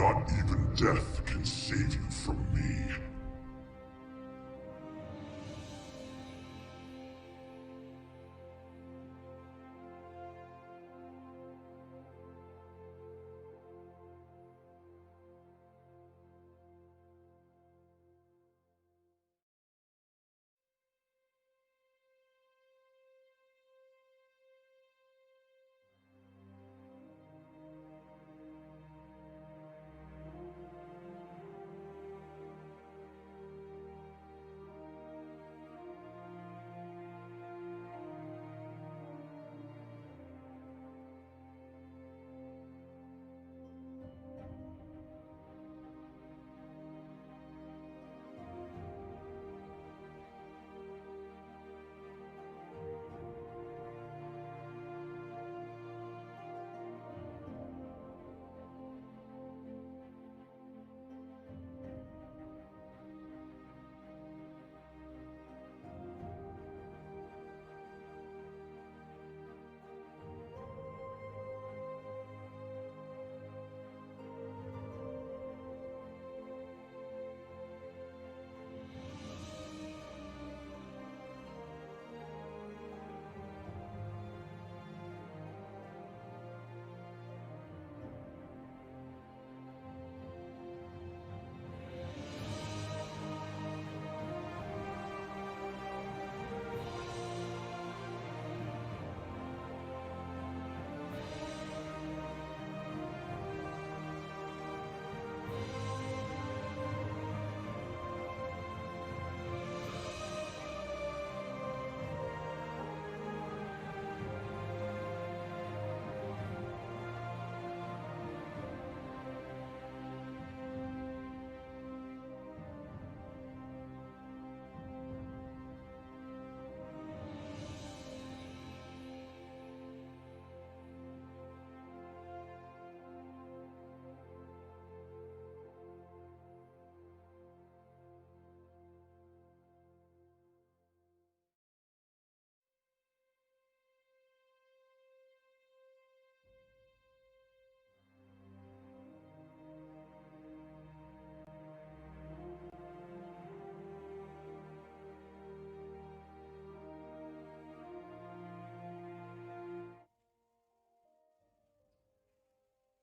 Not even death can save you from me.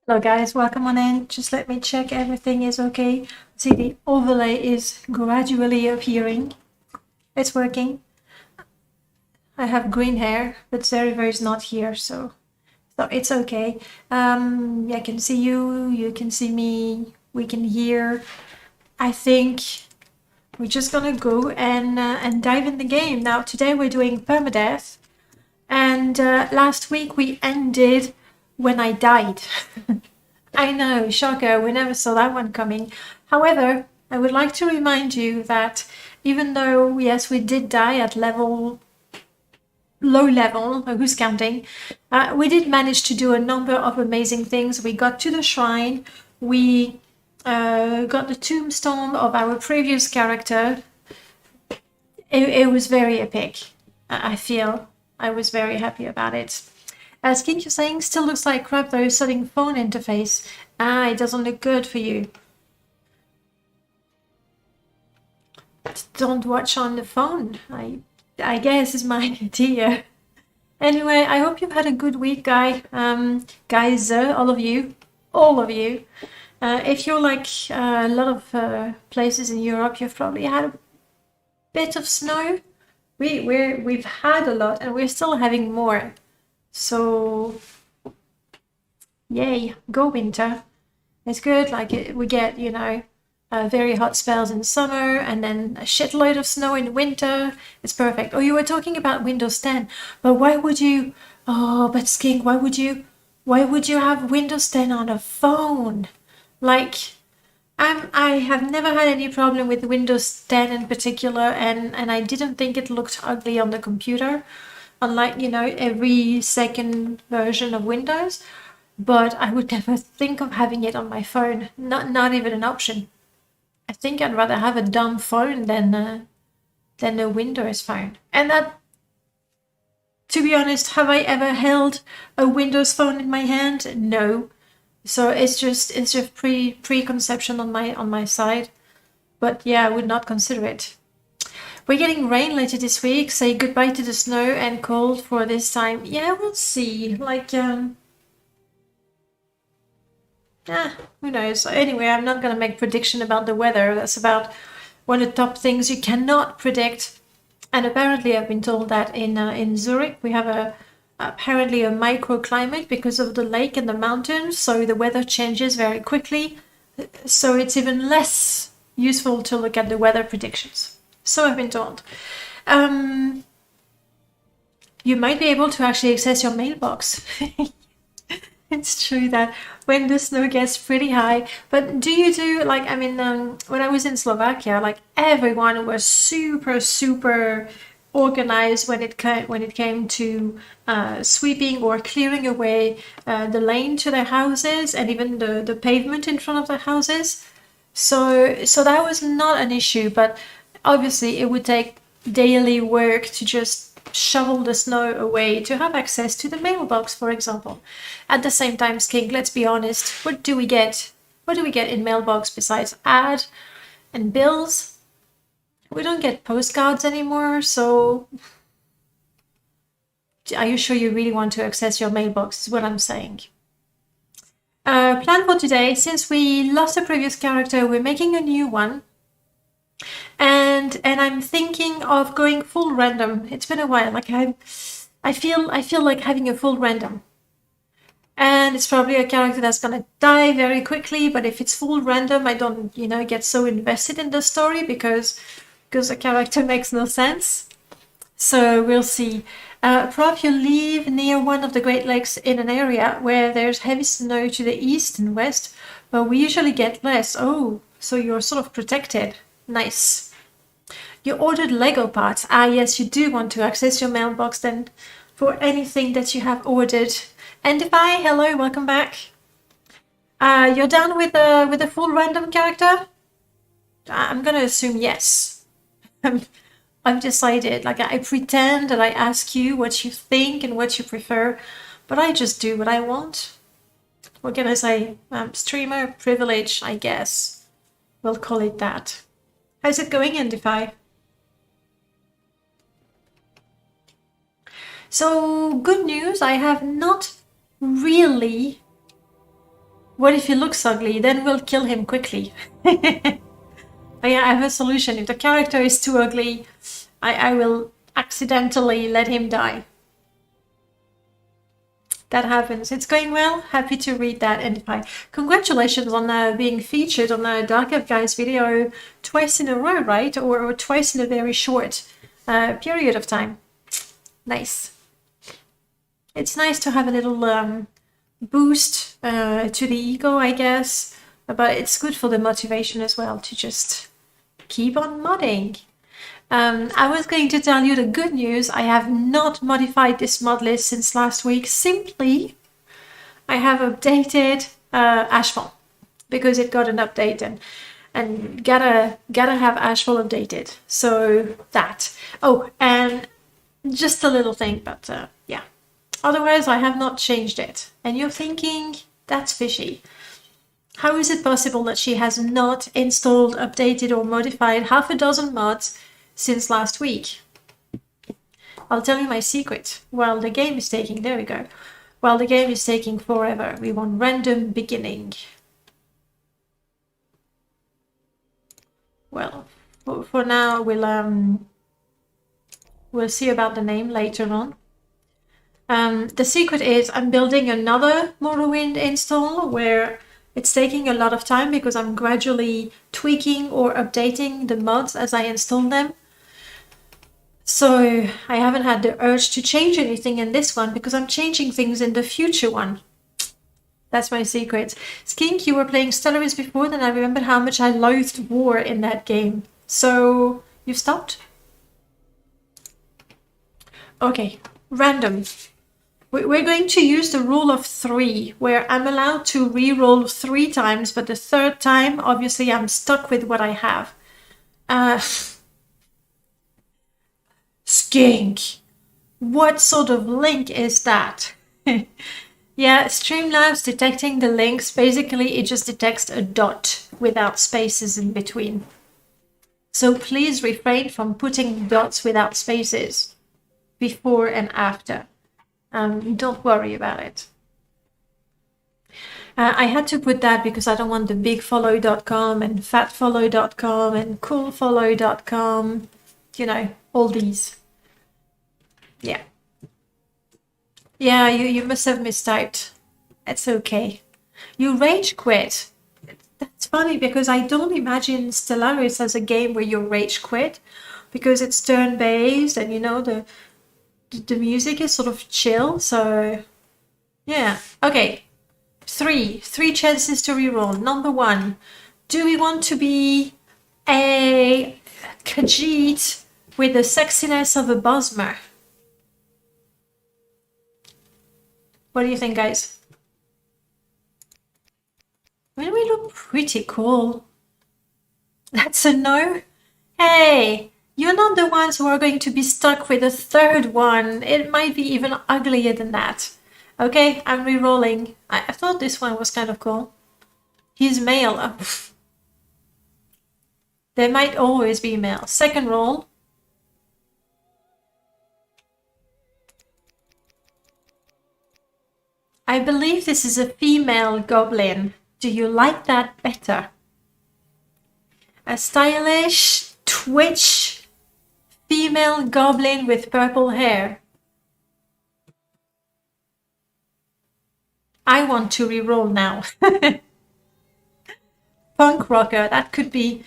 Hello guys, welcome on in. Just let me check everything is okay. See, the overlay is gradually appearing. It's working. I have green hair, but Zeriver is not here, so it's okay. I can see you, you can see me, we can hear. I think we're just gonna go and dive in the game. Now, today we're doing Permadeath, and last week we ended when I died. I know, shocker, we never saw that one coming. However, I would like to remind you that even though, yes, we did die at low level, who's counting, we did manage to do a number of amazing things. We got to the shrine, we got the tombstone of our previous character. It was very epic, I feel. I was very happy about it. Skin, you're saying still looks like crap though, setting phone interface. It doesn't look good for you. Don't watch on the phone, I guess is my idea. Anyway, I hope you've had a good week, guys, all of you. If you're like a lot of places in Europe, you've probably had a bit of snow. We've had a lot, and we're still having more. So, yay, go winter. It's good, like we get, very hot spells in summer and then a shitload of snow in winter. It's perfect. Oh, you were talking about Windows 10, but why would you, but Skink, why would you have Windows 10 on a phone? Like, I have never had any problem with Windows 10 in particular, and I didn't think it looked ugly on the computer, unlike, every second version of Windows. But I would never think of having it on my phone. Not even an option. I think I'd rather have a dumb phone than a Windows phone. And that, to be honest, have I ever held a Windows phone in my hand? No. So it's just preconception on my side. But yeah, I would not consider it. We're getting rain later this week. Say goodbye to the snow and cold for this time. Yeah, we'll see. Like, who knows? Anyway, I'm not gonna make prediction about the weather. That's about one of the top things you cannot predict. And apparently, I've been told that in Zurich we have apparently a microclimate because of the lake and the mountains. So the weather changes very quickly. So it's even less useful to look at the weather predictions. So I've been told. You might be able to actually access your mailbox. It's true that when the snow gets pretty high, but do you do like, I mean, when I was in Slovakia, like everyone was super organized when it came to sweeping or clearing away the lane to their houses and even the pavement in front of their houses. So that was not an issue, but obviously it would take daily work to just shovel the snow away to have access to the mailbox, for example. At the same time, Skink, let's be honest, what do we get? What do we get in mailbox besides ad and bills? We don't get postcards anymore, so are you sure you really want to access your mailbox is what I'm saying. Plan for today, since we lost a previous character, we're making a new one. And I'm thinking of going full random. It's been a while. Like I feel like having a full random. And it's probably a character that's gonna die very quickly, but if it's full random, I don't, get so invested in the story because the character makes no sense. So we'll see. Prop, you live near one of the Great Lakes in an area where there's heavy snow to the east and west, but we usually get less. Oh, so you're sort of protected. Nice. You ordered Lego parts. Ah, yes, you do want to access your mailbox then for anything that you have ordered. Endify, hello, welcome back. You're down with a full random character? I'm gonna assume yes. I've decided, like I pretend that I ask you what you think and what you prefer, but I just do what I want. What can I say? Streamer privilege, I guess. We'll call it that. How's it going, Endify? So, good news, I have not really... What if he looks ugly? Then we'll kill him quickly. But yeah, I have a solution. If the character is too ugly, I will accidentally let him die. That happens. It's going well. Happy to read that, Endify. Congratulations on being featured on the Dark Elf Guys video twice in a row, right? Or twice in a very short period of time. Nice. It's nice to have a little boost to the ego, I guess. But it's good for the motivation as well to just keep on modding. I was going to tell you the good news. I have not modified this mod list since last week. Simply, I have updated Ashfall because it got an update and gotta have Ashfall updated. So that. Oh, and just a little thing, but yeah. Otherwise, I have not changed it. And you're thinking, that's fishy. How is it possible that she has not installed, updated, or modified half a dozen mods since last week? I'll tell you my secret. While the game is taking, there we go. While the game is taking forever, we want random beginning. Well, for now, we'll see about the name later on. The secret is I'm building another Morrowind install where it's taking a lot of time because I'm gradually tweaking or updating the mods as I install them. So I haven't had the urge to change anything in this one because I'm changing things in the future one. That's my secret. Skink, you were playing Stellaris before, then I remembered how much I loathed war in that game. So you've stopped? Okay, random. We're going to use the rule of 3, where I'm allowed to re-roll 3 times, but the 3rd time, obviously, I'm stuck with what I have. Skink, what sort of link is that? Yeah, Streamlabs detecting the links, basically it just detects a dot without spaces in between. So please refrain from putting dots without spaces before and after. Don't worry about it. I had to put that because I don't want the bigfollow.com and fatfollow.com and coolfollow.com, you know, all these. Yeah. Yeah, you must have mistyped. It's okay. You rage quit. That's funny because I don't imagine Stellaris as a game where you rage quit because it's turn-based and you know the music is sort of chill, so yeah. Okay. Three chances to reroll. Number one, do we want to be a Khajiit with the sexiness of a Bosmer? What do you think, guys? I mean, we look pretty cool. That's a no? Hey, you're not the ones who are going to be stuck with a third one. It might be even uglier than that. Okay, I'm re-rolling. I thought this one was kind of cool. He's male. Oh, there might always be male. Second roll. I believe this is a female goblin. Do you like that better? A stylish, twitch, female goblin with purple hair. I want to re-roll now. Punk rocker, that could be.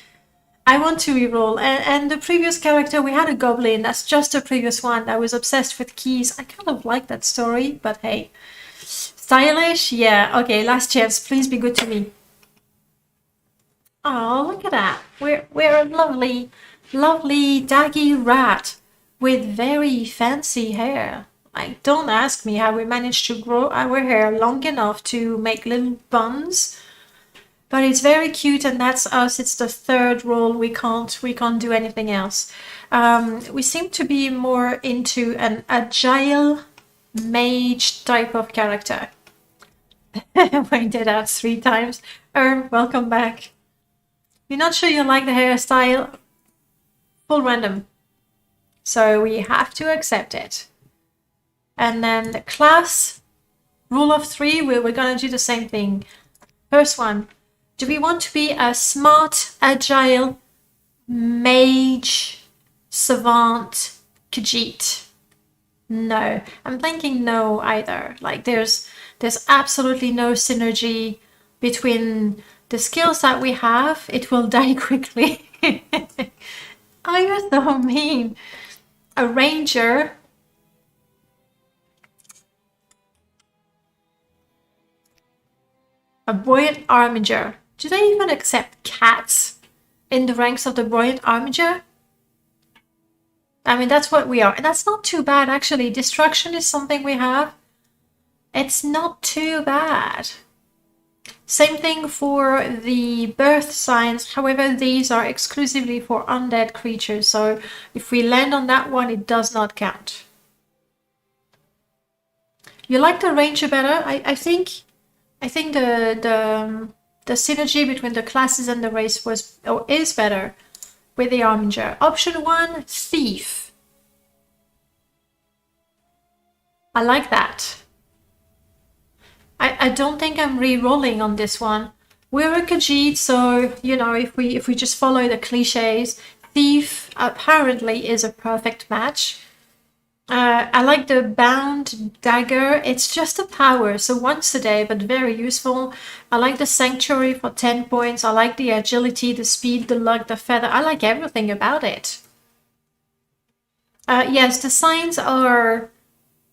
I want to re-roll. And the previous character, we had a goblin. That's just the previous one. I was obsessed with keys. I kind of like that story, but hey. Stylish? Yeah. Okay, last chance. Please be good to me. Oh, look at that. We're a lovely, lovely daggy rat with very fancy hair. Like, don't ask me how we managed to grow our hair long enough to make little buns. But it's very cute, and that's us. It's the third roll. We can't do anything else. We seem to be more into an agile mage type of character. Pointed out 3 times. Welcome back. You're not sure you like the hairstyle? Full random. So we have to accept it. And then the class, rule of 3, we're gonna do the same thing. First one, do we want to be a smart, agile, mage, savant, Khajiit? No, I'm thinking no either. Like there's absolutely no synergy between the skills that we have. It will die quickly. Oh, you're so mean. A ranger. A buoyant armiger. Do they even accept cats in the ranks of the buoyant armiger? I mean, that's what we are. And that's not too bad, actually. Destruction is something we have. It's not too bad. Same thing for the birth signs. However, these are exclusively for undead creatures. So if we land on that one, it does not count. You like the ranger better? I think the synergy between the classes and the race is better with the armiger. Option 1, thief. I like that. I don't think I'm re-rolling on this one. We're a Khajiit, so you know, if we just follow the cliches, thief apparently is a perfect match. I like the bound dagger. It's just a power, so once a day, but very useful. I like the sanctuary for 10 points. I like the agility, the speed, the luck, the feather. I like everything about it. Yes, the signs are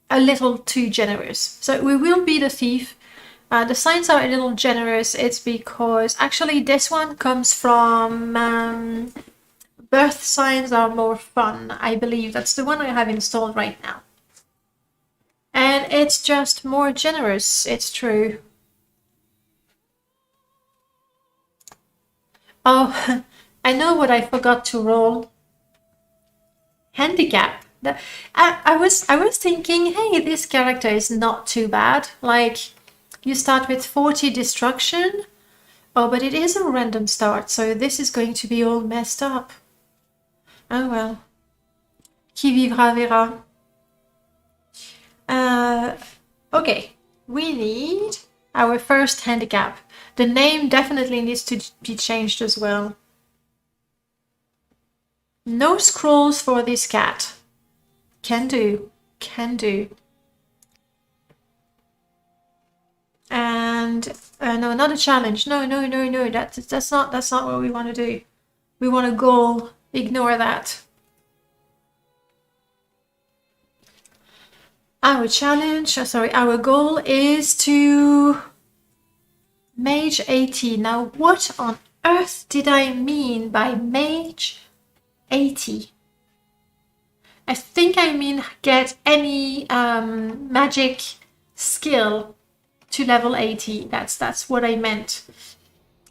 a little too generous. So we will be the thief. The signs are a little generous. It's because actually this one comes from birth signs are more fun. I believe that's the one I have installed right now. And it's just more generous. It's true. Oh, I know what I forgot to roll. Handicap. I was thinking, hey, this character is not too bad. Like, you start with 40 destruction. Oh, but it is a random start, so this is going to be all messed up. Oh well. Qui vivra verra. Okay, we need our first handicap. The name definitely needs to be changed as well. No scrolls for this cat. Can do. Can do. And no, not a challenge. No. That's not what we want to do. We want a goal. Ignore that. Our challenge, our goal is to Mage 80. Now, what on earth did I mean by Mage 80? I think I mean get any magic skill to level 80. That's what I meant.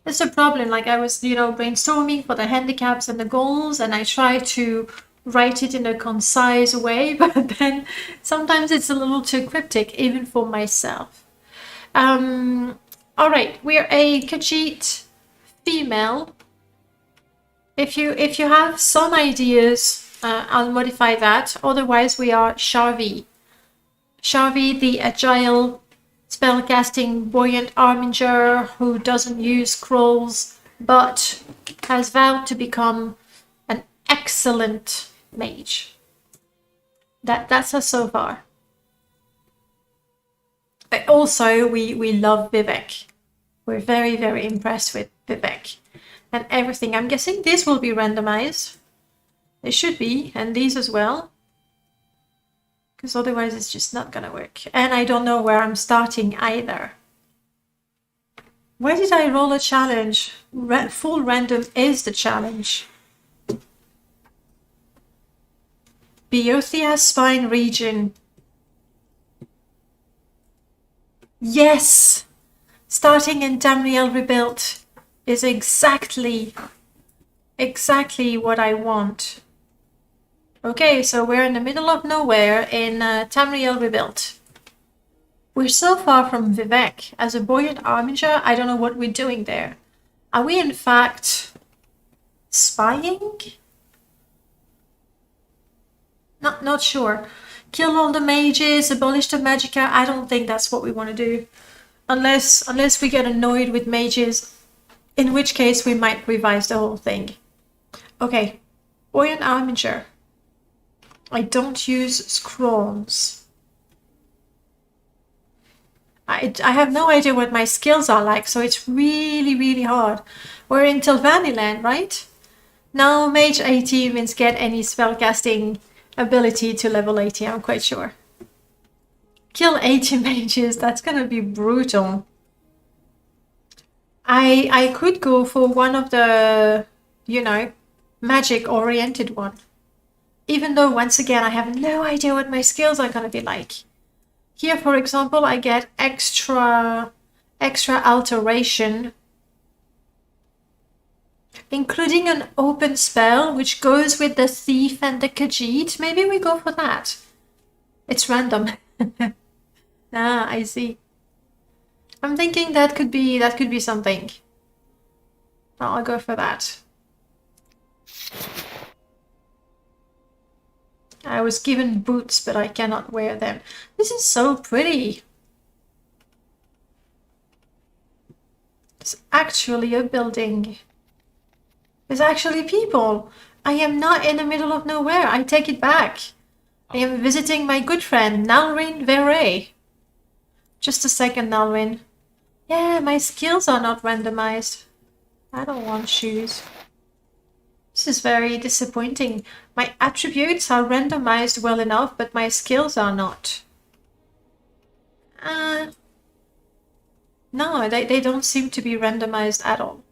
That's a problem. Like, I was, brainstorming for the handicaps and the goals, and I tried to write it in a concise way, but then sometimes it's a little too cryptic, even for myself. All right, we're a Khajiit female. If you have some ideas, I'll modify that. Otherwise, we are Sharvi. Sharvi, the agile spellcasting buoyant armiger who doesn't use scrolls, but has vowed to become an excellent mage. That's us so far. But also, we love Vivek. We're very, very impressed with Vivek and everything. I'm guessing this will be randomized. It should be, and these as well. Because otherwise it's just not gonna work. And I don't know where I'm starting either. Where did I roll a challenge? Full random is the challenge. Boethia spine region. Yes! Starting in Tamriel Rebuilt is exactly what I want. Okay, so we're in the middle of nowhere in Tamriel Rebuilt. We're so far from Vivek. As a buoyant armiger, I don't know what we're doing there. Are we in fact spying? Not sure. Kill all the mages, abolish the magicka. I don't think that's what we want to do. Unless we get annoyed with mages, in which case we might revise the whole thing. Okay, buoyant armiger. I don't use scrolls. I have no idea what my skills are like, so it's really, really hard. We're in Tilvaniland, right? Now Mage 80 means get any spellcasting ability to level 80, I'm quite sure. Kill 80 mages, that's gonna be brutal. I could go for one of the, magic-oriented one. Even though, once again, I have no idea what my skills are gonna be like. Here, for example, I get extra alteration, including an open spell, which goes with the thief and the Khajiit. Maybe we go for that. It's random. Ah, I see. I'm thinking that could be something. I'll go for that. I was given boots, but I cannot wear them. This is so pretty. It's actually a building. There's actually people. I am not in the middle of nowhere. I take it back. I am visiting my good friend, Nalrin Veray. Just a second, Nalrin. Yeah, my skills are not randomized. I don't want shoes. This is very disappointing. My attributes are randomized well enough, but my skills are not. No, they don't seem to be randomized at all.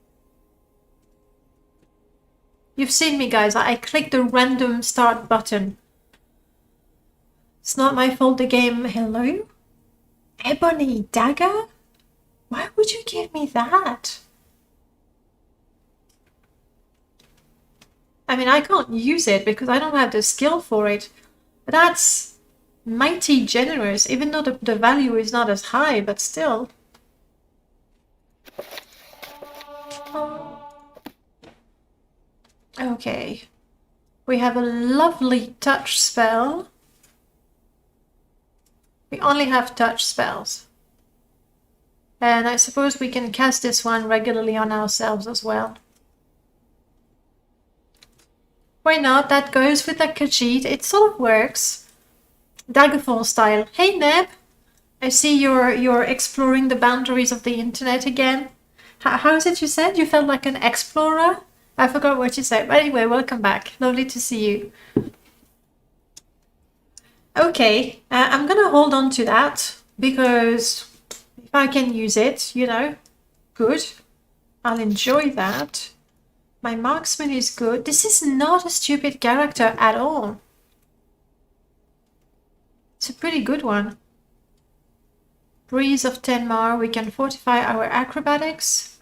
You've seen me, guys. I clicked the random start button. It's not my fault the game... Hello? Ebony dagger? Why would you give me that? I mean, I can't use it because I don't have the skill for it. That's mighty generous, even though the value is not as high, but still. Okay. We have a lovely touch spell. We only have touch spells. And I suppose we can cast this one regularly on ourselves as well. Why not? That goes with the Khajiit. It sort of works. Daggerfall style. Hey Neb! I see you're exploring the boundaries of the internet again. How is it you said? You felt like an explorer? I forgot what you said. But anyway, welcome back. Lovely to see you. Okay, I'm gonna hold on to that because if I can use it, you know, good. I'll enjoy that. My marksman is good. This is not a stupid character at all. It's a pretty good one. Breeze of Tenmar. We can fortify our acrobatics.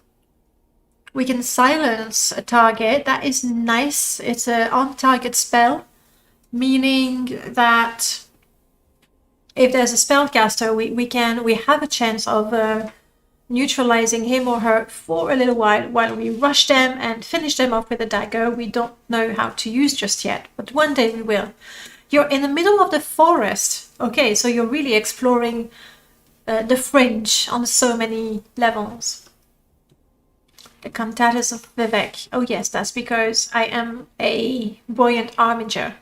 We can silence a target. That is nice. It's an on-target spell, meaning that if there's a spellcaster, we have a chance of neutralizing him or her for a little while we rush them and finish them off with a dagger we don't know how to use just yet, but one day we will. You're in the middle of the forest. Okay, so you're really exploring the fringe on so many levels. The Cantatas of Vivek. Oh yes, that's because I am a buoyant armiger.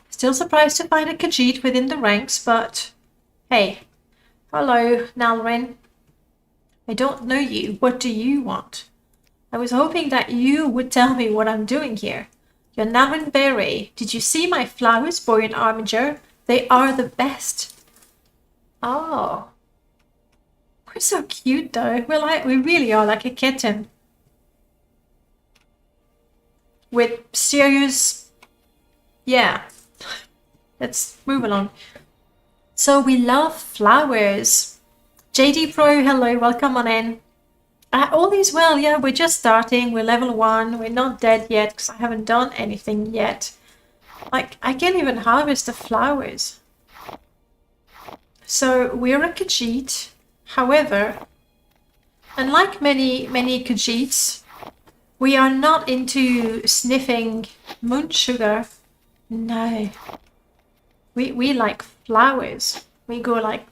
Still surprised to find a Khajiit within the ranks, but hey. Hello, Nalrin. I don't know you. What do you want? I was hoping that you would tell me what I'm doing here. You're Nalrin Beret. Did you see my flowers, buoyant armiger? They are the best. Oh. We're so cute though. We really are like a kitten. With serious... Yeah. Let's move along. So we love flowers. JD Pro, hello, welcome on in. All is well, yeah, we're just starting. We're level 1. We're not dead yet because I haven't done anything yet. Like, I can't even harvest the flowers. So we're a Khajiit. However, unlike many Khajiits, we are not into sniffing moon sugar. No. We like flowers. We go like,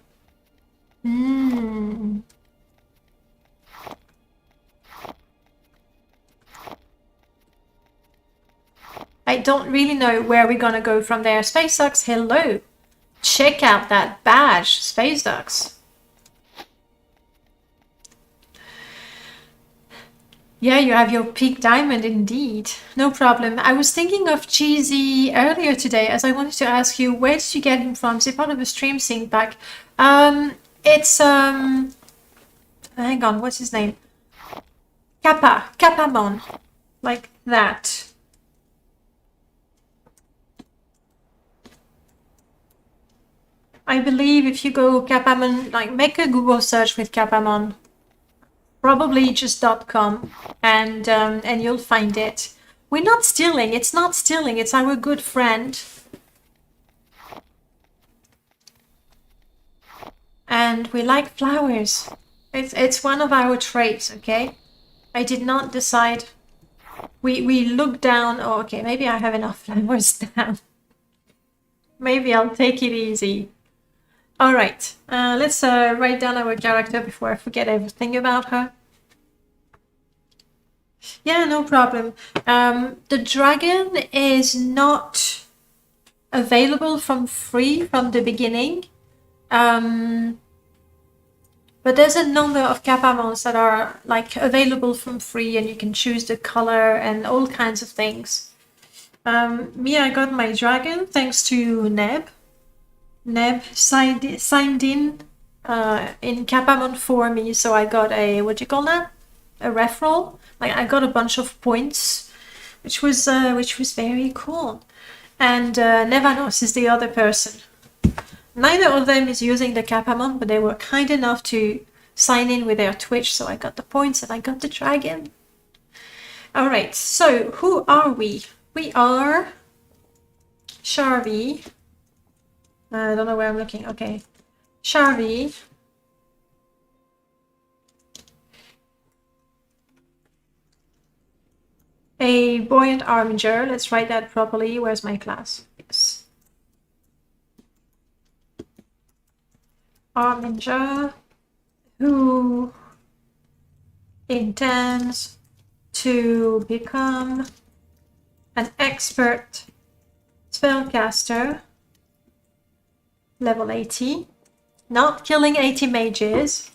I don't really know where we're gonna go from there. Space Ducks, hello. Check out that badge, Space Ducks. Yeah, you have your peak diamond indeed. No problem. I was thinking of Cheesy earlier today as I wanted to ask you, where did you get him from? Is it part of a stream sync pack? It's, hang on, what's his name? Kapamon. Like that. I believe if you go Kapamon, like make a Google search with Kapamon. Probably just .com and you'll find it. We're not stealing. It's not stealing. It's our good friend. And we like flowers. It's one of our traits, okay? I did not decide. We look down. Oh, okay, maybe I have enough flowers now. Maybe I'll take it easy. All right, let's write down our character before I forget everything about her. Yeah, no problem. The dragon is not available free from the beginning. But there's a number of Kapamons that are like available from free and you can choose the color and all kinds of things. Me, I got my dragon thanks to Neb. Neb signed in Kapamon for me, so I got a, what do you call that? A referral. Like I got a bunch of points, which was very cool. And Nevanos is the other person. Neither of them is using the Kapamon, but they were kind enough to sign in with their Twitch, so I got the points and I got the dragon. All right, so who are we? We are Sharvie. I don't know where I'm looking. Okay. Sharvie. A buoyant armiger. Let's write that properly. Where's my class? Yes. Armiger who intends to become an expert spellcaster, level 80, not killing 80 mages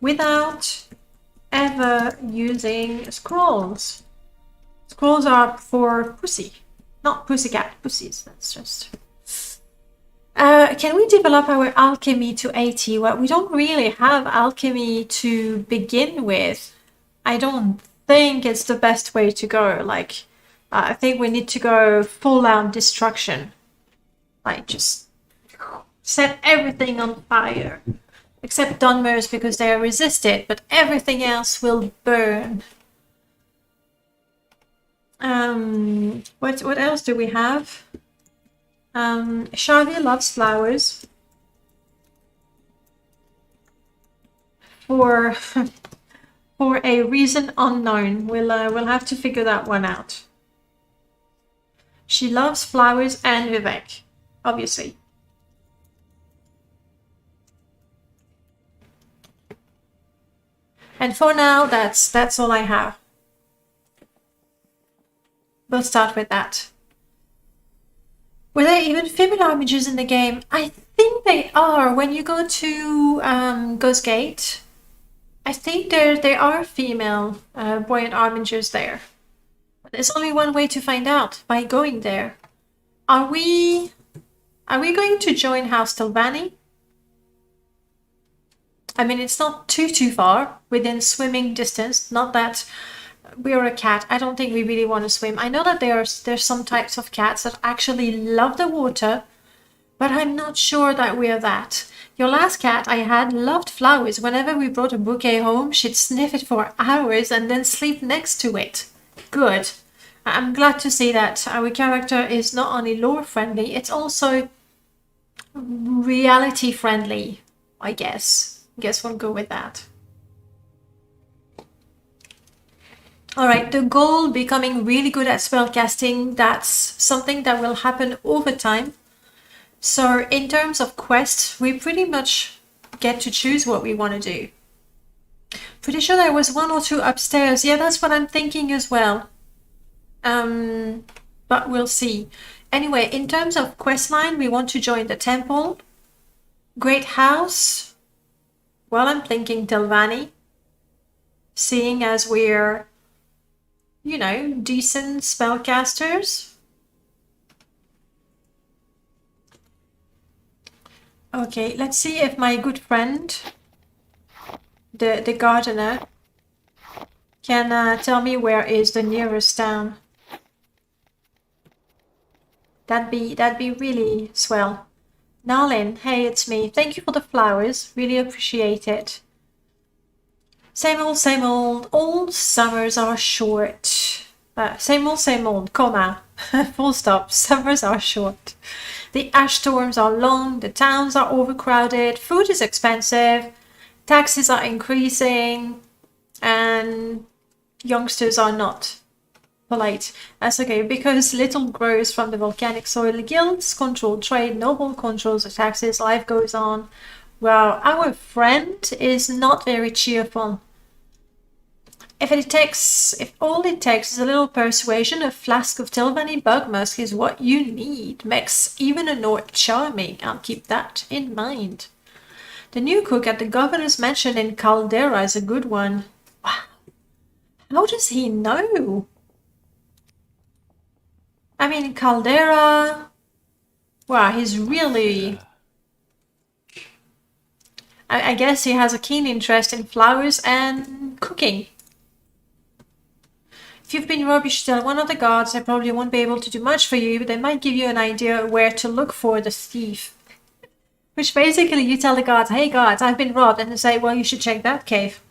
without ever using scrolls. Scrolls are for pussy, not pussycat, pussies. That's just... can we develop our alchemy to 80? Well, we don't really have alchemy to begin with. I don't think it's the best way to go. Like, I think we need to go full out destruction. Like, just set everything on fire. Except Dunmers because they are resisted, but everything else will burn. What else do we have? Sharvie loves flowers. For for a reason unknown. We'll have to figure that one out. She loves flowers and Vivek, obviously. And for now, that's all I have. We'll start with that. Were there even female armigers in the game? I think they are. When you go to Ghost Gate, I think there are female buoyant armigers there. But there's only one way to find out, by going there. Are we going to join House Tilvani? I mean, it's not too far, within swimming distance. Not that we're a cat. I don't think we really want to swim. I know that there's some types of cats that actually love the water, but I'm not sure that we're that. Your last cat I had loved flowers. Whenever we brought a bouquet home, she'd sniff it for hours and then sleep next to it. Good. I'm glad to see that our character is not only lore friendly, it's also reality friendly, I guess. Guess we'll go with that. Alright, the goal, becoming really good at spellcasting, that's something that will happen over time. So in terms of quests, we pretty much get to choose what we want to do. Pretty sure there was 1 or 2 upstairs. Yeah, that's what I'm thinking as well. But we'll see. Anyway, in terms of questline, we want to join the temple. Great House. Well, I'm thinking Tilvani. Seeing as we're, you know, decent spellcasters. Okay, let's see if my good friend, the gardener, can tell me where is the nearest town. That'd be really swell. Nalin, hey, it's me. Thank you for the flowers. Really appreciate it. Same old. All summers are short. Same old, comma. Full stop. Summers are short. The ash storms are long. The towns are overcrowded. Food is expensive. Taxes are increasing. And youngsters are not polite. That's okay, because little grows from the volcanic soil. Guilds control trade. Noble controls the taxes. Life goes on. Well, our friend is not very cheerful. If all it takes is a little persuasion, a flask of Tilvani bug musk is what you need. Makes even a Nord charming. I'll keep that in mind. The new cook at the governor's mansion in Caldera is a good one. Wow. How does he know? I mean, Caldera... Wow, he's really... I guess he has a keen interest in flowers and cooking. If you've been rubbish, tell one of the guards. I probably won't be able to do much for you, but they might give you an idea where to look for the thief. Which basically you tell the guards, hey guards, I've been robbed, and they say, well, you should check that cave.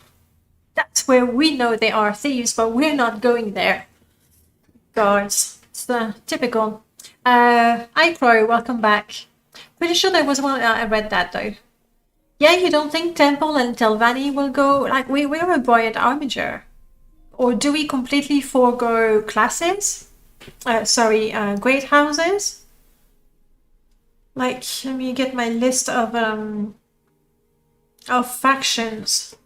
That's where we know they are thieves, but we're not going there. Guards. It's the typical. Hi Crow, welcome back. Pretty sure there was one. I read that though. Yeah, you don't think Temple and Telvanni will go? Like we're a buoyant armiger, or do we completely forego classes? Great houses. Like, let me get my list of factions.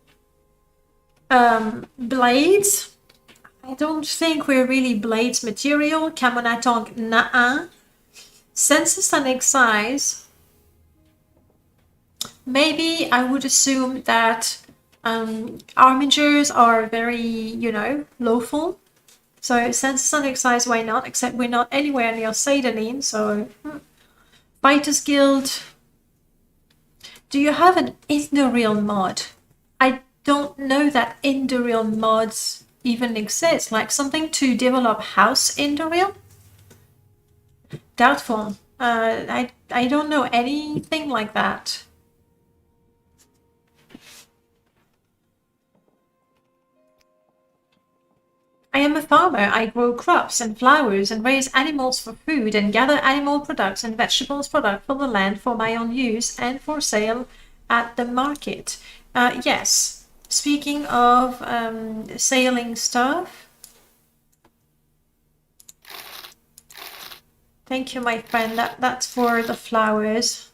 Blades. I don't think we're really Blades material. Camonatong, nah. Census and excise. Maybe I would assume that armigers are very, lawful. So census and excise, why not? Except we're not anywhere near Seidaline, so... Fighters Guild. Do you have an Induril mod? I don't know that Induril mods even exist. Like something to develop House Induril? Doubtful. I don't know anything like that. I am a farmer. I grow crops and flowers and raise animals for food and gather animal products and vegetables products for the land for my own use and for sale at the market. Yes. Speaking of sailing stuff. Thank you, my friend. That's for the flowers.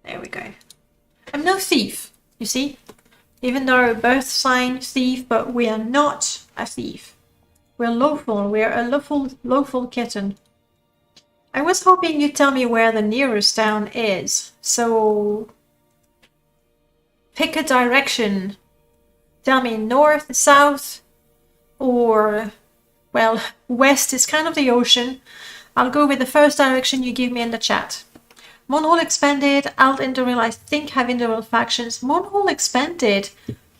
There we go. I'm no thief, you see? Even though birth sign thief, but we are not a thief. We're lawful. We're a lawful kitten. I was hoping you'd tell me where the nearest town is. So pick a direction. Tell me north, south, or, well, west is kind of the ocean. I'll go with the first direction you give me in the chat. Monhol Expanded, Alt Induril, I think have Induril factions. Monhol Expanded,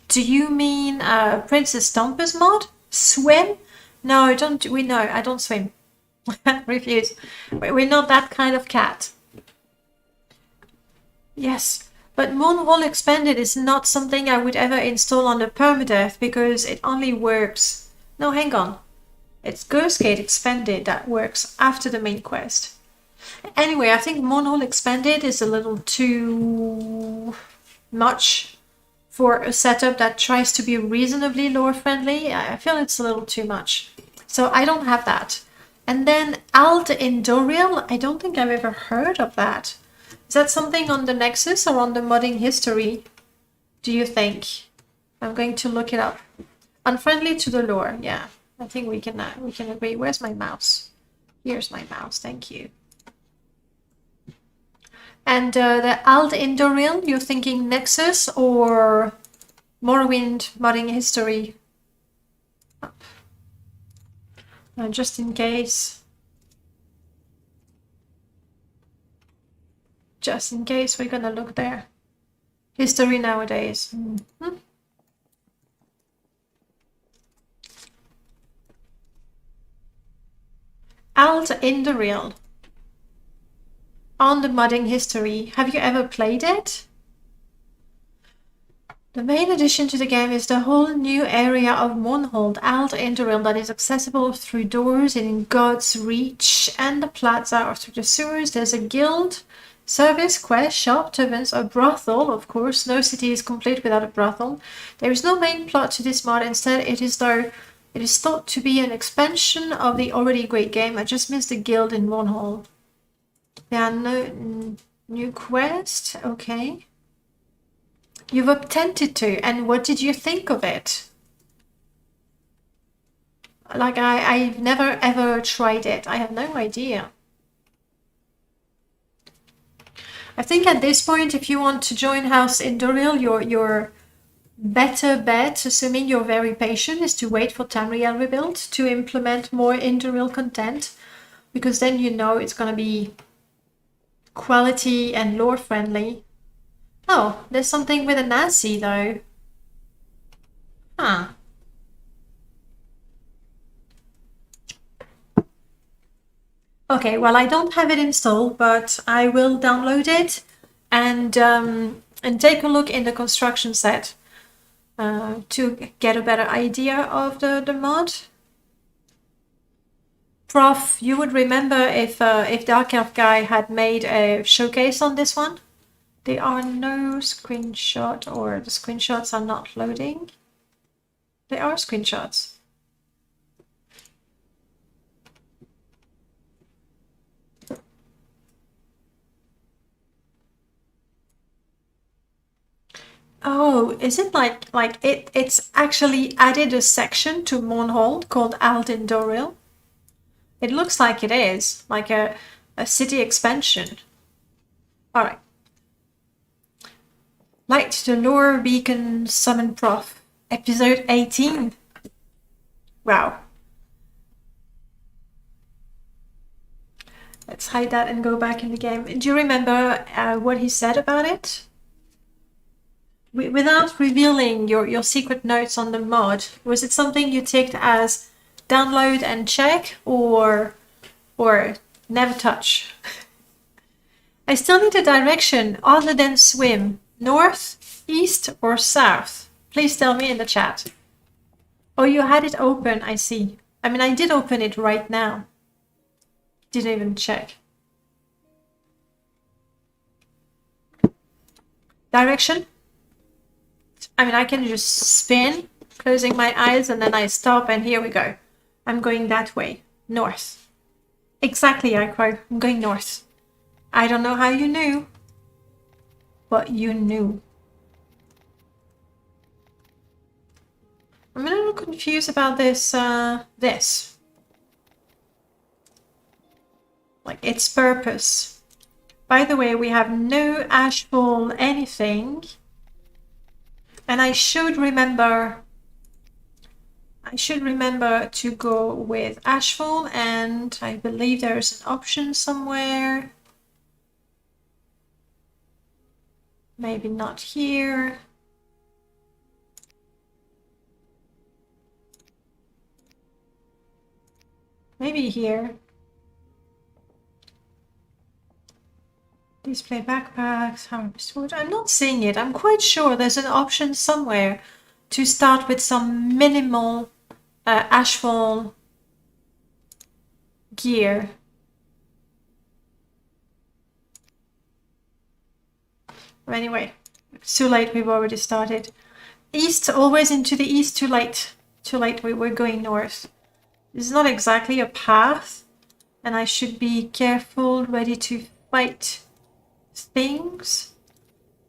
do you mean Princess Stompers mod? Swim? No, I don't swim. Refuse. We're not that kind of cat. Yes, but Monhol Expanded is not something I would ever install on the Permadeath because it only works... No, hang on. It's Ghostgate Expanded that works after the main quest. Anyway, I think Monhol Expanded is a little too much for a setup that tries to be reasonably lore friendly. I feel it's a little too much. So I don't have that. And then Alt Induril, I don't think I've ever heard of that. Is that something on the Nexus or on the modding history? Do you think? I'm going to look it up. Unfriendly to the lore, yeah. I think we can agree. Where's my mouse? Here's my mouse, thank you. And the Alt Induril, you're thinking Nexus or Morrowind modding history? Just in case. Just in case we're gonna look there. History nowadays. Mm-hmm. Alt Induril. On the modding history. Have you ever played it? The main addition to the game is the whole new area of Monhold, Alt Induril, that is accessible through doors in God's Reach and the plaza or through the sewers. There's a guild, service, quest, shop, taverns, a brothel, of course. No city is complete without a brothel. There is no main plot to this mod. Instead, it is thought to be an expansion of the already great game. I just missed the guild in Monhold. There are no new quest. Okay. You've attempted to, and what did you think of it? Like, I've never ever tried it. I have no idea. I think at this point, if you want to join House Induril, your better bet, assuming you're very patient, is to wait for Tamriel Rebuild to implement more Induril content, because then you know it's gonna be quality and lore friendly. Oh, there's something with a Nazi though. Huh. Okay, well, I don't have it installed, but I will download it and take a look in the construction set to get a better idea of the mod. Prof, you would remember if Dark Elf guy had made a showcase on this one. There are no screenshot, or the screenshots are not loading. There are screenshots. Oh, is it like it's actually added a section to Mournhold called Alden Doril? It looks like it is, like a city expansion. Alright. Light to Lure Beacon Summon Prof. Episode 18. Wow. Let's hide that and go back in the game. Do you remember what he said about it? Without revealing your secret notes on the mod, was it something you ticked as download and check, or never touch? I still need a direction other than swim. North, east, or south? Please tell me in the chat. Oh, you had it open, I see. I mean, I did open it right now. Didn't even check. Direction? I mean, I can just spin, closing my eyes, and then I stop, and here we go. I'm going that way. North. Exactly, Icro. I'm going north. I don't know how you knew, but you knew. I'm a little confused about this, like its purpose. By the way, we have no Ashfall anything. And I should remember to go with Ashfall, and I believe there's an option somewhere. Maybe not here. Maybe here. Display backpacks, harvest wood. I'm not seeing it. I'm quite sure there's an option somewhere to start with some minimal Ashfall gear. Anyway, it's too late. We've already started. East, always into the east. Too late. Too late. We're going north. This is not exactly a path, and I should be careful, ready to fight things.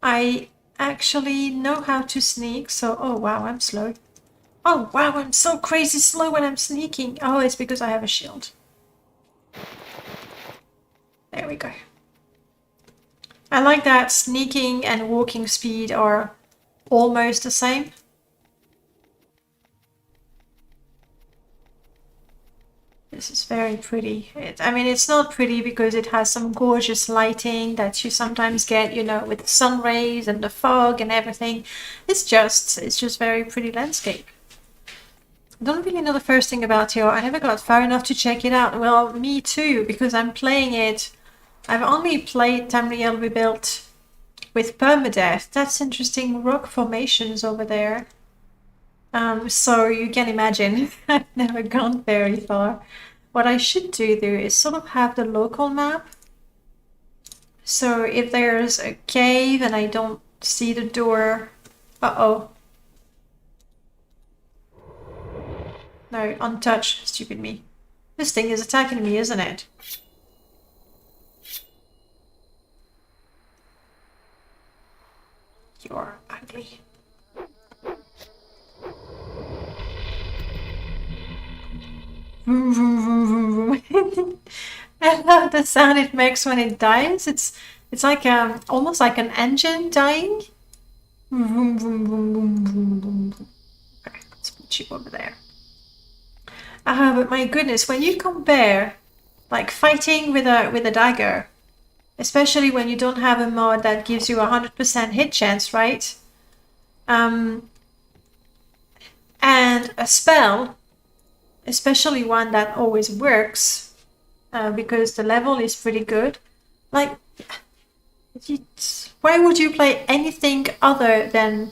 I actually know how to sneak, so oh wow, I'm slow. Oh wow, I'm so crazy slow when I'm sneaking. Oh, it's because I have a shield. There we go. I like that sneaking and walking speed are almost the same. This is very pretty. I mean, it's not pretty because it has some gorgeous lighting that you sometimes get, you know, with the sun rays and the fog and everything. It's just very pretty landscape. I don't really know the first thing about here. I never got far enough to check it out. Well, me too, because I'm playing it. I've only played Tamriel Rebuilt with Permadeath. That's interesting rock formations over there. So you can imagine, I've never gone very far. What I should do though is sort of have the local map. So if there's a cave and I don't see the door... Uh-oh. No, untouched, stupid me. This thing is attacking me, isn't it? You're ugly. Vroom, vroom, vroom, vroom, vroom. I love the sound it makes when it dies. It's like almost like an engine dying. Vroom, vroom, vroom, vroom, vroom, vroom. Okay, let's put you over there. But my goodness, when you compare like fighting with a dagger, especially when you don't have a mod that gives you 100% hit chance, right? And a spell, especially one that always works, because the level is pretty good. Like, why would you play anything other than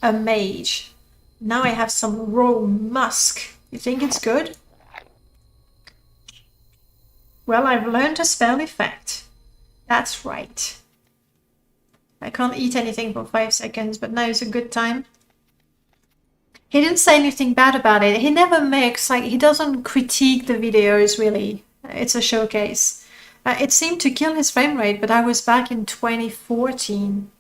a mage? Now I have some raw musk. You think it's good? Well, I've learned a spell effect. That's right. I can't eat anything for 5 seconds, but now is a good time. He didn't say anything bad about it. He never makes, like, he doesn't critique the videos, really. It's a showcase. It seemed to kill his frame rate, but I was back in 2014.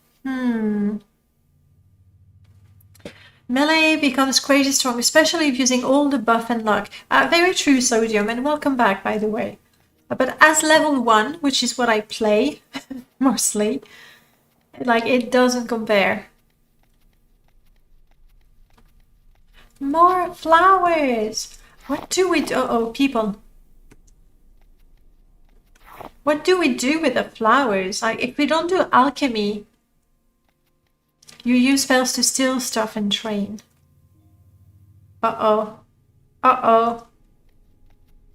Melee becomes crazy strong, especially if using all the buff and luck. Very true, Sodium, and welcome back, by the way. But as level 1, which is what I play, mostly, like, it doesn't compare. More flowers! What do we do? Uh-oh, people. What do we do with the flowers? Like, if we don't do alchemy, you use spells to steal stuff and train. Uh-oh. Uh-oh.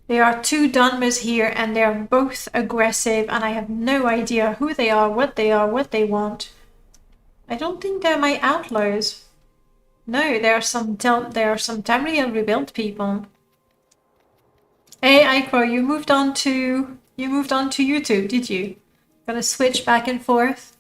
There are 2 Dunmers here, and they're both aggressive, and I have no idea who they are, what they want. I don't think they're my outlaws. No, there are some Tamriel rebuilt people. Hey, Icro, you moved on to YouTube, did you? Gonna switch back and forth.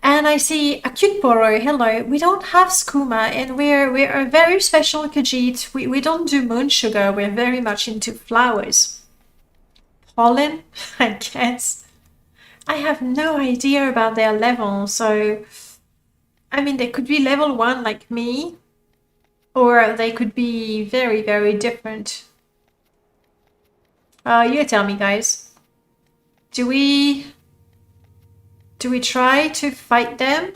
And I see Acute Poro, hello. We don't have skooma, and we're a very special Khajiit. We don't do moon sugar, we're very much into flowers. Pollen, I guess. I have no idea about their level, so... I mean, they could be level 1 like me, or they could be very, very different. You tell me, guys. Do we try to fight them?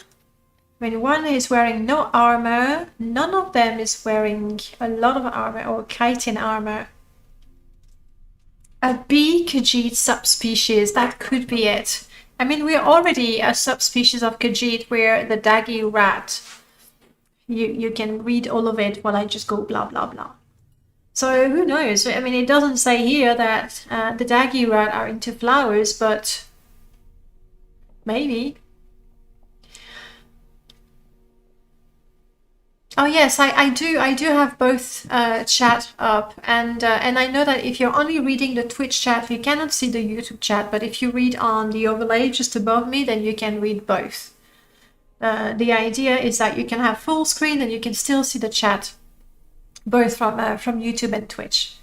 I mean, one is wearing no armor. None of them is wearing a lot of armor or chitin armor. A bee Khajiit subspecies, that could be it. I mean, we're already a subspecies of Khajiit. We're the Daggy rat. You can read all of it while I just go blah, blah, blah. So who knows? I mean, it doesn't say here that the Daggy rat are into flowers, but maybe. Oh yes, I do have both chat up, and I know that if you're only reading the Twitch chat, you cannot see the YouTube chat, but if you read on the overlay just above me, then you can read both. The idea is that you can have full screen and you can still see the chat, both from YouTube and Twitch.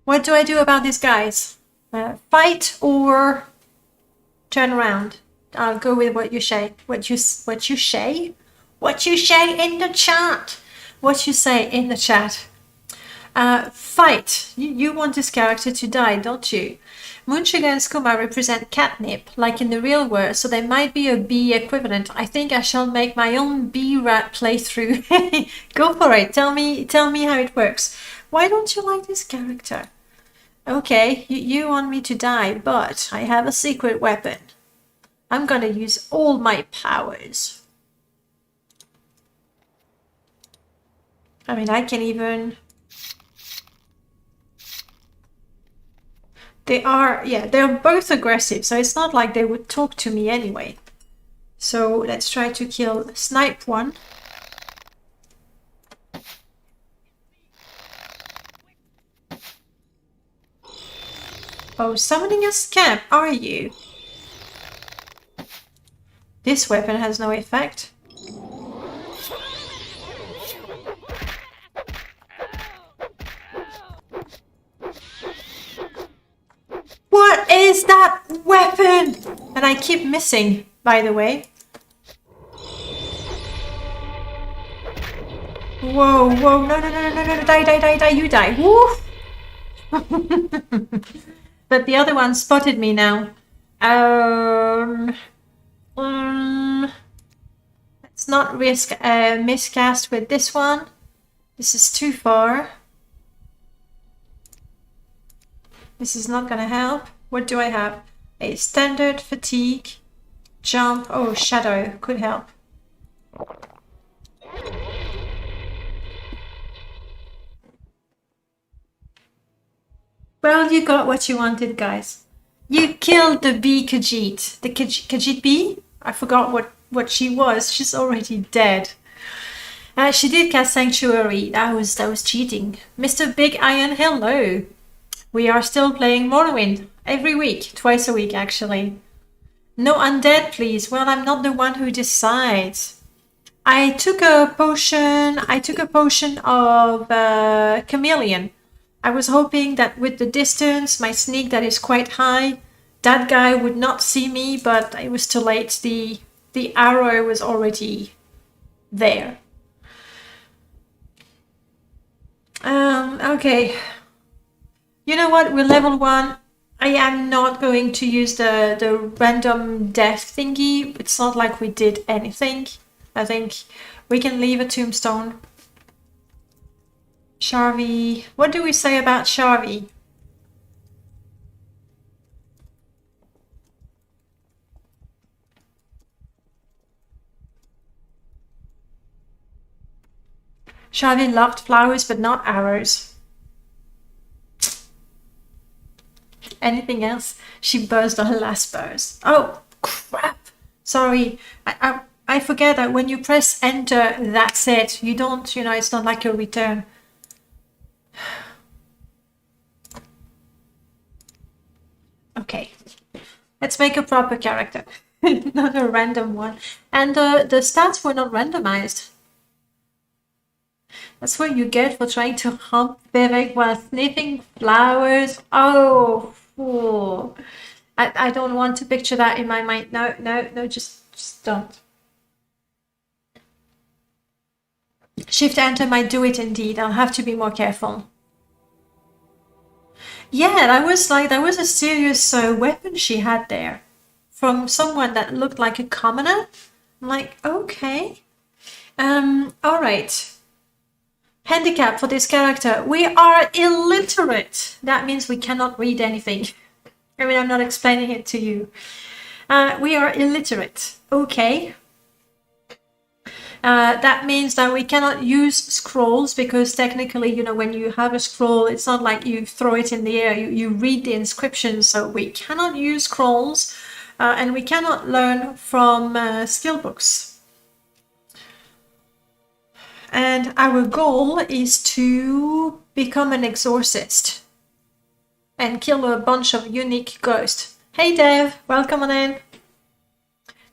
What do I do about these guys? Fight or turn around? I'll go with what you say. What you say? What you say in the chat? What you say in the chat? Fight. You want this character to die, don't you? Moonsugar and Skooma represent catnip, like in the real world, so they might be a bee equivalent. I think I shall make my own bee rat playthrough. Go for it. Tell me how it works. Why don't you like this character? Okay, you want me to die, but I have a secret weapon. I'm gonna use all my powers. I mean, I can even... they're both aggressive, so it's not like they would talk to me anyway. So let's try to snipe one. Oh, summoning a scamp, are you? This weapon has no effect. What is that weapon? And I keep missing, by the way. Whoa, no, die, you die. Woo! But the other one spotted me now. Let's not risk a miscast with this one. This is too far. This is not gonna help. What do I have? A standard, fatigue, jump. Oh, shadow could help. Well, you got what you wanted, guys. You killed the bee Khajiit. The Khajiit bee? I forgot what she was. She's already dead. She did cast Sanctuary. That was cheating. Mr. Big Iron, hello. We are still playing Morrowind every week, twice a week actually. No undead, please. Well, I'm not the one who decides. I took a potion of Chameleon. I was hoping that with the distance, my sneak that is quite high, that guy would not see me, but it was too late. The arrow was already there. Okay. You know what? We're level 1. I am not going to use the random death thingy. It's not like we did anything. I think we can leave a tombstone. Sharvie. What do we say about Sharvie? Sharvie loved flowers but not arrows. Anything else? She buzzed on her last buzz. Oh, crap. Sorry. I forget that when you press enter, that's it. You don't, it's not like a return. Okay. Let's make a proper character. Not a random one. And the stats were not randomized. That's what you get for trying to hump Vivek while sniffing flowers. Oh, fool. I don't want to picture that in my mind. No, just don't. Shift enter might do it indeed. I'll have to be more careful. Yeah, that was a serious weapon she had there. From someone that looked like a commoner. I'm like, okay. Alright. Handicap for this character. We are illiterate. That means we cannot read anything. I mean, I'm not explaining it to you. We are illiterate. Okay. That means that we cannot use scrolls because technically, when you have a scroll, it's not like you throw it in the air. You read the inscription. So we cannot use scrolls and we cannot learn from skill books. And our goal is to become an exorcist and kill a bunch of unique ghosts. Hey Dev, welcome on in.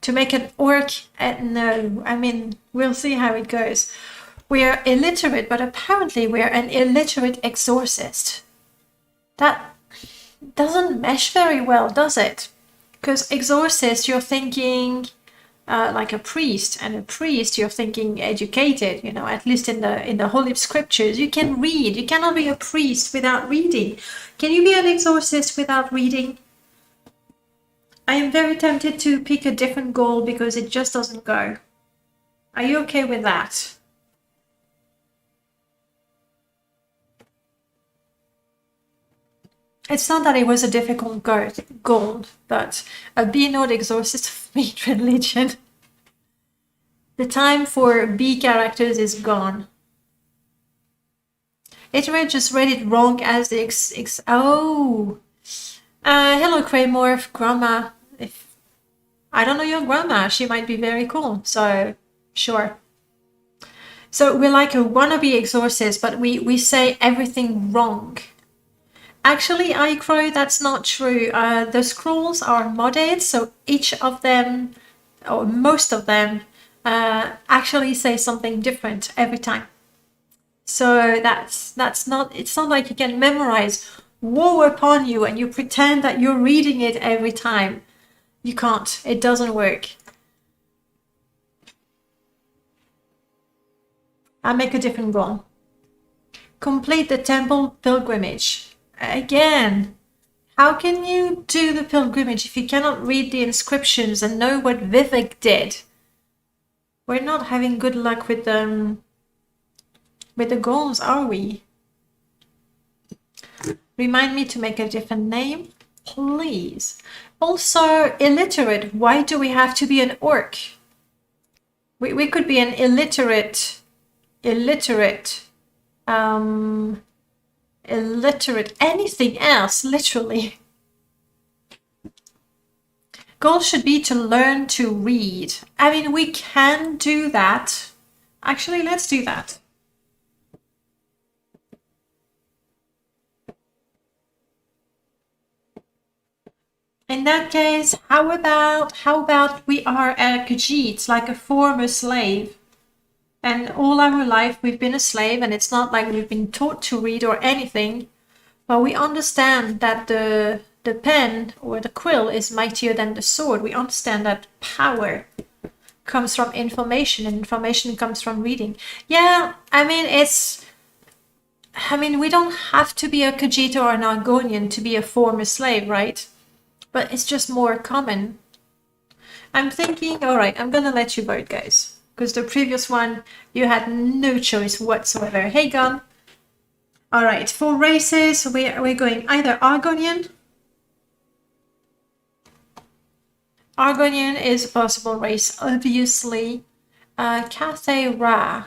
To make an orc, no, I mean, we'll see how it goes. We're illiterate, but apparently we're an illiterate exorcist. That doesn't mesh very well, does it? Because exorcist, you're thinking like a priest, and a priest, you're thinking educated, at least in the Holy Scriptures. You can read. You cannot be a priest without reading. Can you be an exorcist without reading? I am very tempted to pick a different goal because it just doesn't go. Are you okay with that? It's not that it was a difficult goal, but a B-node exorcist of meat religion. The time for B characters is gone. Iterate just read it wrong as the oh. Hello Kraymorph, Grandma. If I don't know your grandma, she might be very cool, so sure. So we're like a wannabe exorcist, but we say everything wrong. Actually, iCrow, that's not true. The scrolls are modded, so each of them, or most of them, actually say something different every time. So that's not, it's not like you can memorize woe upon you and you pretend that you're reading it every time. You can't. It doesn't work. I'll make a different goal. Complete the temple pilgrimage. Again, how can you do the pilgrimage if you cannot read the inscriptions and know what Vivek did? We're not having good luck with the goals, are we? Remind me to make a different name, please. Also, illiterate. Why do we have to be an orc? We could be an illiterate, anything else, literally. Goal should be to learn to read. I mean, we can do that. Actually, let's do that. In that case, how about we are a Khajiit, like a former slave? And all our life we've been a slave, and it's not like we've been taught to read or anything, but we understand that the pen or the quill is mightier than the sword. We understand that power comes from information, and information comes from reading. Yeah, I mean, we don't have to be a Khajiit or an Argonian to be a former slave, right? But it's just more common. I'm thinking, all right, I'm gonna let you vote, guys. Because the previous one, you had no choice whatsoever. Hey, Gun. All right, for races, we're going either Argonian. Argonian is a possible race, obviously. Cathay Ra.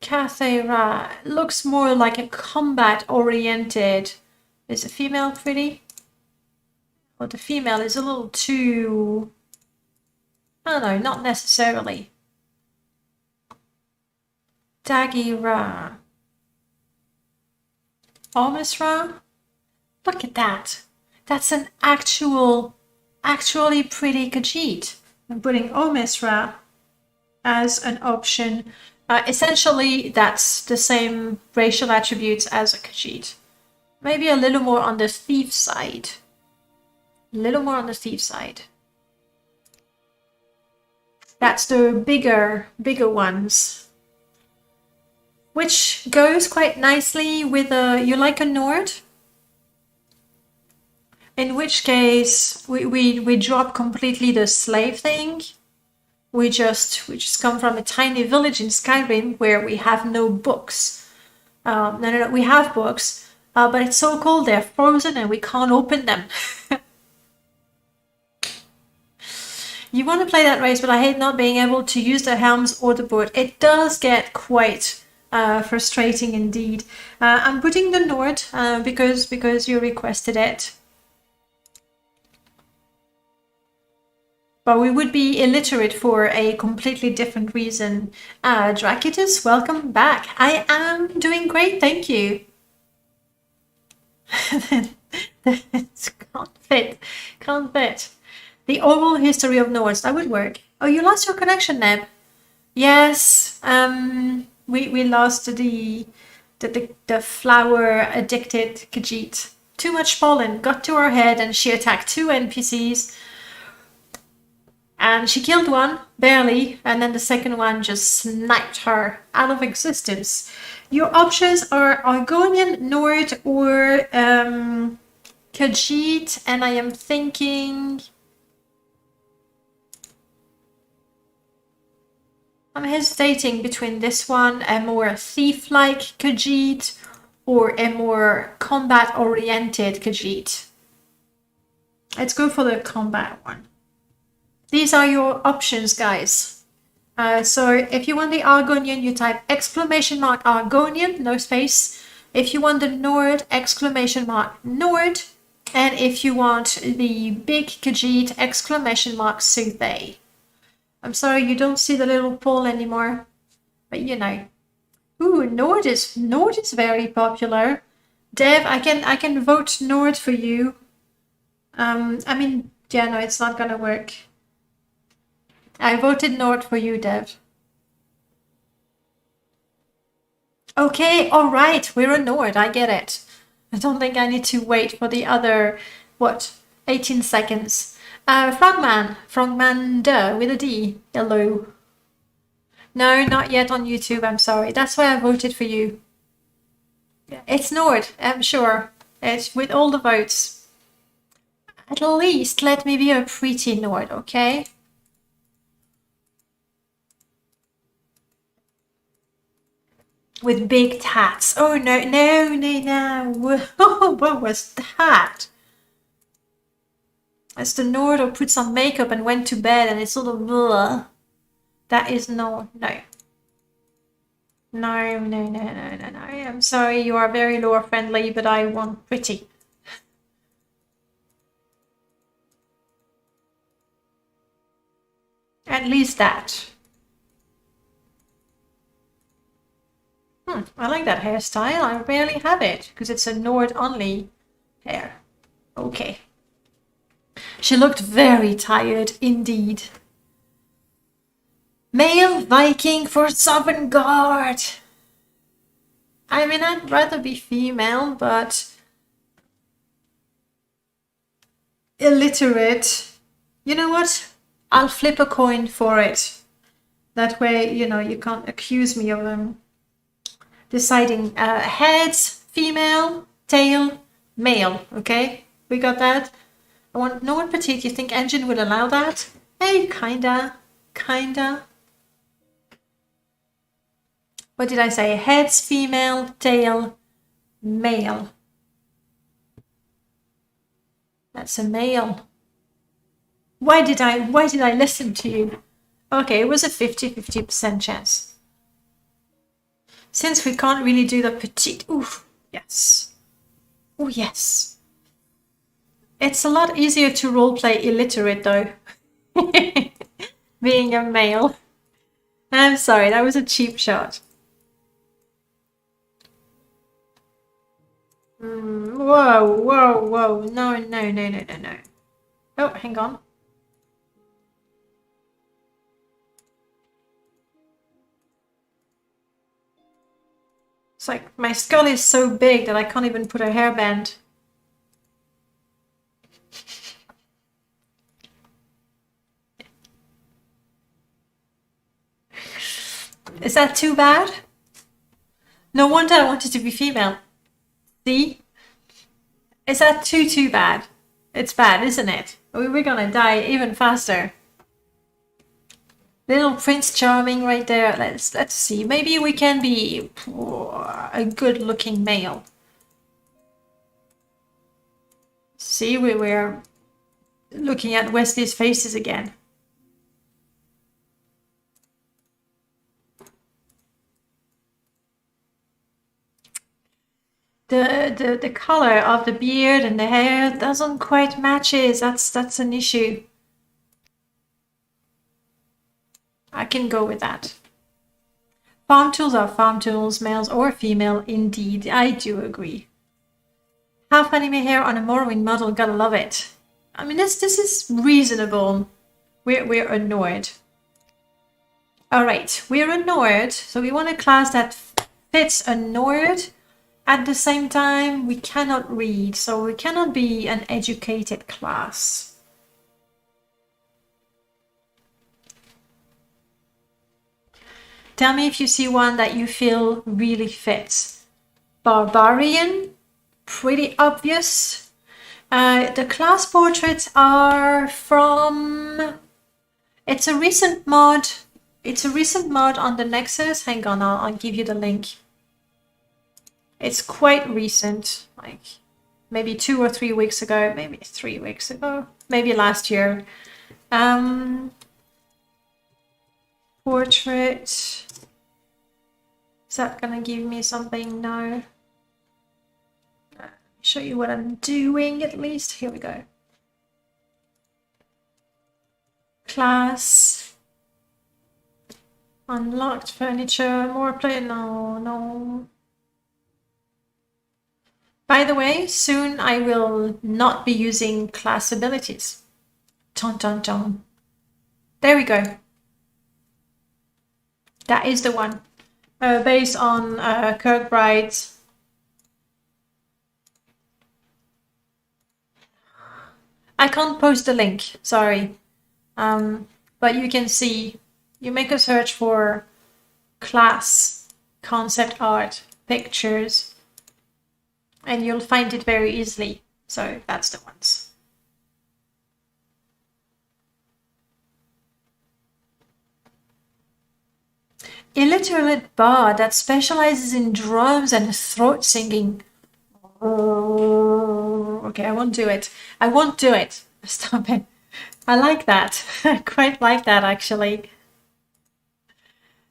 Cathay Ra looks more like a combat-oriented. Is a female pretty? Well, the female is a little too... I don't know, not necessarily. Dagi Ra. Almas Ra? Look at that. That's an actually pretty Khajiit. I'm putting Almas Ra as an option. Essentially, that's the same racial attributes as a Khajiit. Maybe a little more on the thief side. A little more on the thief side. That's the bigger ones. Which goes quite nicely with you like a Nord? In which case we drop completely the slave thing. We just come from a tiny village in Skyrim where we have no books. No, we have books, but it's so cold they're frozen and we can't open them. You want to play that race, but I hate not being able to use the helms or the board. It does get quite frustrating indeed. I'm putting the Nord because you requested it. But we would be illiterate for a completely different reason. Drakitus, welcome back. I am doing great, thank you. Can't fit. The oral history of Norse, that would work. Oh, you lost your connection, Neb. Yes, we lost the flower addicted Khajiit. Too much pollen got to her head and she attacked 2 NPCs. And she killed one, barely, and then the second one just sniped her out of existence. Your options are Argonian, Nord, or Khajiit, and I am thinking... I'm hesitating between this one, a more thief-like Khajiit, or a more combat-oriented Khajiit. Let's go for the combat one. These are your options, guys. So if you want the Argonian, you type !Argonian, no space. If you want the Nord, !Nord. And if you want the big Khajiit, !Suthay. I'm sorry you don't see the little poll anymore, but you know. Ooh, Nord is very popular. Dev, I can vote Nord for you. I mean, yeah, no, it's not gonna work. I voted Nord for you, Dev. Okay, all right, we're a Nord, I get it. I don't think I need to wait for the other, 18 seconds. Frogman with a D, hello. No, not yet on YouTube, I'm sorry. That's why I voted for you. It's Nord, I'm sure. It's with all the votes. At least let me be a pretty Nord, okay? With big tats. Oh, no. What was that? As the Nord or put some makeup and went to bed and it's sort of blah. That is no. No, I'm sorry, you are very lore friendly, but I want pretty. At least that. I like that hairstyle. I rarely have it because it's a Nord only hair. Okay. She looked very tired indeed. Male Viking for Sovngarde. I mean, I'd rather be female, but illiterate. You know what? I'll flip a coin for it. That way, you know, you can't accuse me of deciding heads, female, tail, male. Okay? We got that? I want no one petite. You think engine would allow that? Hey, kinda. What did I say? Heads, female, tail, male. That's a male. Why did I listen to you? Okay, it was a 50% chance. Since we can't really do the petite. Oof, yes. Oh, yes. It's a lot easier to roleplay illiterate, though. Being a male. I'm sorry, that was a cheap shot. Whoa. No. Oh, hang on. It's like my skull is so big that I can't even put a hairband. Is that too bad? No wonder I wanted to be female. See? Is that too bad? It's bad, isn't it? We're gonna die even faster. Little Prince Charming right there. Let's see. Maybe we can be a good-looking male. See, we're looking at Wesley's faces again. The color of the beard and the hair doesn't quite matches. That's an issue. I can go with that. Farm tools are farm tools, males or female, indeed. I do agree. Half anime hair on a Morrowing model, gotta love it. I mean, this is reasonable. We're annoyed. All right, we're annoyed, so we want a class that fits annoyed. At the same time, we cannot read, so we cannot be an educated class. Tell me if you see one that you feel really fits. Barbarian, pretty obvious. The class portraits are from... It's a recent mod. It's a recent mod on the Nexus. Hang on, I'll give you the link. It's quite recent, like maybe 2 or 3 weeks ago, maybe 3 weeks ago, maybe last year. Portrait. Is that gonna give me something? No. Show you what I'm doing at least. Here we go. Class. Unlocked furniture. More play. No. By the way, soon I will not be using class abilities. Dun. There we go. That is the one. Based on Kirkbride's. I can't post the link, sorry. But you can see, you make a search for class, concept art, pictures, and you'll find it very easily. So that's the ones. Illiterate bard that specializes in drums and throat singing. Okay, I won't do it. I won't do it. Stop it. I like that. I quite like that, actually.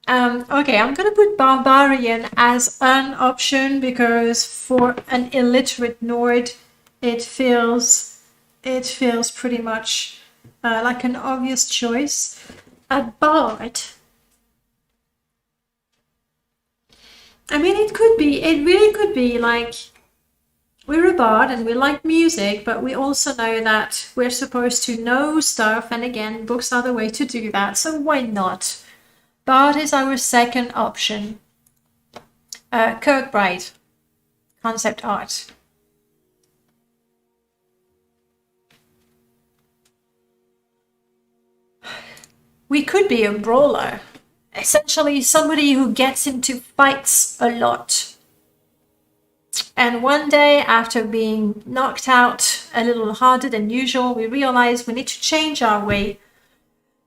Okay, I'm gonna put Barbarian as an option because for an illiterate Nord, it feels pretty much like an obvious choice. A bard. I mean, it really could be like we're a bard and we like music, but we also know that we're supposed to know stuff. And again, books are the way to do that. So why not? Bard is our second option. Kirkbride, concept art. We could be a brawler. Essentially, somebody who gets into fights a lot. And one day, after being knocked out a little harder than usual, we realize we need to change our way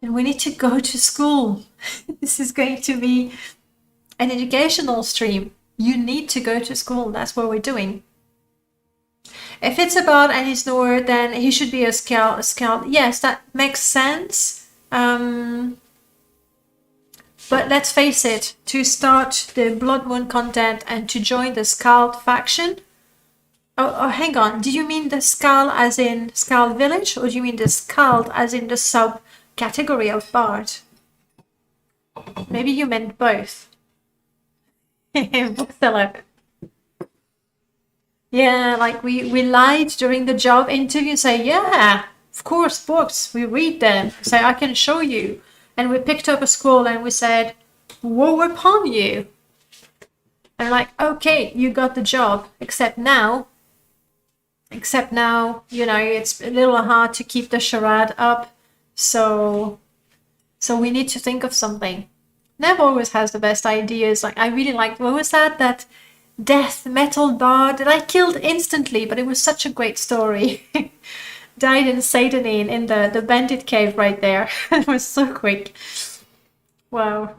and we need to go to school. This is going to be an educational stream. You need to go to school. That's what we're doing. If it's about Anisnor, then he should be a scout. Yes, that makes sense. But let's face it, to start the Blood Moon content and to join the Skald faction. Oh, hang on. Do you mean the Skald as in Skald Village, or do you mean the Skald as in the subcategory of Bard? Maybe you meant both. Bookseller. Yeah, like we lied during the job interview, say, yeah, of course, books, we read them. So I can show you. And we picked up a scroll and we said, woe upon you. And like, okay, you got the job, except now, you know, it's a little hard to keep the charade up. So we need to think of something. Nev always has the best ideas. Like, I really liked, what was that death metal bard that I killed instantly, but it was such a great story. Died in Satanine in the bandit cave right there. It was so quick. Wow.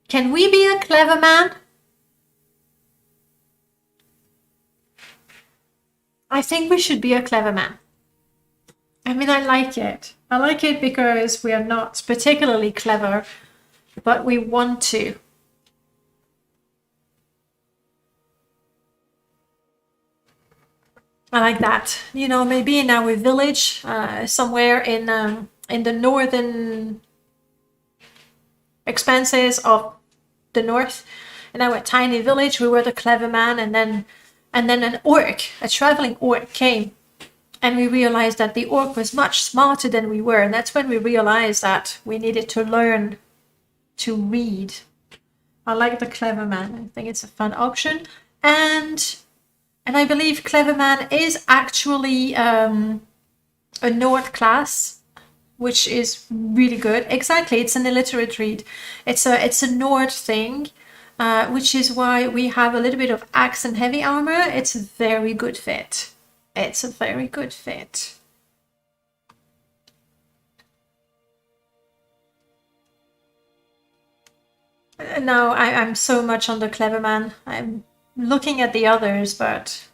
Can we be a clever man? I think we should be a clever man. I mean, I like it. I like it because we are not particularly clever, but we want to. I like that. You know, maybe in our village, somewhere in the northern expanses of the north, in our tiny village, we were the clever man, and then an orc, a traveling orc, came, and we realized that the orc was much smarter than we were, and that's when we realized that we needed to learn to read. I like the clever man. I think it's a fun option, and I believe clever man is actually a Nord class, which is really good. Exactly, it's an illiterate read. It's a Nord thing, which is why we have a little bit of axe and heavy armor. It's a very good fit. It's a very good fit. No, I'm so much on the clever man. I'm looking at the others, but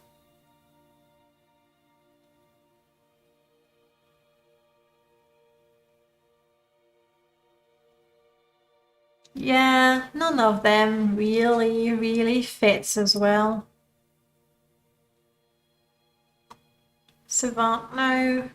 yeah, none of them really fits as well. Savant, no.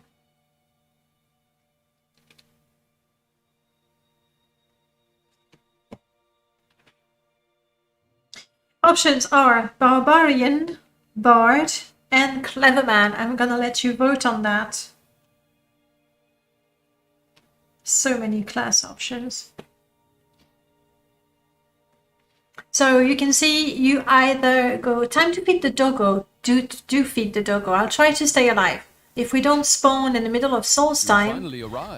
Options are Barbarian, Bard, and Cleverman. I'm gonna let you vote on that. So many class options. So you can see you either go, time to feed the doggo, do feed the doggo. I'll try to stay alive. If we don't spawn in the middle of Soul's time,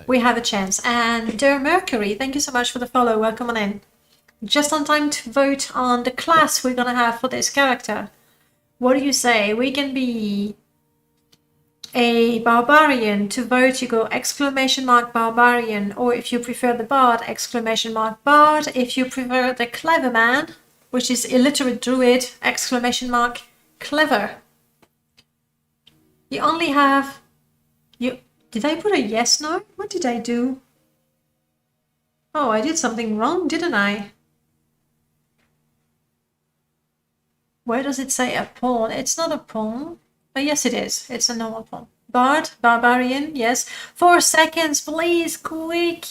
we have a chance. And Mercury, thank you so much for the follow. Welcome on in. Just on time to vote on the class we're gonna have for this character. What do you say? We can be a barbarian. To vote, you go !barbarian, or if you prefer the bard, !bard. If you prefer the clever man, which is illiterate druid, !clever. You only have... Did I put a yes, no? What did I do? Oh, I did something wrong, didn't I? Where does it say a pawn? It's not a pawn. But yes, it is. It's a normal pawn. Bard, barbarian, yes. 4 seconds, please, quick.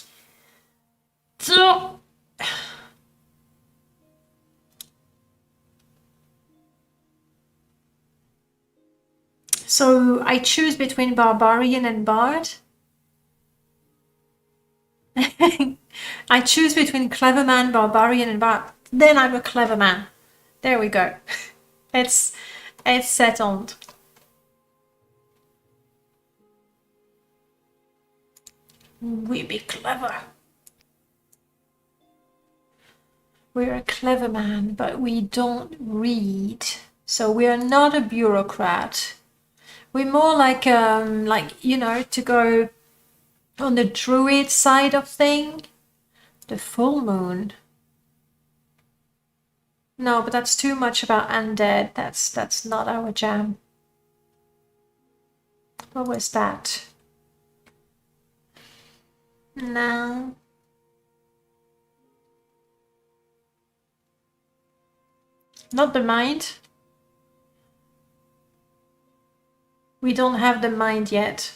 So I choose between barbarian and bard. I choose between clever man, barbarian, and bard. Then I'm a clever man. There we go. It's settled. We be clever. We're a clever man, but we don't read. So we are not a bureaucrat. We're more like you know, to go on the druid side of thing. The full moon. No, but that's too much about undead. That's not our jam. What was that? No. Not the mind. We don't have the mind yet.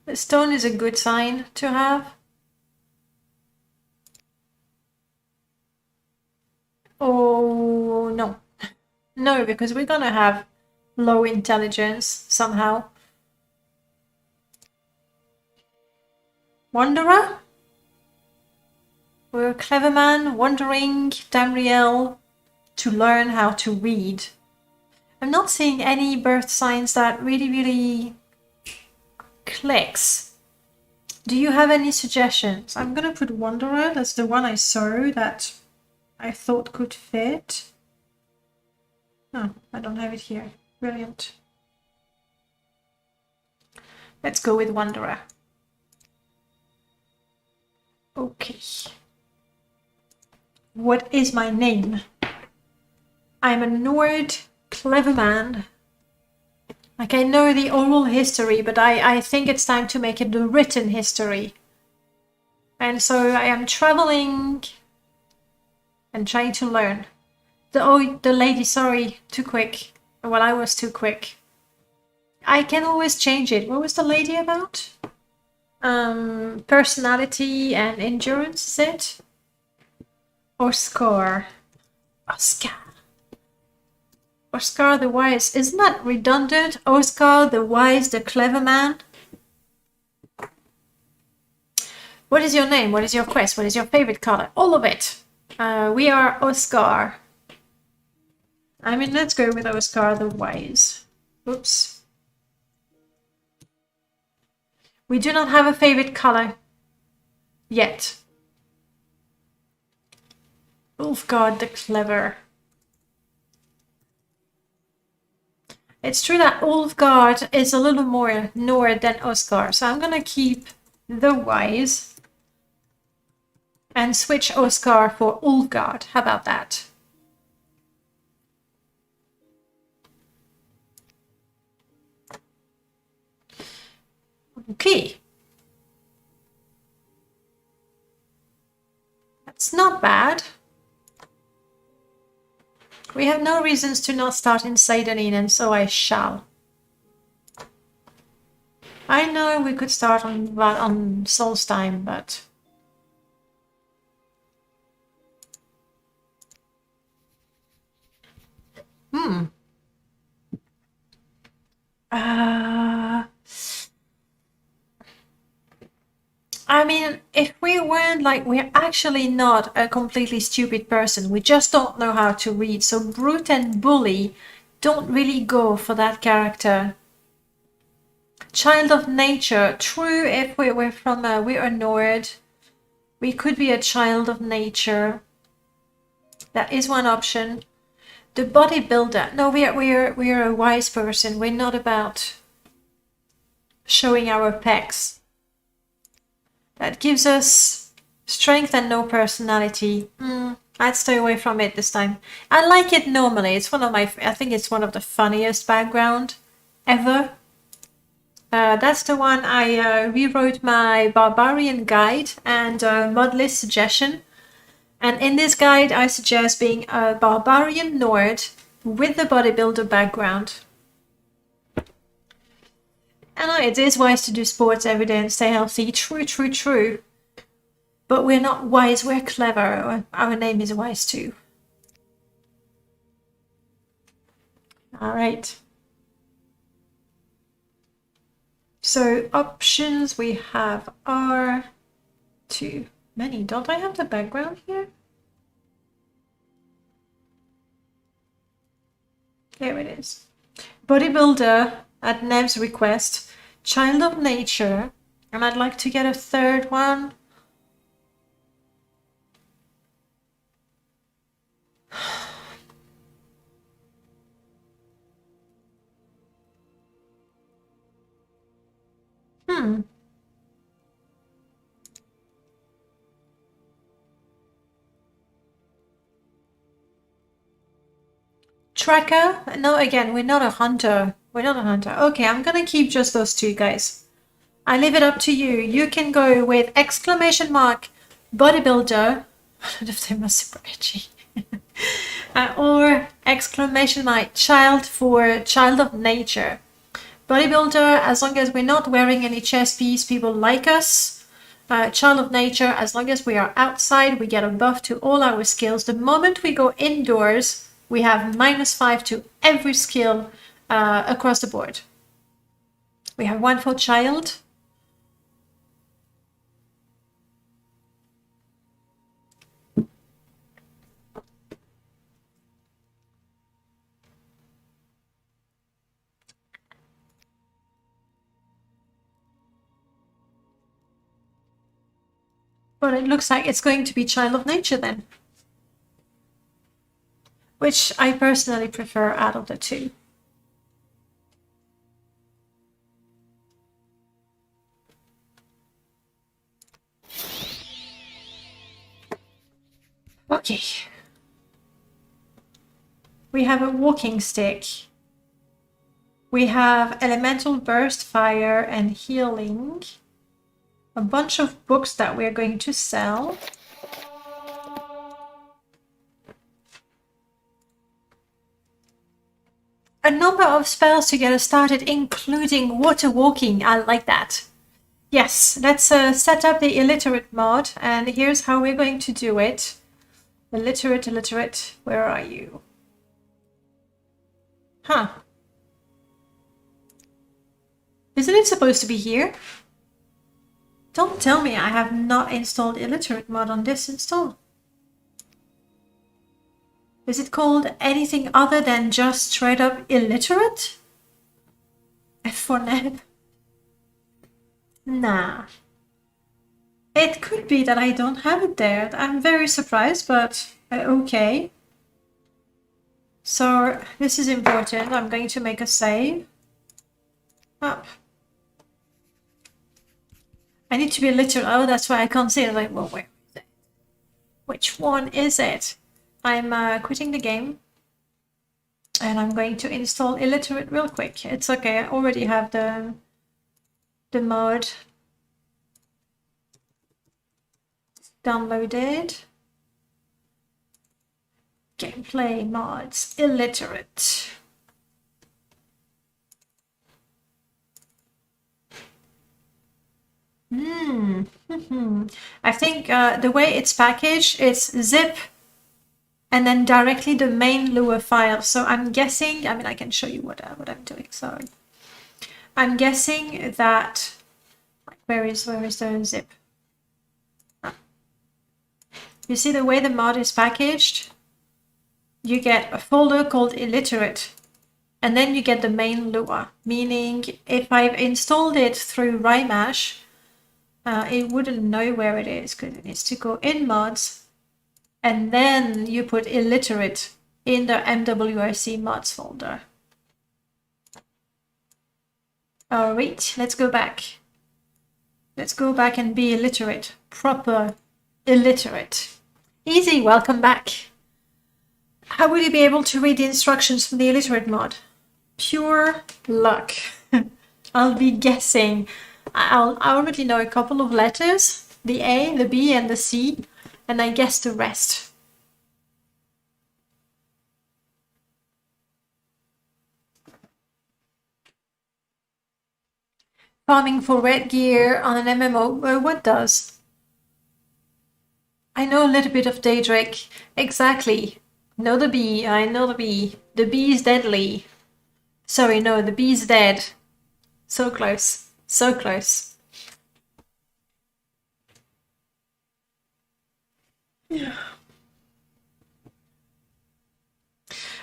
The stone is a good sign to have. Oh, no. No, because we're gonna have low intelligence somehow. Wanderer? We're a clever man wandering Tamriel to learn how to read. I'm not seeing any birth signs that really clicks. Do you have any suggestions? I'm gonna put Wanderer. That's the one I saw that I thought could fit. Oh, I don't have it here. Brilliant. Let's go with Wanderer. Okay. What is my name? I'm a Nord clever man. Like, I know the oral history, but I think it's time to make it the written history. And so I am traveling and trying to learn. The lady, sorry, too quick. Well, I was too quick. I can always change it. What was the lady about? Personality and endurance, is it? Oscar. Oscar the Wise. Isn't that redundant? Oscar the Wise, the clever man? What is your name? What is your quest? What is your favorite color? All of it. We are Oscar. I mean, let's go with Oscar the Wise. Oops. We do not have a favorite color yet. Ulfgard the Clever. It's true that Ulfgard is a little more Nord than Oscar, so I'm gonna keep the Wise and switch Oscar for Ulfgard. How about that? Okay. That's not bad. We have no reasons to not start in Seidonin, and so I shall. I know we could start on Solstheim, but... I mean, if we weren't like, we're actually not a completely stupid person. We just don't know how to read. So brute and bully don't really go for that character. Child of nature. True, if we were from we're a Nord, we could be a child of nature. That is one option. The bodybuilder. No, we're a wise person. We're not about showing our pecs. That gives us strength and no personality. I'd stay away from it this time. I like it normally. It's one of my, I think it's one of the funniest background ever. That's the one I rewrote my barbarian guide and mod list suggestion. And in this guide, I suggest being a barbarian Nord with the bodybuilder background. I know it is wise to do sports every day and stay healthy. True, true, true. But we're not wise, we're clever. Our name is wise too. All right. So options we have are too many. Don't I have the background here? There it is. Bodybuilder at Nev's request, child of nature, and I'd like to get a third one. Tracker? No, again, we're not a hunter. We're not a hunter. Okay, I'm gonna keep just those two guys. I leave it up to you. You can go with exclamation mark bodybuilder. I don't know if they must be edgy. Or exclamation mark child for child of nature. Bodybuilder, as long as we're not wearing any chest piece, people like us. Child of nature, as long as we are outside, we get a buff to all our skills. The moment we go indoors, we have -5 to every skill across the board. We have one for child. But it looks like it's going to be child of nature then, which I personally prefer out of the two. Okay. We have a walking stick. We have elemental burst, fire, and healing. A bunch of books that we're going to sell. A number of spells to get us started, including water walking. I like that. Yes, let's set up the illiterate mod, and here's how we're going to do it. Illiterate, where are you? Huh. Isn't it supposed to be here? Don't tell me I have not installed illiterate mod on this install. Is it called anything other than just straight up illiterate? F for Neb? Nah. It could be that I don't have it there. I'm very surprised, but okay. So this is important. I'm going to make a save. Up. I need to be literal. Oh, that's why I can't see it. Like, well, where is it? Which one is it? I'm quitting the game. And I'm going to install illiterate real quick. It's okay. I already have the mod downloaded. Gameplay mods, illiterate. I think the way it's packaged, it's zip and then directly the main Lua file. So I'm guessing, I mean, I can show you what I'm doing, sorry. I'm guessing that, where is the zip? Ah. You see the way the mod is packaged? You get a folder called illiterate, and then you get the main Lua, meaning if I've installed it through Rymash, it wouldn't know where it is because it needs to go in mods, and then you put illiterate in the MWRC mods folder. All right, let's go back. Let's go back and be illiterate, proper illiterate. Easy, welcome back. How will you be able to read the instructions from the illiterate mod? Pure luck. I'll be guessing. I already know a couple of letters, the A, the B, and the C, and I guess the rest. farming for red gear on an MMO. What does? I know a little bit of Daedric. Exactly. Know the bee. I know the bee. The bee is deadly. Sorry, no, the bee's dead. So close. So close. Yeah.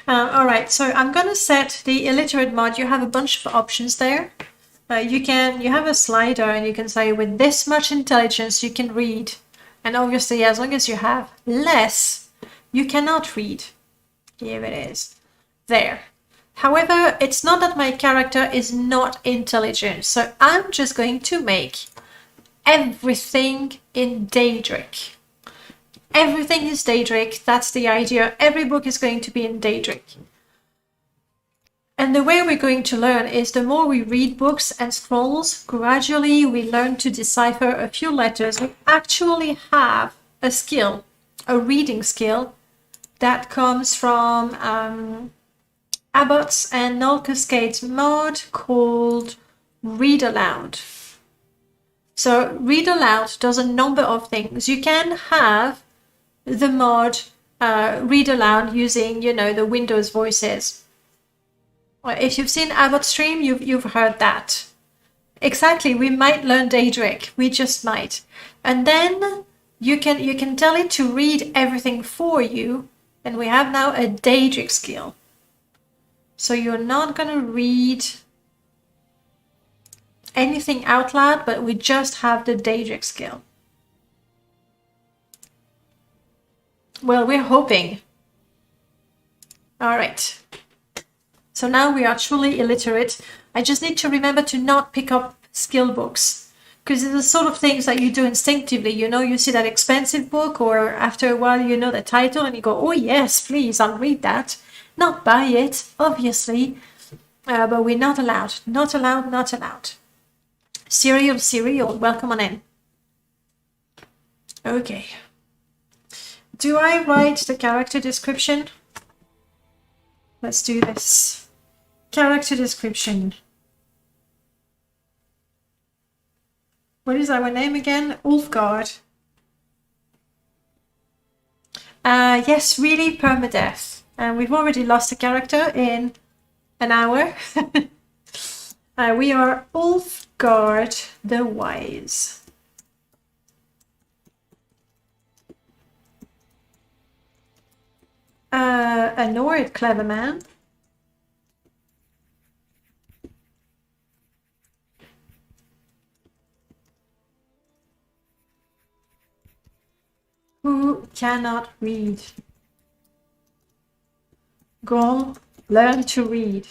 All right, so I'm gonna set the illiterate mod. You have a bunch of options there. You have a slider and you can say with this much intelligence you can read. And obviously as long as you have less, you cannot read. Here it is. There. However, it's not that my character is not intelligent. So I'm just going to make everything in Daedric. Everything is Daedric. That's the idea. Every book is going to be in Daedric. And the way we're going to learn is the more we read books and scrolls, gradually we learn to decipher a few letters. We actually have a skill, a reading skill, that comes from Abbott's and Null Cascade's mod called Read Aloud. So Read Aloud does a number of things. You can have the mod read aloud using, the Windows voices. If you've seen Abbott stream, you've heard that. Exactly, we might learn Daedric. We just might. And then you can tell it to read everything for you. And we have now a Daedric skill. So you're not going to read anything out loud, but we just have the Daedric skill. Well, we're hoping. All right. So now we are truly illiterate. I just need to remember to not pick up skill books, because it's the sort of things that you do instinctively. You see that expensive book, or after a while you know the title and you go, oh yes, please, I'll read that. Not buy it, obviously, but we're not allowed. Not allowed, not allowed. Cereal, welcome on in. Okay. Do I write the character description? Let's do this. Character description. What is our name again? Ulfgard. Yes, really, permadeath. And we've already lost a character in an hour. We are Ulfgard the Wise. A Nord clever man. Who cannot read. Go learn to read.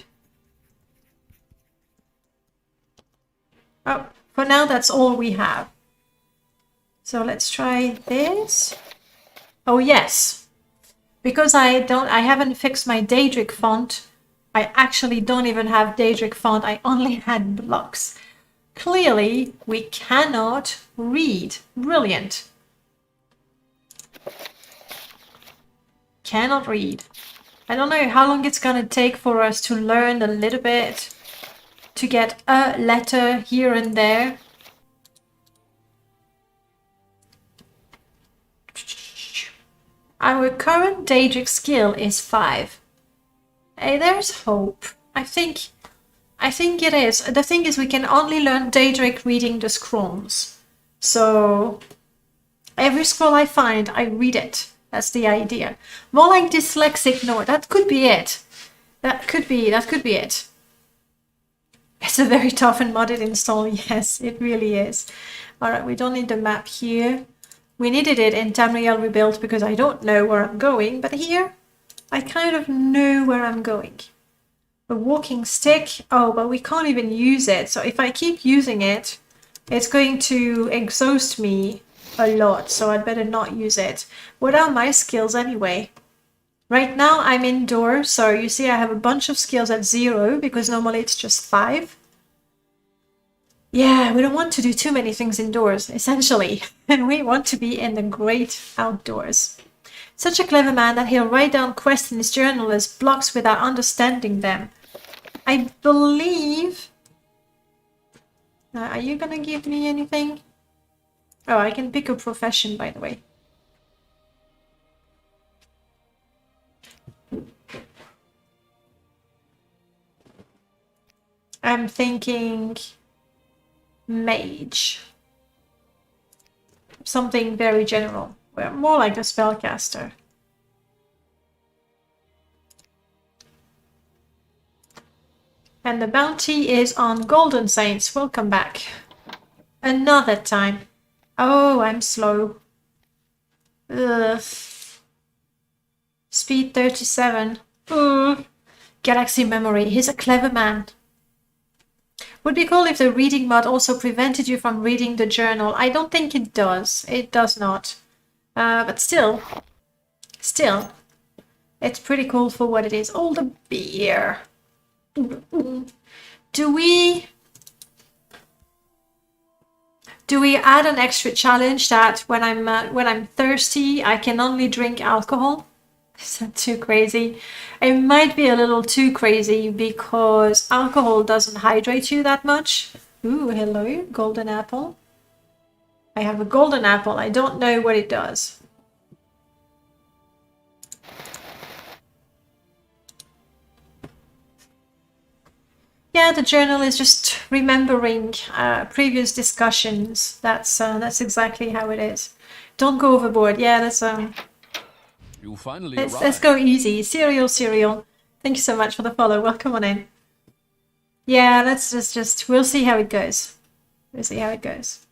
Oh, for now that's all we have. So let's try this. Oh yes. Because I haven't fixed my Daedric font. I actually don't even have Daedric font. I only had blocks. Clearly, we cannot read. Brilliant. Cannot read. I don't know how long it's gonna take for us to learn a little bit, to get a letter here and there. Our current Daedric skill is 5. Hey, there's hope. I think it is. The thing is, we can only learn Daedric reading the scrolls. So every scroll I find, I read it. That's the idea. More like dyslexic Nord. That could be it. That could be it. It's a very tough and modded install. Yes, it really is. All right, we don't need the map here. We needed it in Tamriel Rebuilt because I don't know where I'm going. But here, I kind of know where I'm going. A walking stick. Oh, but we can't even use it. So if I keep using it, it's going to exhaust me a lot, so I'd better not use it. What are my skills anyway? Right now I'm indoors, so you see I have a bunch of skills at 0 because normally it's just 5. Yeah, we don't want to do too many things indoors, essentially, and we want to be in the great outdoors. Such a clever man that he'll write down quests in his journal as blocks without understanding them. I believe Are you gonna give me anything? Oh, I can pick a profession, by the way. I'm thinking mage. Something very general. Well, more like a spellcaster. And the bounty is on Golden Saints. Welcome back. Another time. Oh, I'm slow. Ugh. Speed 37. Ugh. Galaxy memory. He's a clever man. Would be cool if the reading mod also prevented you from reading the journal. I don't think it does. It does not. But still, it's pretty cool for what it is. All the beer. Do we add an extra challenge that when I'm thirsty, I can only drink alcohol? Is that too crazy? It might be a little too crazy because alcohol doesn't hydrate you that much. Ooh, hello, golden apple. I have a golden apple. I don't know what it does. Yeah, the journal is just remembering previous discussions. That's exactly how it is. Don't go overboard. Yeah, that's You finally let's go easy. Cereal. Thank you so much for the follow. Welcome on in. Yeah, let's just we'll see how it goes. We'll see how it goes.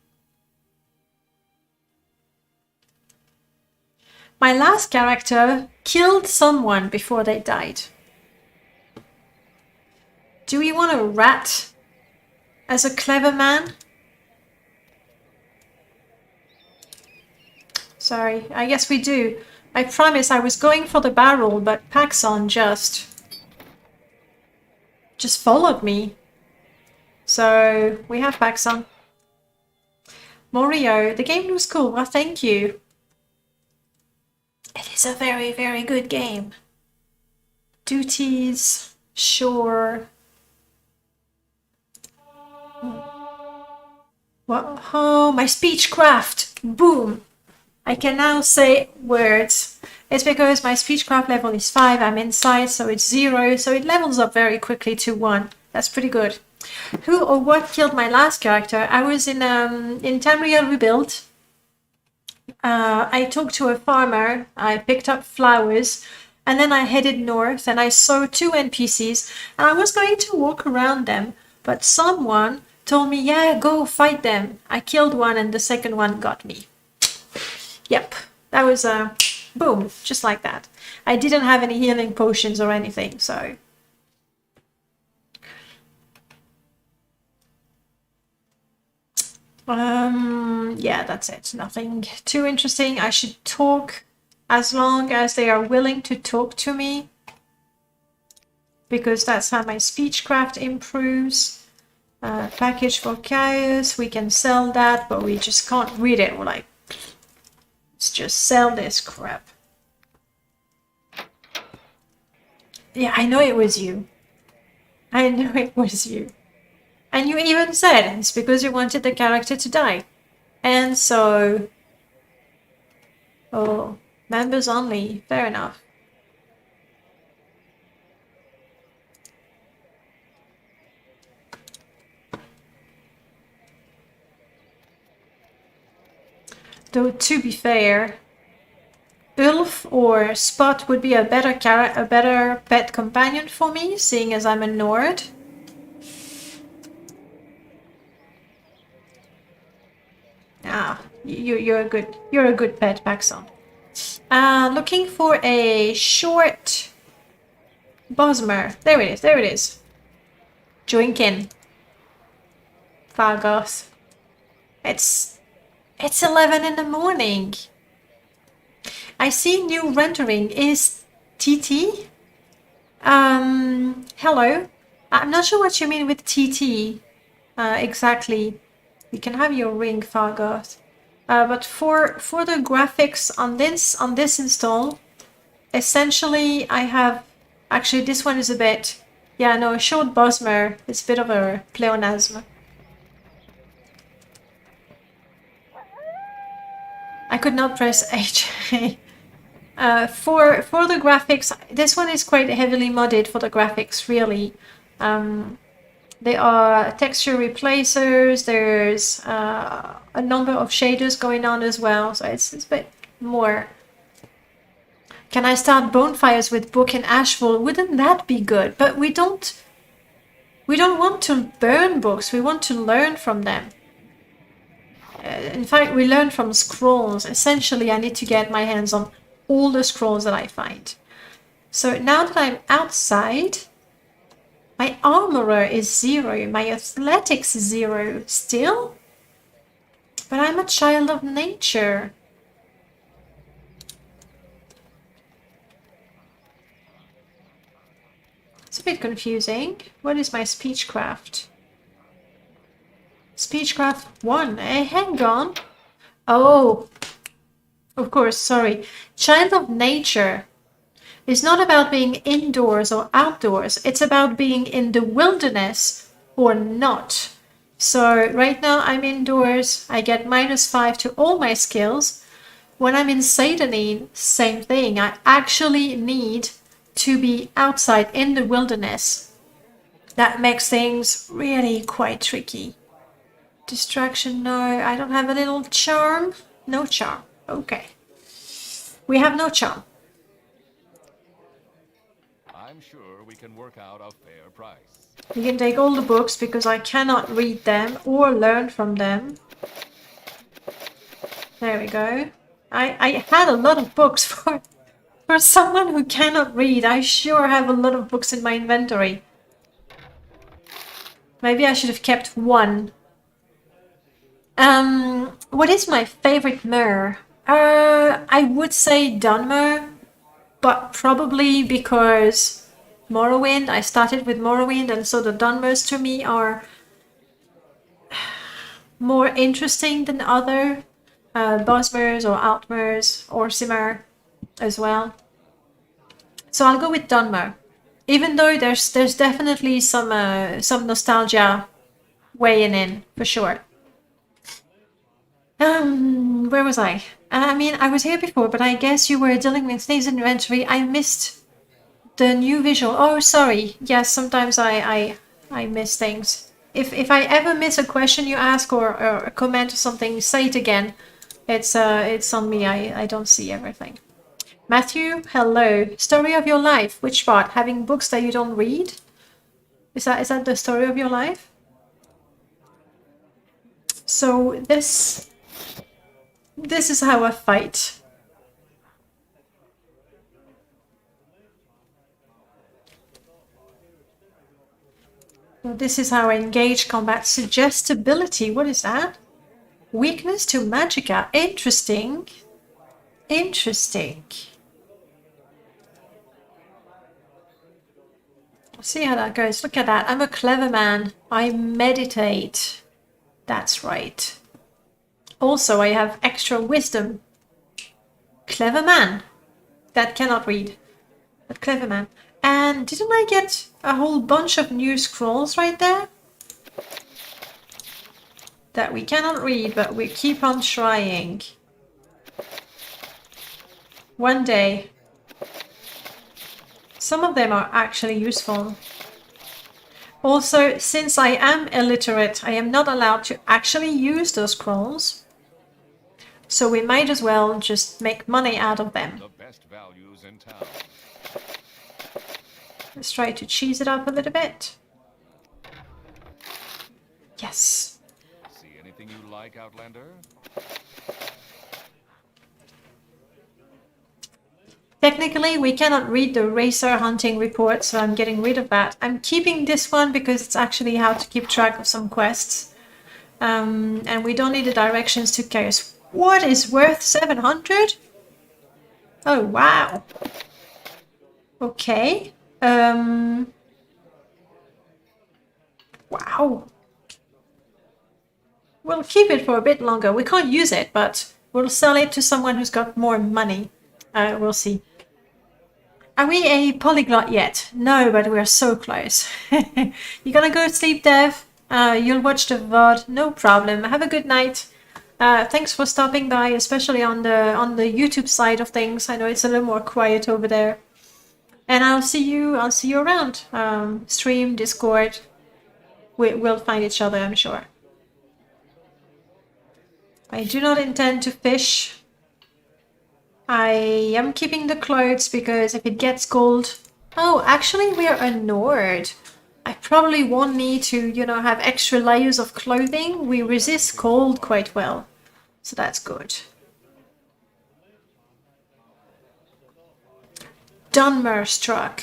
My last character killed someone before they died. Do we want a rat as a clever man? Sorry, I guess we do. I promise I was going for the barrel, but Paxson just followed me. So we have Paxson. Morio, the game was cool. Well, thank you. It is a very, very good game. Duties, sure. What? Oh, my speechcraft! Boom! I can now say words. It's because my speechcraft level is 5, I'm inside, so it's 0, so it levels up very quickly to 1. That's pretty good. Who or what killed my last character? I was in Tamriel Rebuild. I talked to a farmer, I picked up flowers, and then I headed north and I saw 2 NPCs, and I was going to walk around them, but someone told me, yeah, go fight them. I killed one and the second one got me. Yep, that was boom, just like that. I didn't have any healing potions or anything, so. Yeah, that's it. Nothing too interesting. I should talk as long as they are willing to talk to me, because that's how my speechcraft improves. Package for Caius, we can sell that, but we just can't read it. We're like, let's just sell this crap. Yeah, I know it was you. I know it was you. And you even said it's because you wanted the character to die. And so... Oh, members only. Fair enough. Though, to be fair, Ulf or Spot would be a better pet companion for me, seeing as I'm a Nord. Ah, you're a good pet, Paxson. Looking for a short Bosmer. There it is. Joinkin. Fargoth. It's 11 in the morning. I see new rendering. Is TT? Hello. I'm not sure what you mean with TT exactly. You can have your ring, Fargoth. But for the graphics on this install, essentially I have... Actually, this one is a bit... Yeah, no, a short Bosmer is a bit of a pleonasm. I could not press H. For the graphics, this one is quite heavily modded for the graphics, really. There are texture replacers, there's a number of shaders going on as well, so it's a bit more. Can I start bonfires with book and ashfall? Wouldn't that be good? But we don't want to burn books, we want to learn from them. In fact, we learn from scrolls. Essentially, I need to get my hands on all the scrolls that I find. So now that I'm outside, my armorer is 0, my athletics is 0 still, but I'm a child of nature. It's a bit confusing. What is my speechcraft? Speechcraft 1. Hang on. Oh, of course, sorry. Child of nature is not about being indoors or outdoors. It's about being in the wilderness or not. So right now I'm indoors. I get -5 to all my skills. When I'm in Satanine, same thing. I actually need to be outside in the wilderness. That makes things really quite tricky. Distraction, no. I don't have a little charm. No charm. Okay. We have no charm. I'm sure we can work out a fair price. You can take all the books because I cannot read them or learn from them. There we go. I had a lot of books for someone who cannot read. I sure have a lot of books in my inventory. Maybe I should have kept one. What is my favorite mirror? I would say Dunmer, but probably because Morrowind, I started with Morrowind, and so the Dunmers to me are more interesting than other Bosmers or Altmers or Simmer as well. So I'll go with Dunmer, even though there's definitely some nostalgia weighing in for sure. Where was I? I mean, I was here before, but I guess you were dealing with things in inventory. I missed the new visual. Oh, sorry. Yes, sometimes I miss things. If I ever miss a question you ask or a comment or something, say it again. It's on me. I don't see everything. Matthew, hello. Story of your life. Which part? Having books that you don't read? Is that the story of your life? So this is how I fight. This is how I engage combat. Suggestibility, what is that? Weakness to magicka. Interesting. Interesting. See how that goes. Look at that. I'm a clever man. I meditate. That's right. Also, I have extra wisdom. Clever man. That cannot read. But clever man. And didn't I get a whole bunch of new scrolls right there? That we cannot read, but we keep on trying. One day. Some of them are actually useful. Also, since I am illiterate, I am not allowed to actually use those scrolls. So we might as well just make money out of them. The best values in town. Let's try to cheese it up a little bit. Yes. See anything you like, Outlander? Technically, we cannot read the racer hunting report, so I'm getting rid of that. I'm keeping this one because it's actually how to keep track of some quests. And we don't need the directions to chaos. What is worth 700? Oh, wow. Okay. Wow. We'll keep it for a bit longer. We can't use it, but we'll sell it to someone who's got more money. We'll see. Are we a polyglot yet? No, but we're so close. You gonna go to sleep, Dev? You'll watch the VOD. No problem. Have a good night. Thanks for stopping by, especially on the YouTube side of things. I know it's a little more quiet over there. And I'll see you around. Stream, Discord. We'll find each other, I'm sure. I do not intend to fish. I am keeping the clothes because if it gets cold... Oh, actually we're a Nord. I probably won't need to, have extra layers of clothing. We resist cold quite well. So that's good. Dunmerstruck.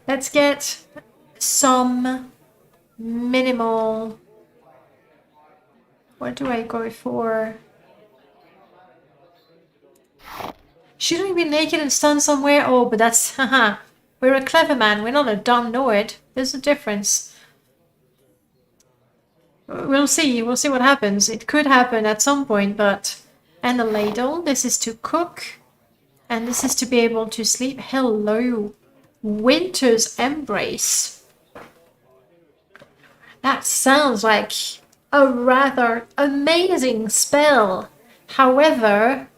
Let's get some minimal... What do I go for? Shouldn't we be naked and stunned somewhere? Oh, but that's... Haha. We're a clever man. We're not a dumb Nord. There's a difference. We'll see. We'll see what happens. It could happen at some point, but... And a ladle. This is to cook. And this is to be able to sleep. Hello. Winter's Embrace. That sounds like a rather amazing spell. However,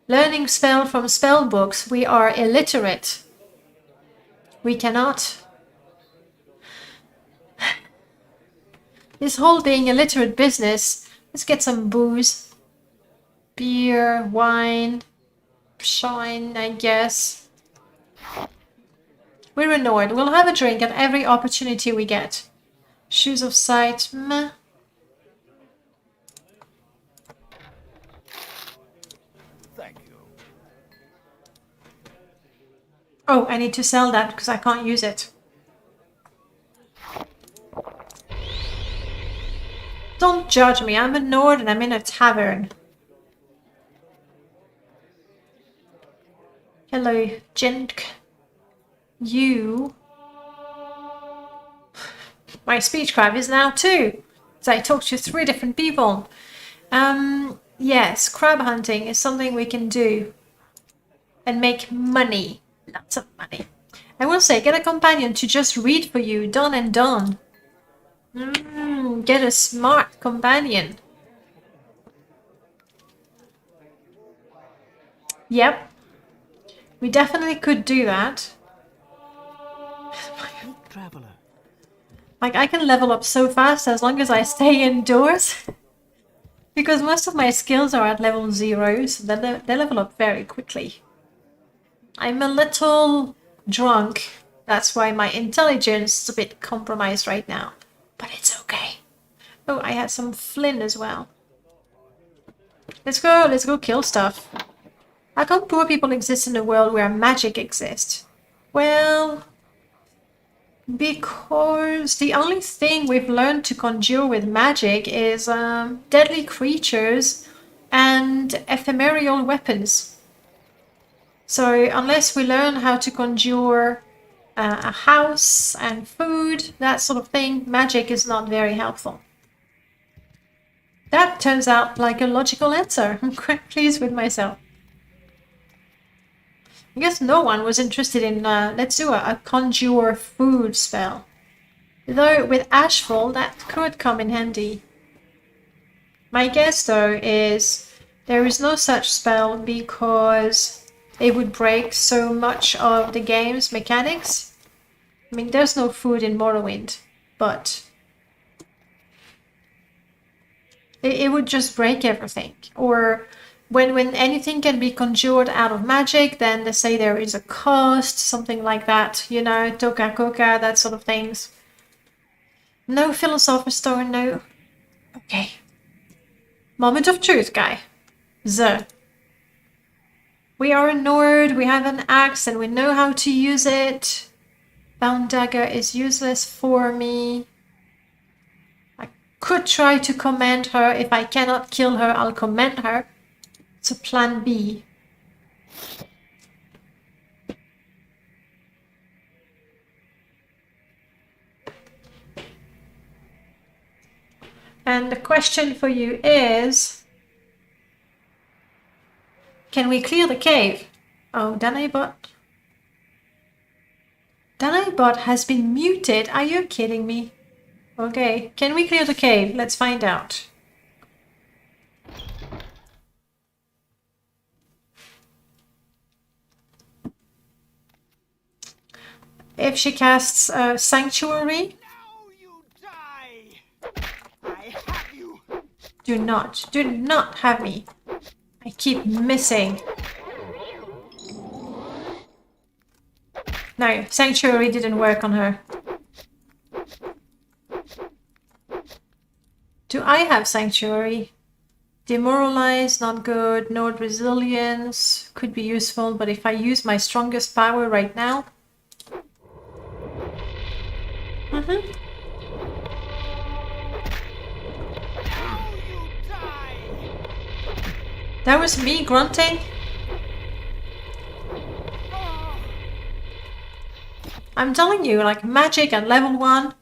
learning spell from spell books, we are illiterate. We cannot. This whole being illiterate business. Let's get some booze. Beer, wine, shine, I guess. We're annoyed. We'll have a drink at every opportunity we get. Shoes of sight, meh. Thank you. Oh, I need to sell that because I can't use it. Don't judge me. I'm a Nord and I'm in a tavern. Hello, Jink. You... My speech crab is now 2. So I talked to 3 different people. Yes, crab hunting is something we can do. And make money. Lots of money. I will say, get a companion to just read for you. Done and done. Get a smart companion. Yep. We definitely could do that. Traveler. Like, I can level up so fast as long as I stay indoors. Because most of my skills are at level 0, so they level up very quickly. I'm a little drunk. That's why my intelligence is a bit compromised right now. But it's okay. Oh, I had some flint as well. Let's go kill stuff. How come poor people exist in a world where magic exists? Well... Because the only thing we've learned to conjure with magic is deadly creatures and ephemeral weapons. So unless we learn how to conjure a house and food, that sort of thing, magic is not very helpful. That turns out like a logical answer. I'm quite pleased with myself. I guess no one was interested in, let's do a conjure food spell. Though with Ashfall, that could come in handy. My guess though is there is no such spell because it would break so much of the game's mechanics. I mean, there's no food in Morrowind, but it would just break everything. Or when anything can be conjured out of magic, then they say there is a cost, something like that, you know, Toka Koka, that sort of things. No Philosopher's Stone, no. Okay. Moment of truth, guy. We are a Nord, we have an axe, and we know how to use it. Bound dagger is useless for me. I could try to command her. If I cannot kill her, I'll command her. It's a plan B. And the question for you is, can we clear the cave? Oh, Danaebot has been muted. Are you kidding me? Okay, can we clear the cave? Let's find out. If she casts Sanctuary... Now you die! I have you! Do not have me. I keep missing. No, Sanctuary didn't work on her. Do I have Sanctuary? Demoralize, not good. Node Resilience could be useful, but if I use my strongest power right now... Now you die! That was me grunting? I'm telling you, like, magic at level 1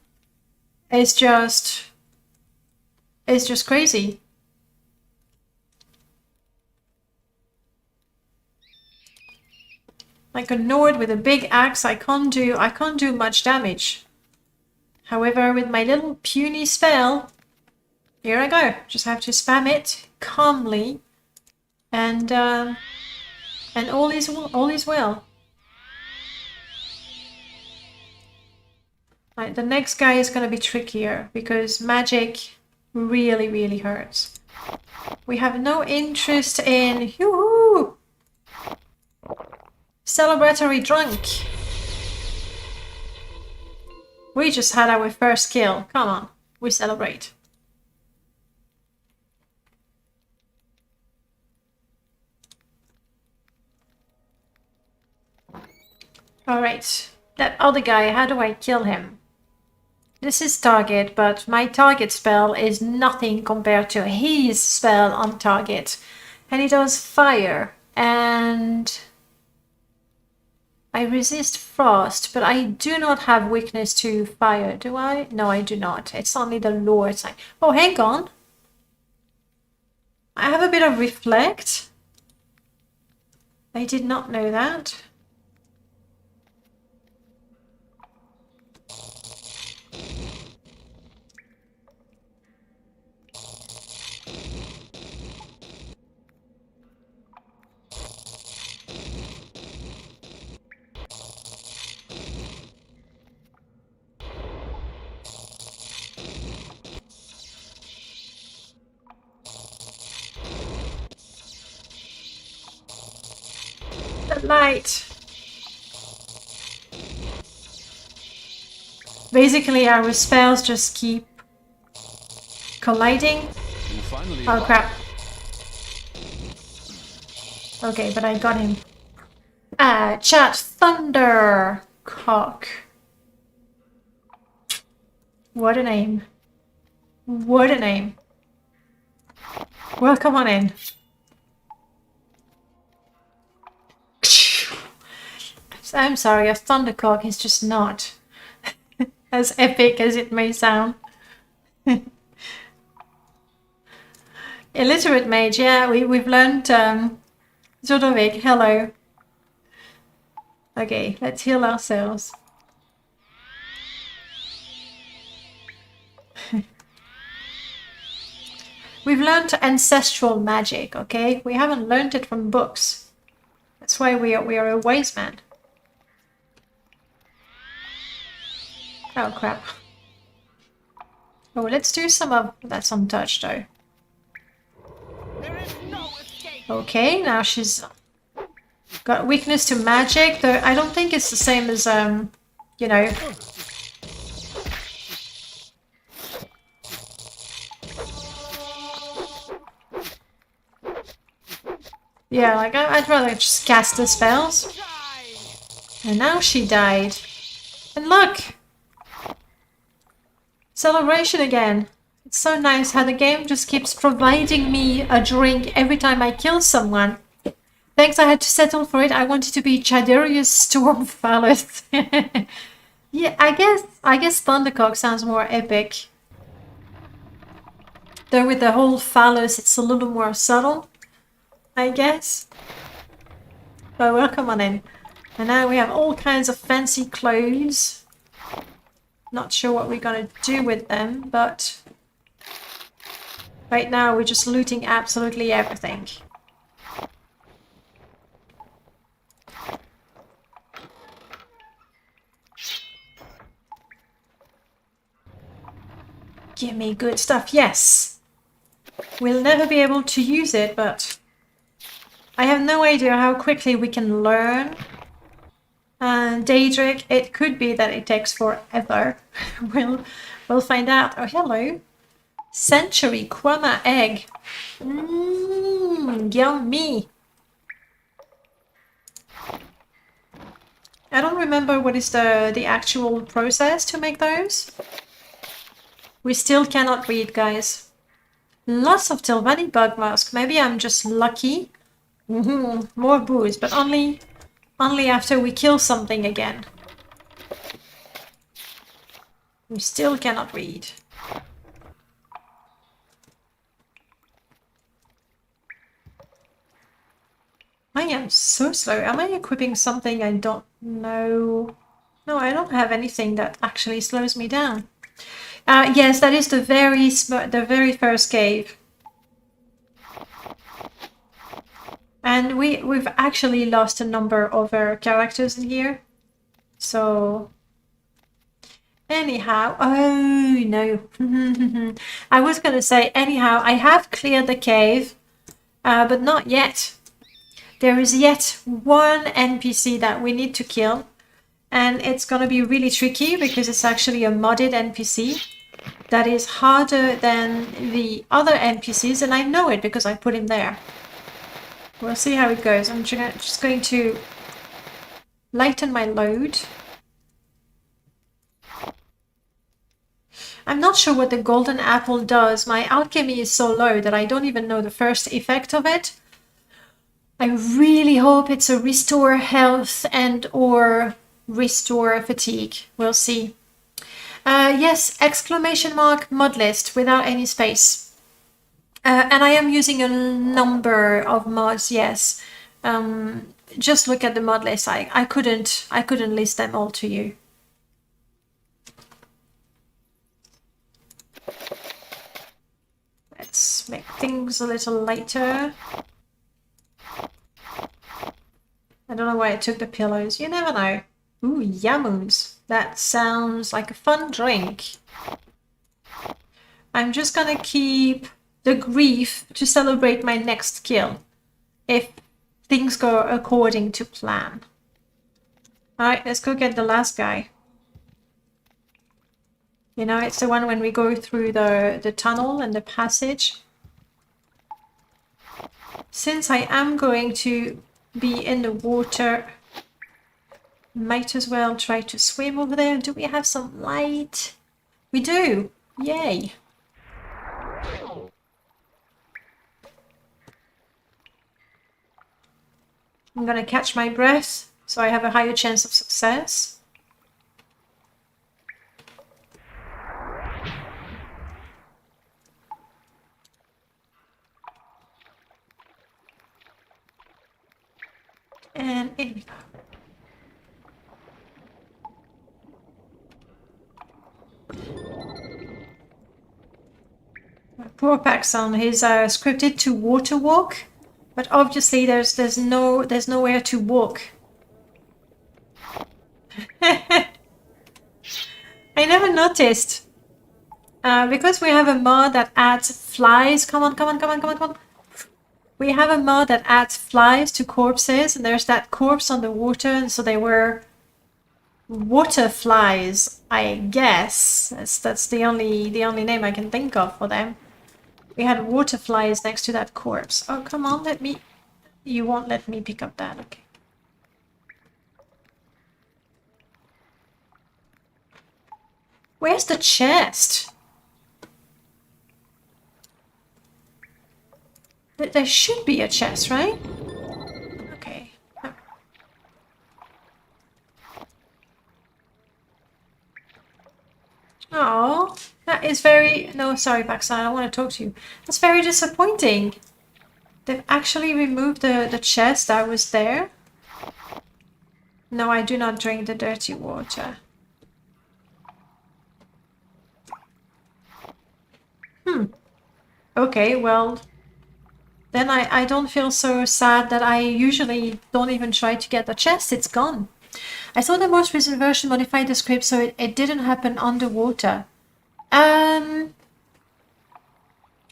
is just... it's just crazy. Like a Nord with a big axe, I can't do much damage. However, with my little puny spell, here I go. Just have to spam it calmly, and all is well. Right, the next guy is gonna be trickier because magic really hurts. We have no interest in yoo-hoo! Celebratory drunk. We just had our first kill. Come on, we celebrate. Alright, that other guy, how do I kill him? This is target, but my target spell is nothing compared to his spell on target. And he does fire, and I resist frost, but I do not have weakness to fire, do I? No, I do not. It's only the lower side. Oh, hang on. I have a bit of reflect. I did not know that. Light. Basically, our spells just keep colliding. Oh crap. Okay, but I got him. Chat Thunder Cock. What a name. What a name. Well, come on in. I'm sorry, a Thundercock is just not as epic as it may sound. Illiterate mage, yeah, we've learned Zodovik, hello. Okay, let's heal ourselves. We've learned ancestral magic, okay? We haven't learned it from books. That's why we are a wise man. Oh crap. Oh, let's do some of... that's untouched though. There is no escape. Okay, now she's got weakness to magic, though I don't think it's the same as, you know... yeah, like, I'd rather just cast the spells. And now she died. And look! Celebration again. It's so nice how the game just keeps providing me a drink every time I kill someone. Thanks, I had to settle for it. I wanted to be Chaderius Stormfalleth. Yeah, I guess Thundercock sounds more epic. Though with the whole phallus, it's a little more subtle, I guess. But well, come on in. And now we have all kinds of fancy clothes. Not sure what we're gonna do with them, but right now we're just looting absolutely everything. Give me good stuff, yes! We'll never be able to use it, but I have no idea how quickly we can learn. Daedric, it could be that it takes forever. we'll find out. Oh, hello. Century Quama egg. Mmm, yummy. I don't remember what is the actual process to make those. We still cannot read, guys. Lots of Tilvani bug mask. Maybe I'm just lucky. More booze, but only after we kill something again. We still cannot read. I am so slow. Am I equipping something I don't know? No, I don't have anything that actually slows me down. Yes, that is the very first cave. And we've actually lost a number of our characters in here. So anyhow, oh no. I was gonna say, anyhow, I have cleared the cave, but not yet. There is yet one NPC that we need to kill, and it's gonna be really tricky because it's actually a modded NPC that is harder than the other NPCs, and I know it because I put him there. We'll see how it goes. I'm just going to lighten my load. I'm not sure what the golden apple does. My alchemy is so low that I don't even know the first effect of it. I really hope it's a restore health and or restore fatigue. We'll see. Yes, exclamation mark mod list without any space. And I am using a number of mods, yes. Just look at the mod list. I couldn't list them all to you. Let's make things a little lighter. I don't know why I took the pillows. You never know. Ooh, yamus. That sounds like a fun drink. I'm just gonna keep the grief to celebrate my next kill, if things go according to plan. Alright, let's go get the last guy. You know, it's the one when we go through the tunnel and the passage. Since I am going to be in the water, might as well try to swim over there. Do we have some light? We do! Yay! I'm gonna catch my breath, so I have a higher chance of success. And in we go. Poor Paxson, he's scripted to water walk. But obviously there's nowhere to walk. I never noticed. Because we have a mod that adds flies. Come on. We have a mod that adds flies to corpses, and there's that corpse on the water, and so they were water flies, I guess. That's the only name I can think of for them. We had water flies next to that corpse. Oh, come on, let me... You won't let me pick up that, okay. Where's the chest? There should be a chest, right? Okay. Oh, that is very... No, sorry, Paxson, I don't want to talk to you. That's very disappointing. They've actually removed the chest that was there. No, I do not drink the dirty water. Okay, well, then I don't feel so sad that I usually don't even try to get the chest. It's gone. I saw the most recent version modified the script so it didn't happen underwater. I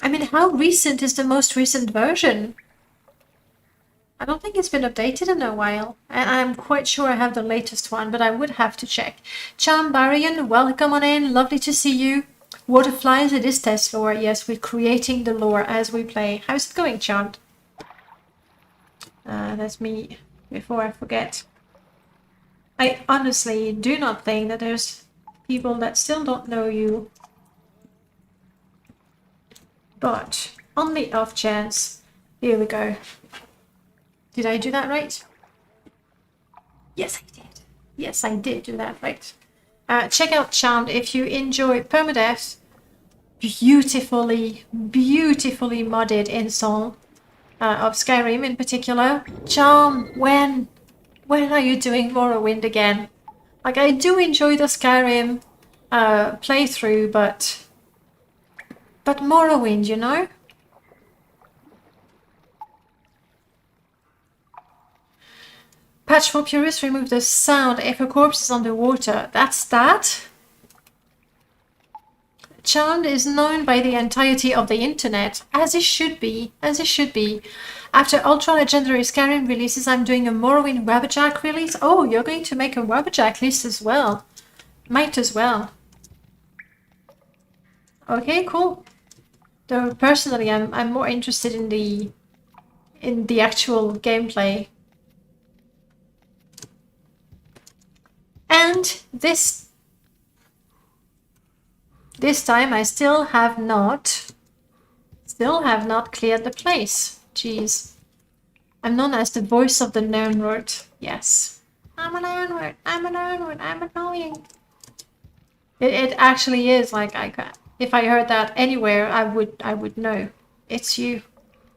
mean, how recent is the most recent version? I don't think it's been updated in a while. And I'm quite sure I have the latest one, but I would have to check. Charm Barian, welcome on in. Lovely to see you. Waterflies, it is test lore. Yes, we're creating the lore as we play. How's it going, Charmed? That's me, before I forget. I honestly do not think that there's people that still don't know you. But on the off chance, here we go. Did I do that right? Yes, I did. Yes, I did do that right. Check out Charmed if you enjoy Permadeath. Beautifully modded install of Skyrim in particular. Charm, when are you doing Morrowind again? Like, I do enjoy the Skyrim playthrough, but Morrowind, you know? Patch for purists, remove the sound if a corpse is underwater. That's that? Charmed is known by the entirety of the internet, as it should be, as it should be. After Ultra Legendary Skyrim releases, I'm doing a Morrowind Rubberjack release. Oh, you're going to make a Rubberjack list as well. Might as well. Okay, cool. Though personally, I'm more interested in the actual gameplay. And this time I still have not cleared the place. Jeez. I'm known as the voice of the known word. Yes. I'm a known word. I'm a known word. I'm annoying. It actually is like if I heard that anywhere, I would know. It's you.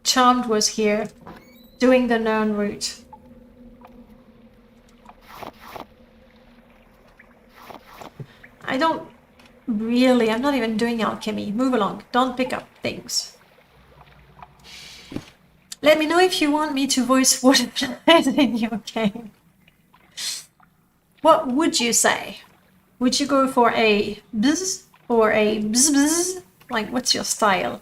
Charmed was here doing the known route. I'm not even doing alchemy. Move along. Don't pick up things. Let me know if you want me to voice waterflies in your game. What would you say? Would you go for a bzz or a bzz bzz? Like, what's your style?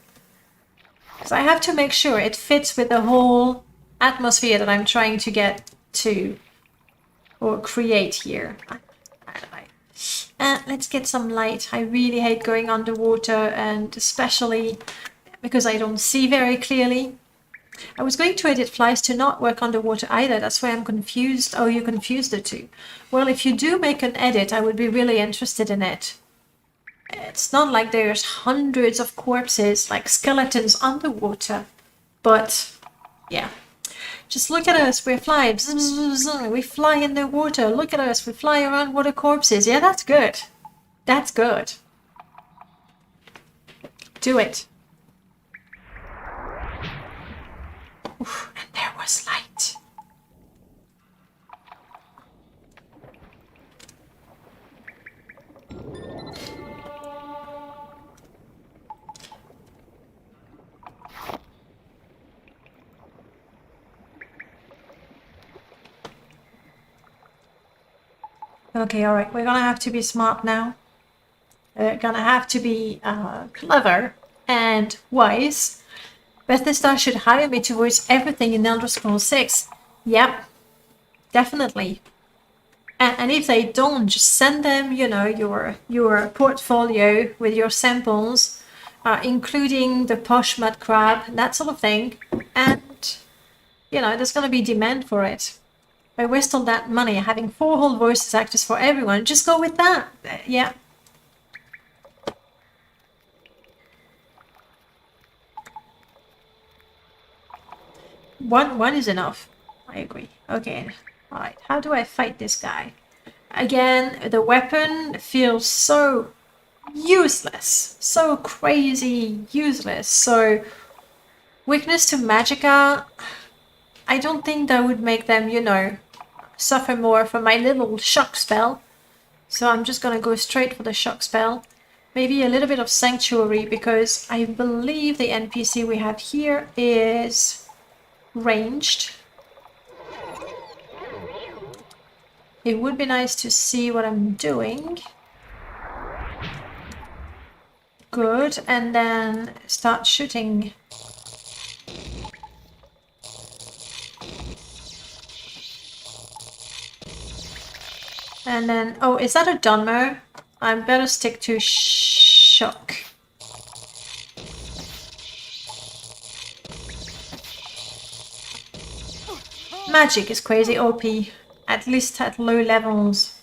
Because I have to make sure it fits with the whole atmosphere that I'm trying to get to or create here. Let's get some light. I really hate going underwater, and especially because I don't see very clearly. I was going to edit flies to not work underwater either. That's why I'm confused. Oh, you confused the two. Well, if you do make an edit, I would be really interested in it. It's not like there's hundreds of corpses, like skeletons underwater. But, yeah. Just look at us, we're flying. We fly in the water. Look at us, we fly around water corpses. Yeah, that's good. That's good. Do it. Oof, and there was light. Okay, all right. We're gonna have to be smart now. We're gonna have to be clever and wise. Bethesda should hire me to voice everything in Elder Scrolls 6. Yep, definitely. And if they don't, just send them, you know, your portfolio with your samples, including the posh mud crab, that sort of thing. And, you know, there's gonna be demand for it. I waste all that money having 4 whole voices actors for everyone. Just go with that. Yeah. One is enough. I agree. Okay. Alright. How do I fight this guy? Again, the weapon feels so useless. So crazy useless. So, weakness to magicka. I don't think that would make them, you know, suffer more from my little shock spell. So I'm just gonna go straight for the shock spell. Maybe a little bit of sanctuary, because I believe the NPC we have here is ranged. It would be nice to see what I'm doing. Good, and then start shooting. And then, oh, is that a Dunmer? I better stick to shock. Magic is crazy OP, at least at low levels.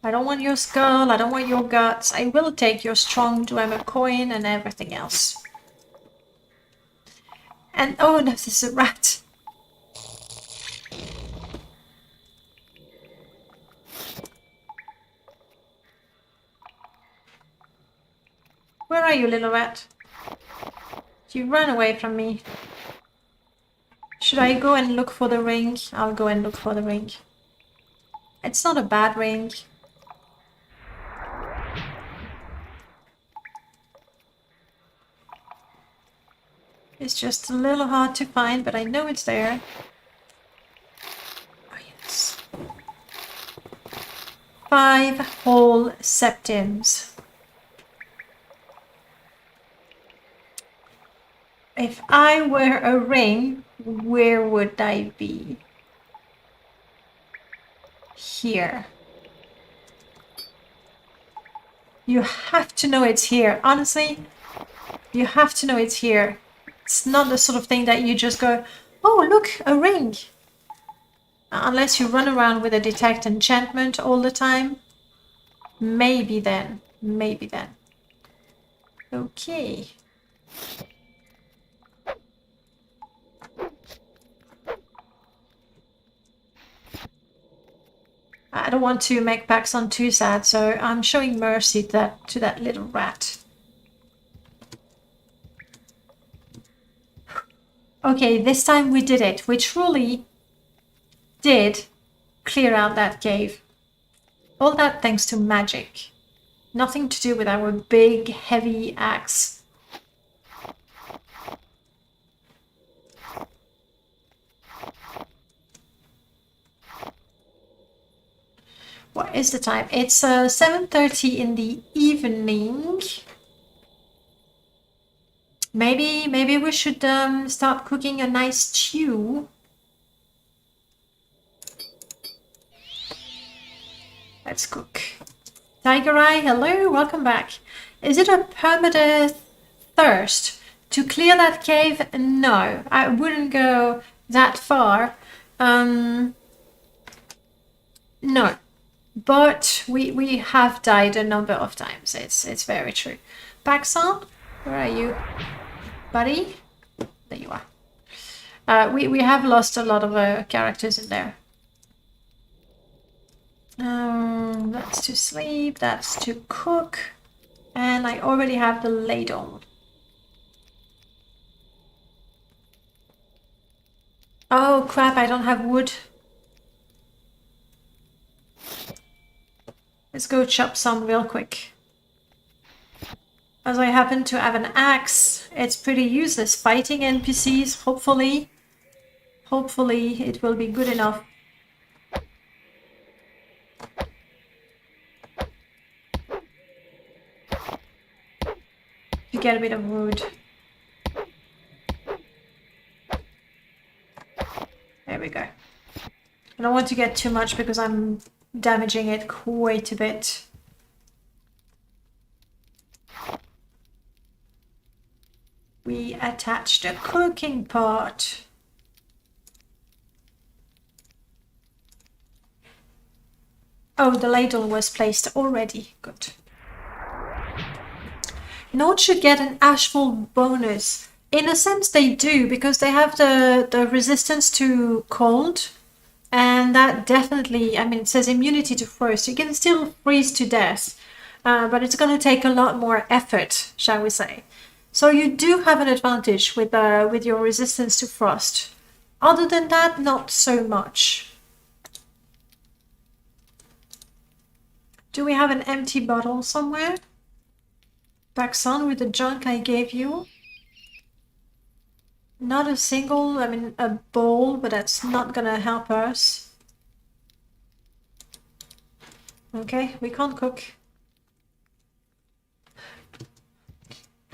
I don't want your skull, I don't want your guts. I will take your strong Dwemer coin and everything else. And oh no, this is a rat. Where are you, little rat? You ran away from me. Should I go and look for the ring? I'll go and look for the ring. It's not a bad ring. It's just a little hard to find, but I know it's there. Oh yes. 5 whole septims. If I were a ring, where would I be? Here. You have to know it's here. Honestly, you have to know it's here. It's not the sort of thing that you just go, oh, look, a ring. Unless you run around with a detect enchantment all the time. Maybe then. Maybe then. Okay. I don't want to make Paxson too sad, so I'm showing mercy to that little rat. Okay, this time we did it. We truly did clear out that cave. All that thanks to magic. Nothing to do with our big, heavy axe. What is the time? It's 7:30 in the evening. Maybe we should start cooking a nice stew. Let's cook. Tiger Eye, hello, welcome back. Is it a permadeath thirst to clear that cave? No, I wouldn't go that far. No, but we have died a number of times. It's very true. Paxson, where are you? Buddy? There you are. We have lost a lot of characters in there. That's to sleep, that's to cook. And I already have the ladle. Oh crap, I don't have wood. Let's go chop some real quick. As I happen to have an axe, it's pretty useless fighting NPCs, hopefully. Hopefully it will be good enough. To get a bit of wood. There we go. I don't want to get too much because I'm damaging it quite a bit. We attached a cooking pot. Oh, the ladle was placed already. Good. Nodes should get an ashfall bonus. In a sense they do, because they have the resistance to cold. And that definitely, I mean, it says immunity to frost. You can still freeze to death. But it's going to take a lot more effort, shall we say. So you do have an advantage with your resistance to frost. Other than that, not so much. Do we have an empty bottle somewhere? Backs on with the junk I gave you. Not a single, I mean a bowl, but that's not gonna help us. Okay, we can't cook.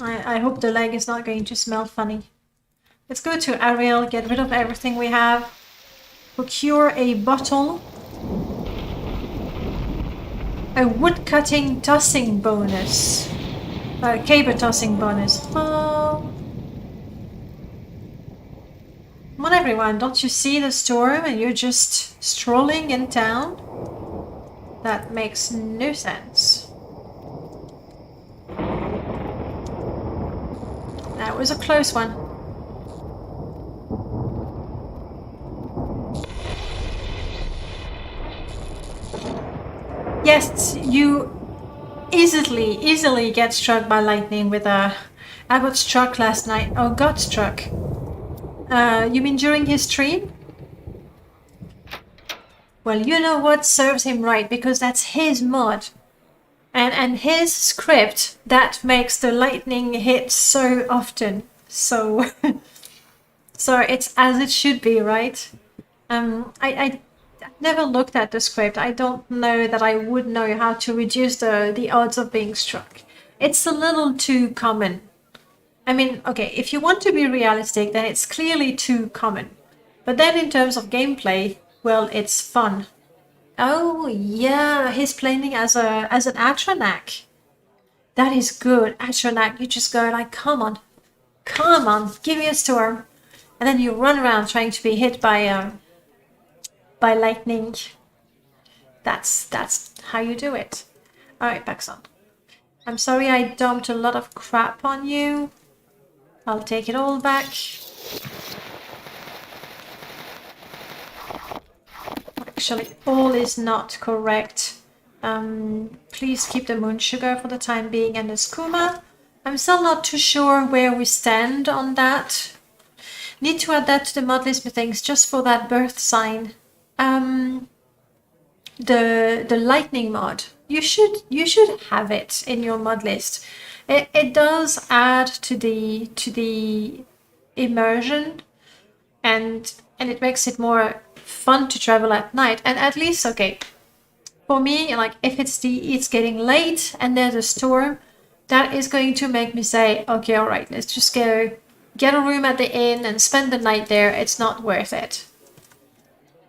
I hope the leg is not going to smell funny. Let's go to Ariel, get rid of everything we have. Procure a bottle. A wood-cutting tossing bonus. Caber tossing bonus. Oh. Come on everyone, don't you see the storm and you're just strolling in town? That makes no sense. That was a close one. Yes, you easily get struck by lightning with a... I got struck last night. Oh, got struck. You mean during his stream? Well, you know what serves him right, because that's his mod. And his script that makes the lightning hit so often. So so it's as it should be, right? I never looked at the script. I don't know that I would know how to reduce the odds of being struck. It's a little too common. I mean, okay, if you want to be realistic, then it's clearly too common. But then in terms of gameplay, well, it's fun. Oh yeah, he's playing as an Atronak. That is good. Atronak, you just go like, come on, give me a storm, and then you run around trying to be hit by lightning. That's how you do it. All right, Paxson. I'm sorry I dumped a lot of crap on you. I'll take it all back. Actually, all is not correct. Please keep the moon sugar for the time being and the skooma. I'm still not too sure where we stand on that. Need to add that to the mod list with things just for that birth sign. The lightning mod. You should have it in your mod list. It does add to the immersion, and it makes it more fun to travel at night. And at least, okay, for me, like if it's getting late and there's a storm, that is going to make me say, okay, all right, let's just go get a room at the inn and spend the night there. It's not worth it.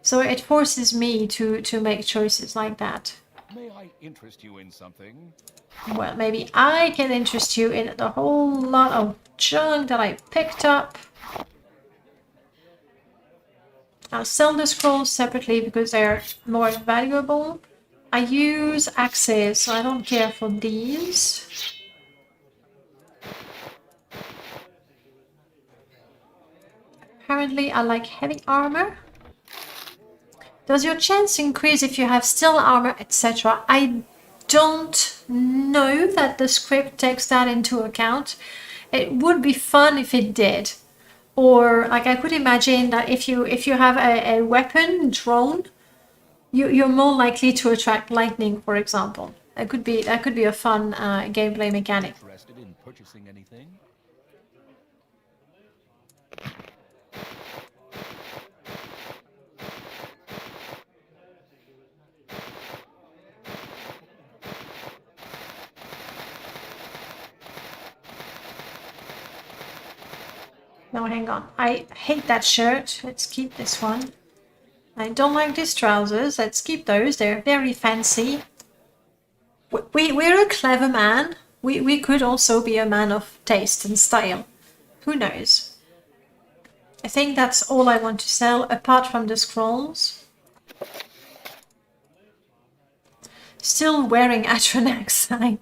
So it forces me to make choices like that. May I interest you in something? Well, maybe I can interest you in the whole lot of junk that I picked up. I'll sell the scrolls separately because they're more valuable. I use axes, so I don't care for these. Apparently, I like heavy armor. Does your chance increase if you have steel armor, etc.? I don't know that the script takes that into account. It would be fun if it did. Or like I could imagine that if you have a weapon drone, you're more likely to attract lightning, for example. That could be a fun gameplay mechanic. Interested in purchasing anything? No, hang on. I hate that shirt. Let's keep this one. I don't like these trousers. Let's keep those. They're very fancy. We're a clever man. We could also be a man of taste and style. Who knows? I think that's all I want to sell, apart from the scrolls. Still wearing Atronax sign.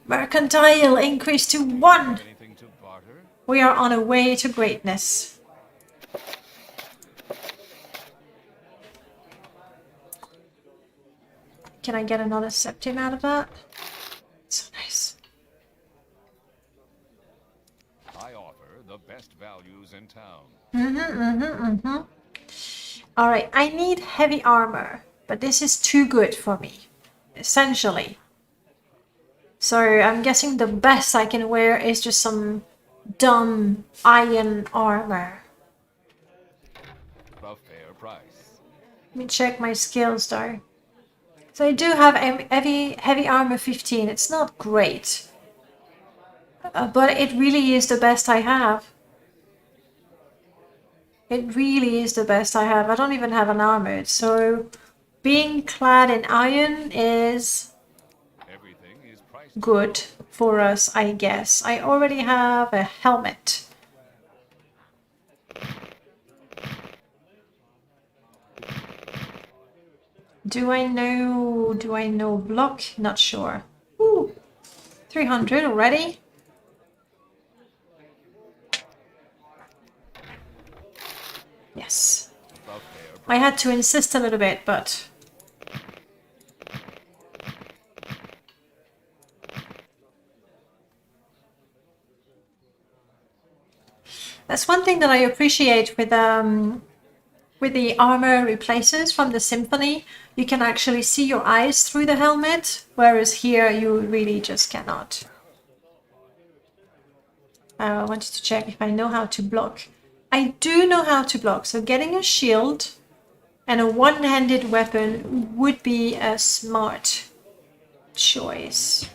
Mercantile increase to 1! Anything to barter? We are on a way to greatness. Can I get another septim out of that? So nice. I offer the best values in town. Alright, I need heavy armor, but this is too good for me, essentially. So I'm guessing the best I can wear is just some dumb iron armor. A fair price. Let me check my skills though. So I do have heavy armor 15. It's not great. But it really is the best I have. It really is the best I have. I don't even have an armor. So being clad in iron is Everything is priced. good for us, I guess. I already have a helmet. Do I know block? Not sure. Ooh, 300 already? Yes. A fair price. I had to insist a little bit, but... That's one thing that I appreciate with the armor replaces from the Symphony. You can actually see your eyes through the helmet, whereas here you really just cannot. I wanted to check if I know how to block. I do know how to block, so getting a shield and a one-handed weapon would be a smart choice.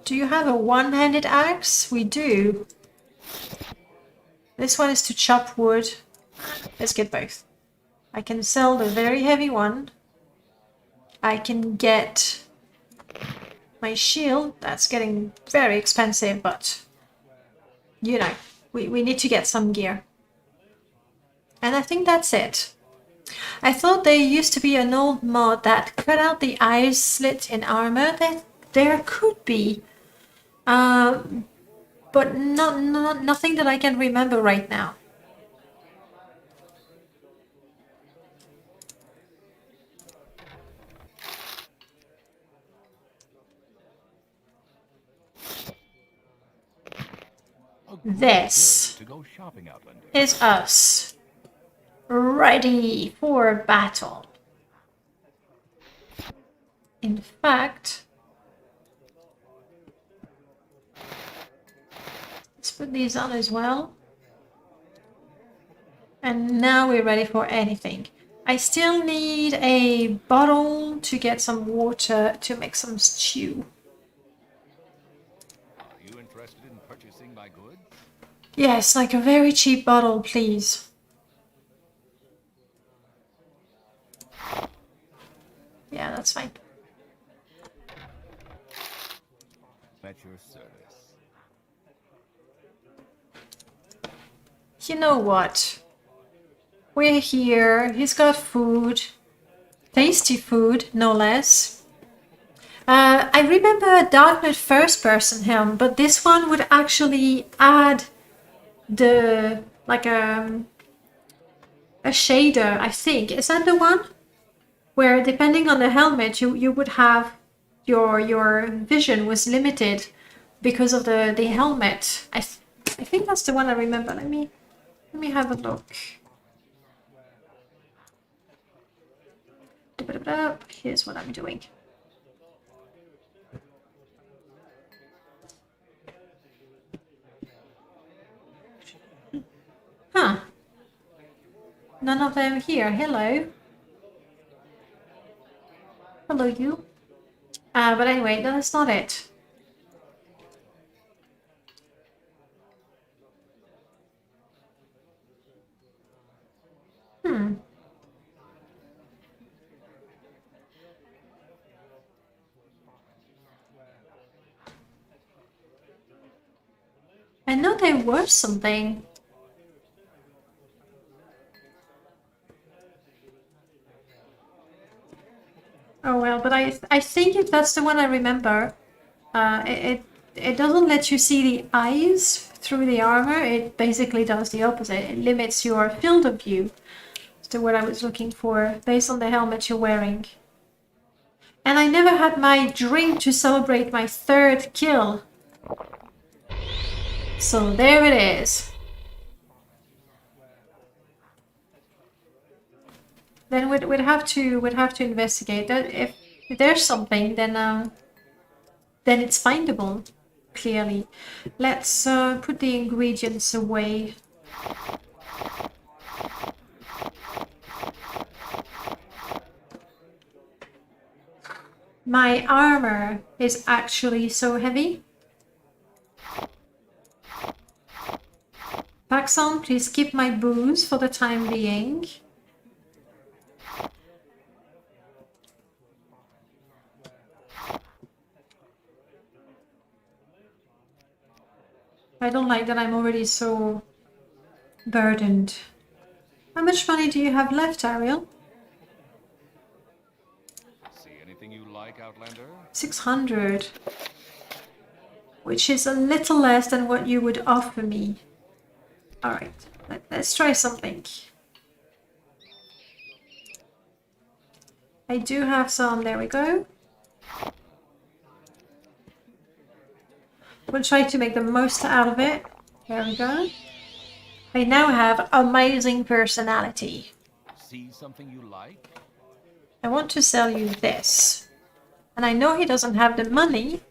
Do you have a one-handed axe? We do. This one is to chop wood. Let's get both. I can sell the very heavy one. I can get my shield. That's getting very expensive, but you know, we need to get some gear. And I think that's it. I thought there used to be an old mod that cut out the eyes slit in armor. That there could be, but nothing that I can remember right now. This To go shopping outlander. is us, ready for battle. In fact, let's put these on as well. And now we're ready for anything. I still need a bottle to get some water to make some stew. Are you interested in purchasing my goods? Yes, like a very cheap bottle, please. Yeah, that's fine. At your service. You know what? We're here. He's got food. Tasty food, no less. I remember Darknet first person helm, but this one would actually add the like a shader, I think. Is that the one? Where depending on the helmet you would have your vision was limited because of the helmet. I think that's the one I remember. Let me have a look. Here's what I'm doing. Huh. None of them here. Hello. Hello, you. But anyway, no, that's not it. I know there was something. Oh well, but I think if that's the one I remember, it doesn't let you see the eyes through the armor. It basically does the opposite. It limits your field of view. That's the word I was looking for, based on the helmet you're wearing. And I never had my drink to celebrate my 3rd kill. So there it is. Then we'd have to investigate that. If there's something, then then it's findable, clearly. Let's put the ingredients away. My armor is actually so heavy. Paxson, please keep my booze for the time being. I don't like that I'm already so burdened. How much money do you have left, Ariel? See anything you like, Outlander? 600. Which is a little less than what you would offer me. Alright, let's try something. I do have some, there we go. We'll try to make the most out of it. There we go. I now have amazing personality. See something you like? I want to sell you this. And I know he doesn't have the money,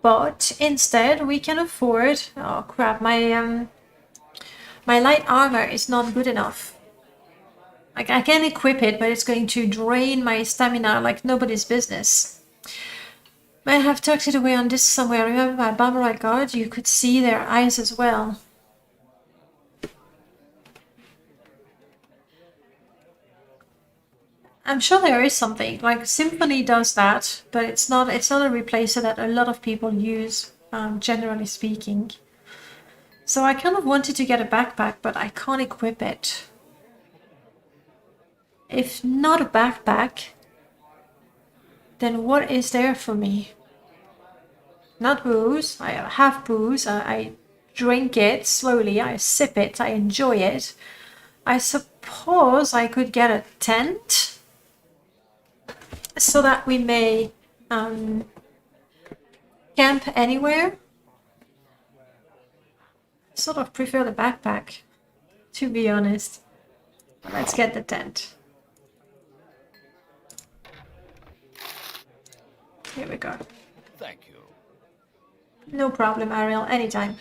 but instead we can afford... Oh crap, my light armor is not good enough. Like, I can equip it, but it's going to drain my stamina like nobody's business. I have tucked it away on this somewhere. Remember my Barbara guard? You could see their eyes as well. I'm sure there is something. Like, Symphony does that, but it's not a replacer that a lot of people use, generally speaking. So I kind of wanted to get a backpack, but I can't equip it. If not a backpack, then what is there for me? Not booze. I have booze. I drink it slowly. I sip it. I enjoy it. I suppose I could get a tent so that we may camp anywhere. Sort of prefer the backpack, to be honest. Let's get the tent. Here we go. Thank you. No problem, Ariel. Anytime.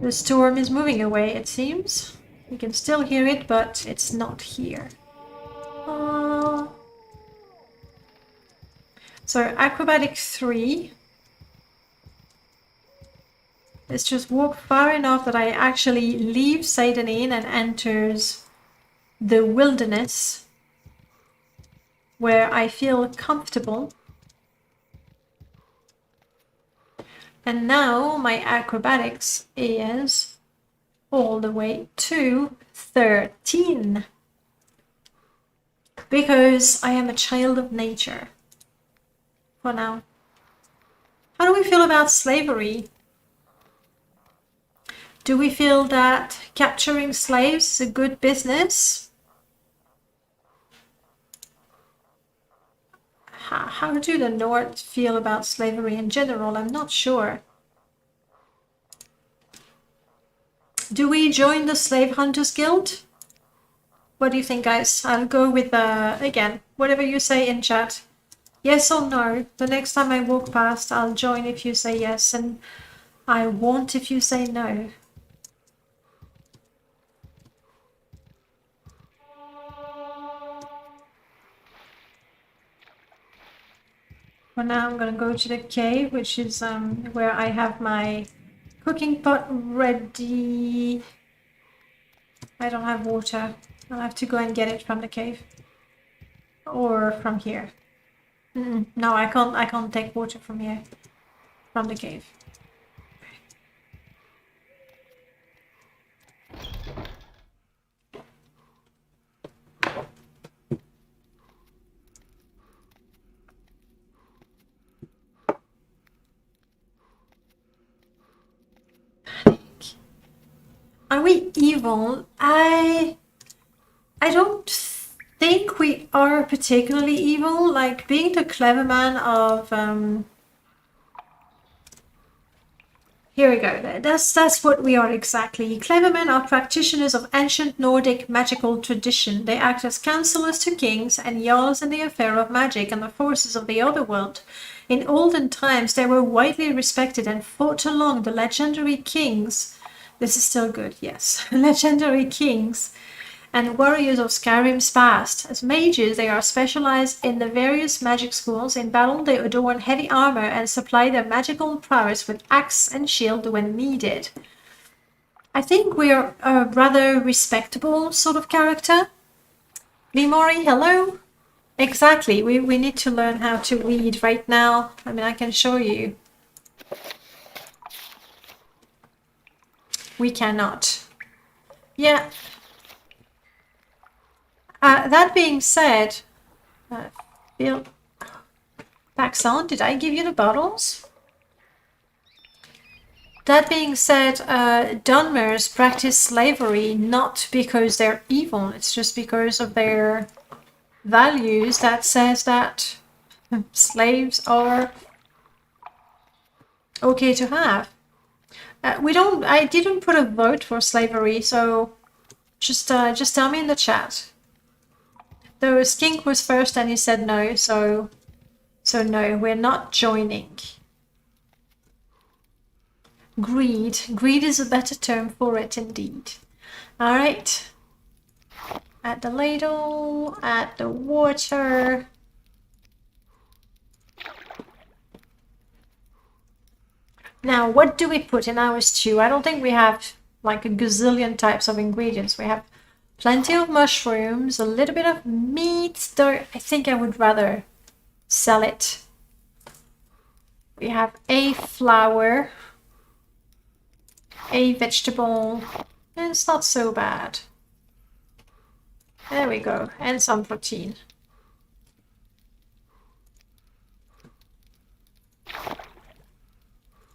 The storm is moving away, it seems. We can still hear it, but it's not here. So, acrobatic 3. Let's just walk far enough that I actually leave Seydonin and enters the wilderness where I feel comfortable. And now my acrobatics is all the way to 13. Because I am a child of nature. For now. How do we feel about slavery? Do we feel that capturing slaves is a good business? How do the North feel about slavery in general? I'm not sure. Do we join the Slave Hunters Guild? What do you think, guys? I'll go with, again, whatever you say in chat. Yes or no? The next time I walk past, I'll join if you say yes, and I won't if you say no. For now, I'm gonna go to the cave, which is where I have my cooking pot ready. I don't have water. I'll have to go and get it from the cave. Or from here. No, I can't take water from here. From the cave. Are we evil? I don't think we are particularly evil, like being the clever man of here we go. That's what we are exactly. Clever men are practitioners of ancient Nordic magical tradition. They act as counselors to kings and jarls in the affair of magic and the forces of the other world. In olden times, they were widely respected and fought along the legendary kings. This is still good, yes. Legendary kings and warriors of Skyrim's past. As mages, they are specialized in the various magic schools. In battle, they adorn heavy armor and supply their magical prowess with axe and shield when needed. I think we're a rather respectable sort of character. Limori, hello? Exactly, we need to learn how to read right now. I mean, I can show you. We cannot. Yeah. That being said, Bill, Paxon, did I give you the bottles? That being said, Dunmers practice slavery not because they're evil, it's just because of their values that says that slaves are okay to have. I didn't put a vote for slavery, so just tell me in the chat. Though Skink was first and he said no, so no, we're not joining. Greed. Greed is a better term for it indeed. Alright. Add the ladle, add the water. Now, what do we put in our stew? I don't think we have like a gazillion types of ingredients. We have plenty of mushrooms, a little bit of meat, though I think I would rather sell it. We have a flour, a vegetable, and it's not so bad. There we go, and some protein.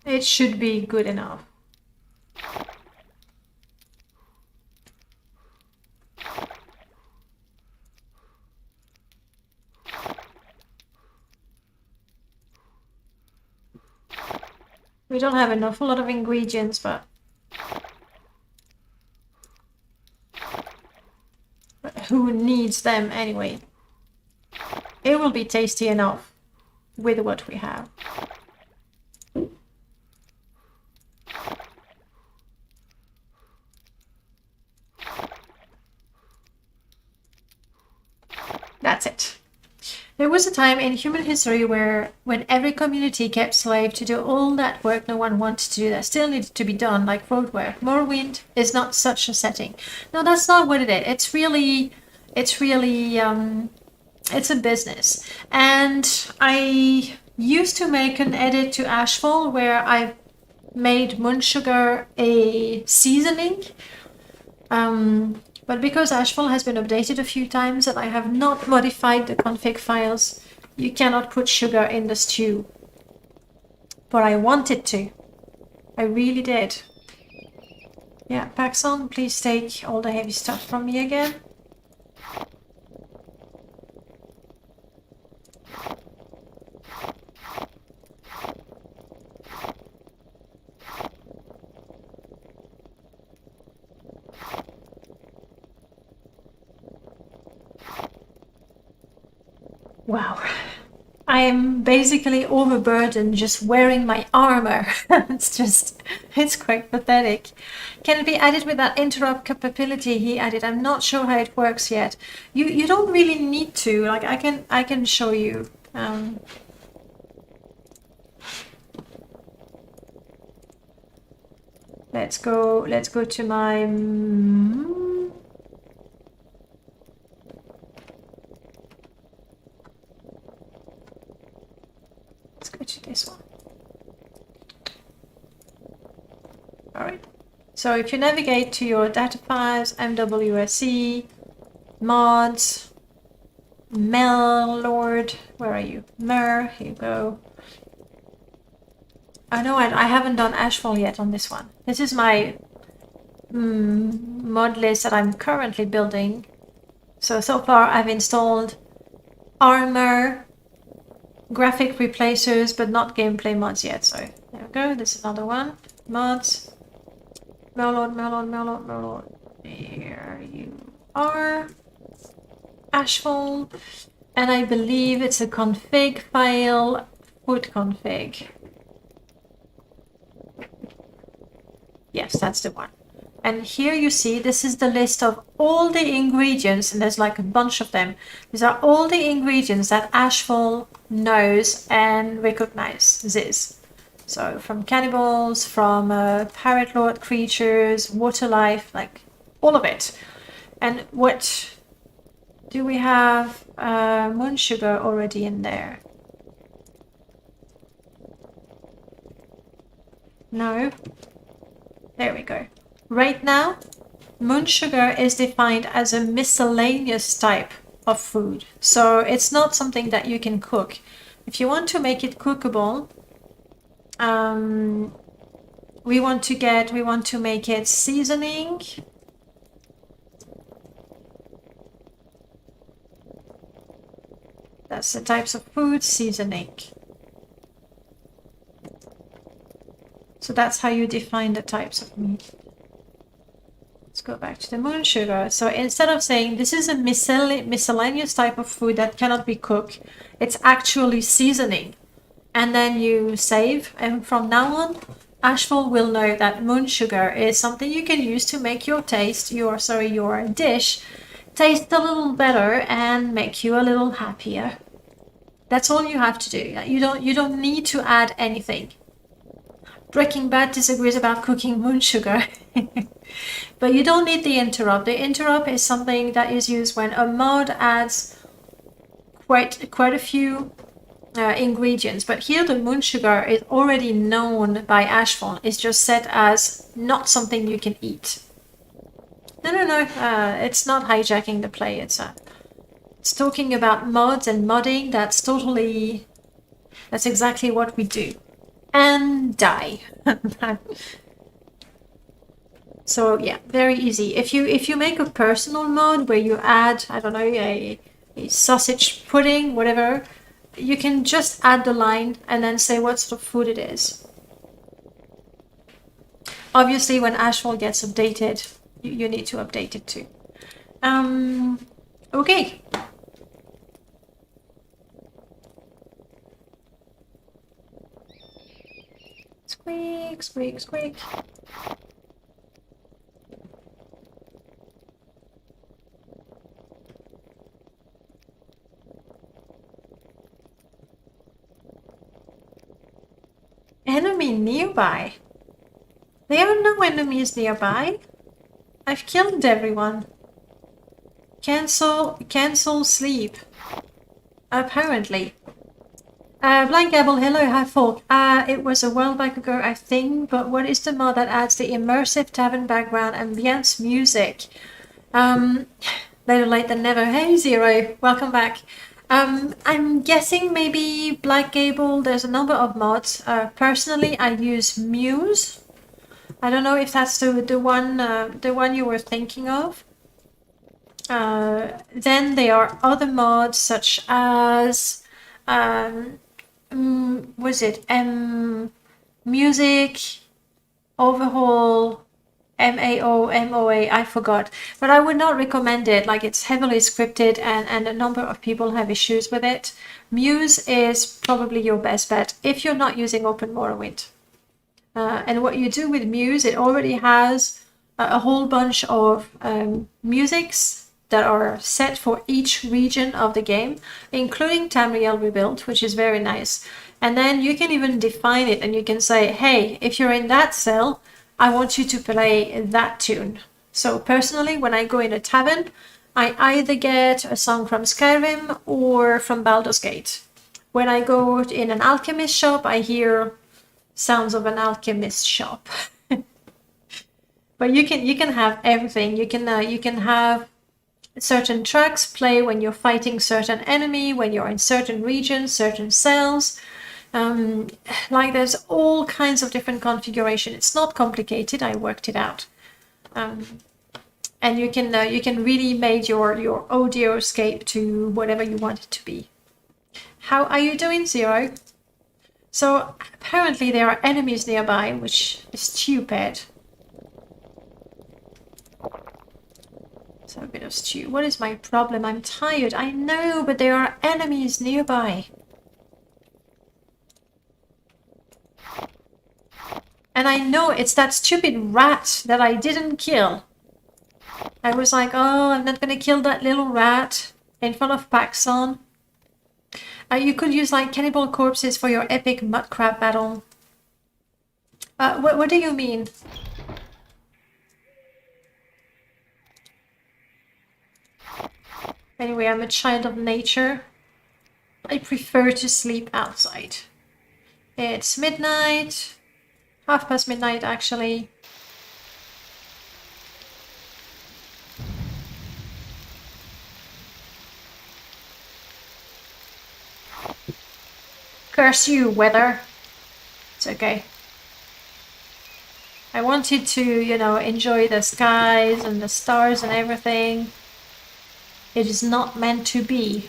It should be good enough. We don't have an awful lot of ingredients, but who needs them anyway? It will be tasty enough with what we have. That's it. There was a time in human history when every community kept slaves to do all that work no one wanted to do that still needed to be done, like road work. Morrowind is not such a setting. No, that's not what it is. It's really, it's a business. And I used to make an edit to Ashfall where I made moon sugar a seasoning. But because Ashfall has been updated a few times and I have not modified the config files, you cannot put sugar in the stew. But I wanted to. I really did. Yeah, Paxon, please take all the heavy stuff from me again. Wow, I am basically overburdened just wearing my armor. It's quite pathetic. Can it be added with that interrupt capability he added? I'm not sure how it works yet. You don't really need to. Like I can show you. Let's go to my. Let's go to this one. All right. So if you navigate to your data files, MWSE, mods, Mellord, where are you? Mer, here you go. I know I haven't done Ashfall yet on this one. This is my mod list that I'm currently building. So far I've installed armor, graphic replacers, but not gameplay mods yet. So there we go. This is another one. Mods. Melon. There you are. Ashfall. And I believe it's a config file. Food config. Yes, that's the one. And here you see, this is the list of all the ingredients, and there's like a bunch of them. These are all the ingredients that Ashfall knows and recognizes. So from cannibals, from parrot lord creatures, water life, like all of it. And what do we have? Moon sugar already in there? No. There we go. Right now, moon sugar is defined as a miscellaneous type of food. So it's not something that you can cook. If you want to make it cookable, we want to make it seasoning. That's the types of food, seasoning. So that's how you define the types of meat. Let's go back to the moon sugar. So instead of saying this is a miscellaneous type of food that cannot be cooked, it's actually seasoning. And then you save, and from now on, Ashfall will know that moon sugar is something you can use to make your dish taste a little better and make you a little happier. That's all you have to do. You don't need to add anything. Breaking Bad disagrees about cooking moon sugar. But you don't need the interrupt. The interrupt is something that is used when a mod adds quite a few ingredients. But here the moon sugar is already known by Ashfall. It's just set as not something you can eat. No. It's not hijacking the play. It's talking about mods and modding. That's exactly what we do. And die. So yeah, very easy. If you make a personal mod where you add, I don't know, a sausage pudding, whatever, you can just add the line and then say what sort of food it is. Obviously, when Ashfall gets updated, you need to update it too. Okay. Squeak. Enemy nearby? There are no enemies nearby. I've killed everyone. Cancel sleep. Apparently. Blind Gabble, hello, hi folk. It was a while back ago, I think, but what is the mod that adds the immersive tavern background ambience music? Better late than never. Hey, Zero, welcome back. I'm guessing maybe Black Gable, there's a number of mods. Personally, I use Muse. I don't know if that's the one you were thinking of. Then there are other mods such as music overhaul MOA, I forgot, but I would not recommend it. Like, it's heavily scripted and a number of people have issues with it. Muse is probably your best bet if you're not using Open Morrowind. And what you do with Muse, it already has a whole bunch of musics that are set for each region of the game, including Tamriel Rebuilt, which is very nice. And then you can even define it and you can say, hey, if you're in that cell, I want you to play that tune. So personally, when I go in a tavern, I either get a song from Skyrim or from Baldur's Gate. When I go in an alchemist shop, I hear sounds of an alchemist shop. But you can have everything. You can have certain tracks play when you're fighting certain enemy, when you're in certain regions, certain cells. Like, there's all kinds of different configuration. It's not complicated. I worked it out. and you can really make your audio escape to whatever you want it to be. How are you doing, Zero? So apparently there are enemies nearby, which is stupid. So a bit of stew. What is my problem? I'm tired. I know, but there are enemies nearby. And I know it's that stupid rat that I didn't kill. I was like, oh, I'm not gonna kill that little rat in front of Paxson. You could use like cannibal corpses for your epic mud crab battle. What do you mean? Anyway, I'm a child of nature. I prefer to sleep outside. It's midnight. midnight actually. Curse you, weather. It's okay. I wanted to, you know, enjoy the skies and the stars and everything. It is not meant to be.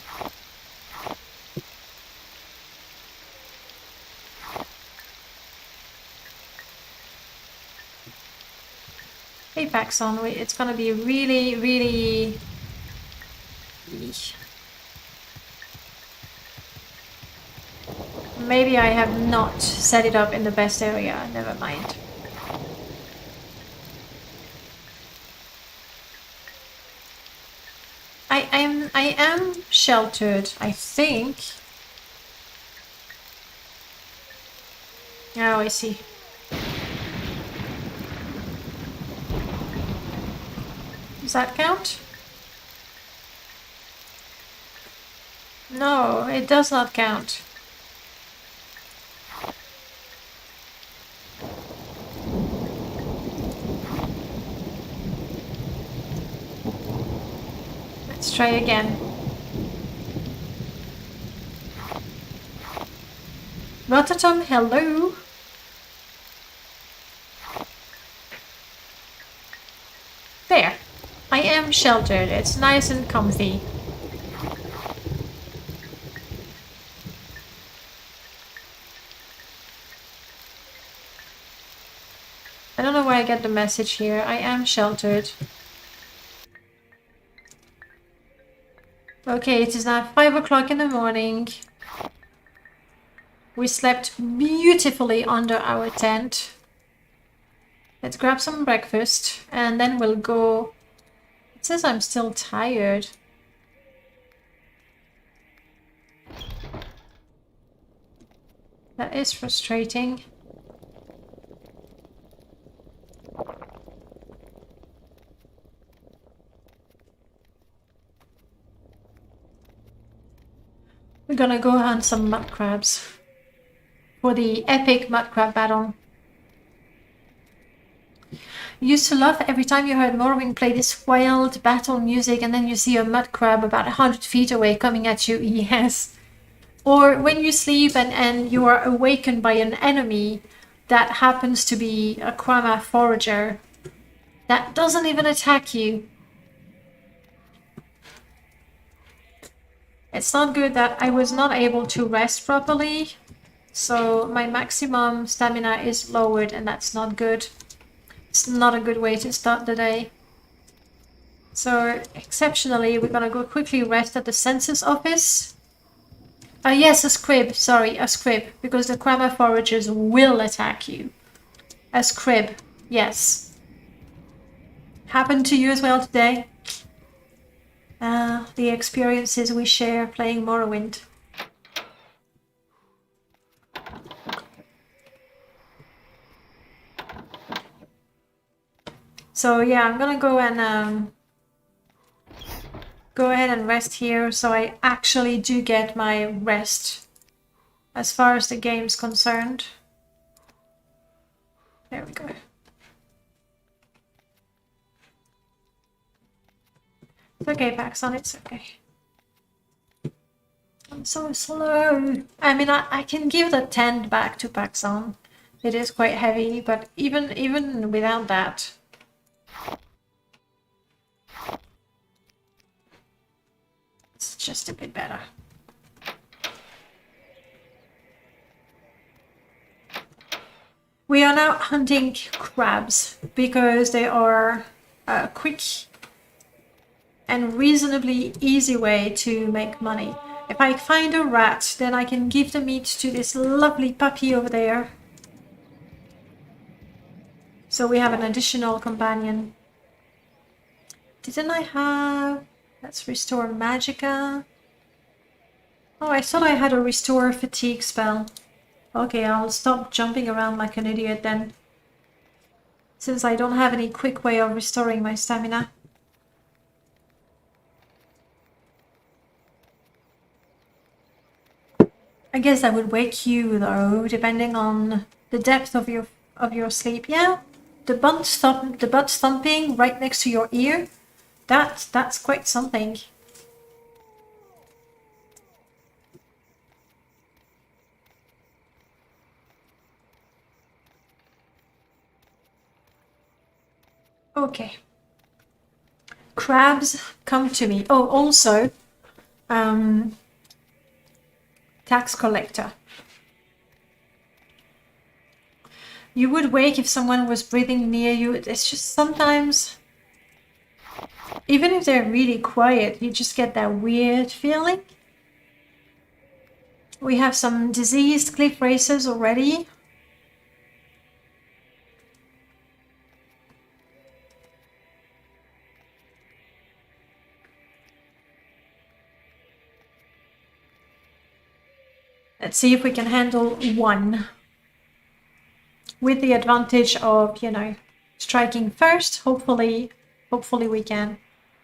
Hey Paxson, it's gonna be really, really... Maybe I have not set it up in the best area, never mind. I am sheltered, I think. Oh, I see. Does that count? No, it does not count. Let's try again. Rotterdam, hello. There. I am sheltered. It's nice and comfy. I don't know where I get the message here. I am sheltered. Okay, it is now 5 o'clock in the morning. We slept beautifully under our tent. Let's grab some breakfast and then we'll go. It says I'm still tired. That is frustrating. We're gonna go hunt some mud crabs for the epic mud crab battle. Used to laugh every time you heard Morrowing play this wild battle music and then you see a mud crab about 100 feet away coming at you. Yes. Or when you sleep and you are awakened by an enemy that happens to be a Krama forager that doesn't even attack you. It's not good that I was not able to rest properly, so my maximum stamina is lowered and that's not good. It's not a good way to start the day. So exceptionally, we're gonna go quickly rest at the census office. Yes, a scrib, sorry, a scrib, because the Krama foragers will attack you. A scrib, yes. Happened to you as well today? The experiences we share playing Morrowind. So yeah, I'm gonna go and go ahead and rest here so I actually do get my rest as far as the game's concerned. There we go. It's okay, Paxson, it's okay. I'm so slow. I mean, I can give the tent back to Paxson. It is quite heavy, but even without that. just a bit better. We are now hunting crabs because they are a quick and reasonably easy way to make money. If I find a rat, then I can give the meat to this lovely puppy over there. So we have an additional companion. Didn't I have... Let's restore Magicka. Oh, I thought I had a restore fatigue spell. Okay, I'll stop jumping around like an idiot then. Since I don't have any quick way of restoring my stamina. I guess I would wake you though, depending on the depth of your sleep. Yeah, the butt thumping right next to your ear. That's quite something. Okay. Crabs, come to me. Oh, also, tax collector. You would wake if someone was breathing near you. It's just sometimes, even if they're really quiet, you just get that weird feeling. We have some diseased cliff racers already. Let's see if we can handle one. With the advantage of, you know, striking first. Hopefully we can.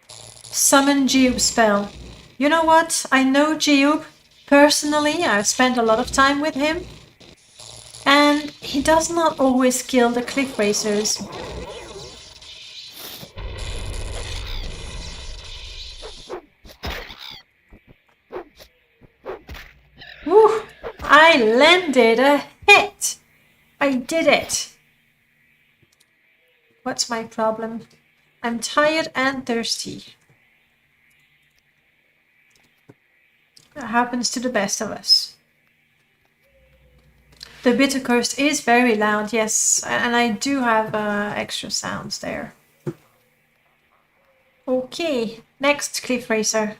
Summon Geob spell. You know what? I know Geob personally. I've spent a lot of time with him. And he does not always kill the cliff racers. Whew! I landed a hit! I did it! What's my problem? I'm tired and thirsty. That happens to the best of us. The bitter curse is very loud, yes, and I do have extra sounds there. Okay, next cliff racer.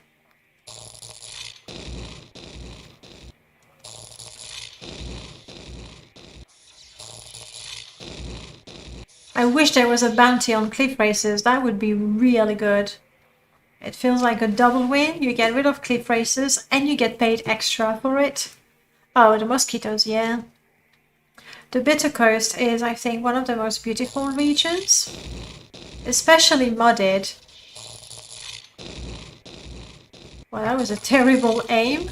I wish there was a bounty on cliff racers. That would be really good. It feels like a double win. You get rid of cliff racers and you get paid extra for it. Oh, the mosquitoes, yeah. The Bitter Coast is, I think, one of the most beautiful regions. Especially modded. Well, that was a terrible aim.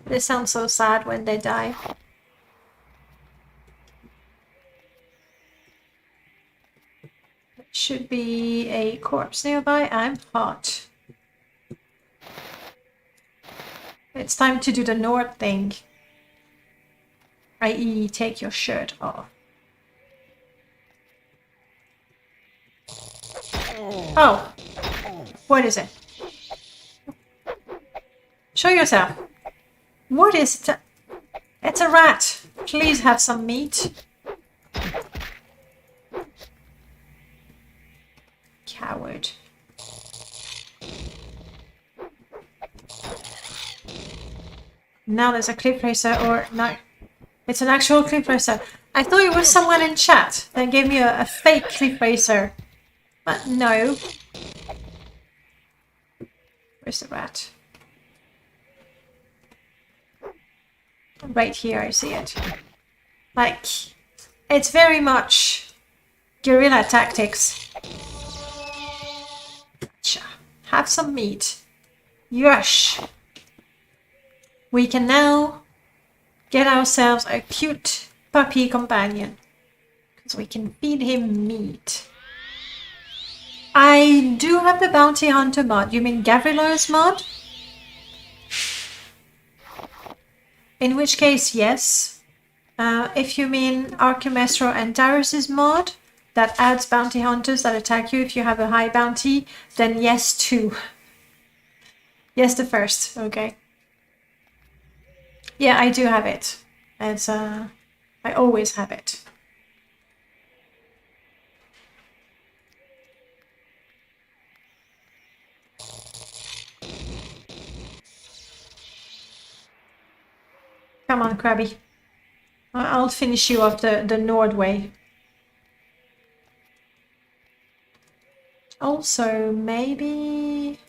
They sound so sad when they die. There should be a corpse nearby. I'm hot. It's time to do the Nord thing. i.e. take your shirt off. Oh! What is it? Show yourself. What is it? It's a rat. Please have some meat. Coward. Now there's a cliff racer, or no. It's an actual cliff racer. I thought it was someone in chat that gave me a fake cliff racer. But no. Where's the rat? Right here, I see it. Like, it's very much guerrilla tactics. Gotcha. Have some meat. Yush! We can now get ourselves a cute puppy companion. Because we can feed him meat. I do have the Bounty Hunter mod. You mean Gavrilo's mod? In which case, yes. If you mean Archimestro and Darius's mod, that adds bounty hunters that attack you if you have a high bounty, then yes, 2. Yes, the first. Okay. Yeah, I do have it. It's I always have it. Come on, Krabby. I'll finish you off the Nord way. Also, maybe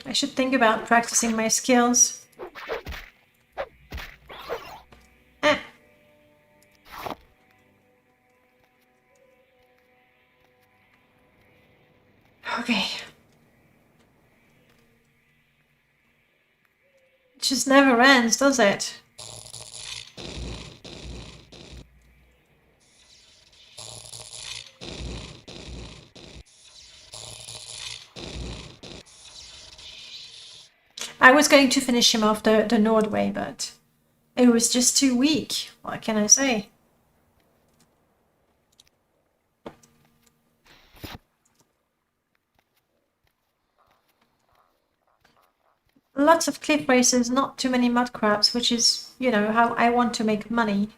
I should think about practicing my skills. Eh. Okay. It just never ends, does it? I was going to finish him off the Nord way, but it was just too weak. What can I say? Lots of cliff races, not too many mud crabs, which is, you know, how I want to make money.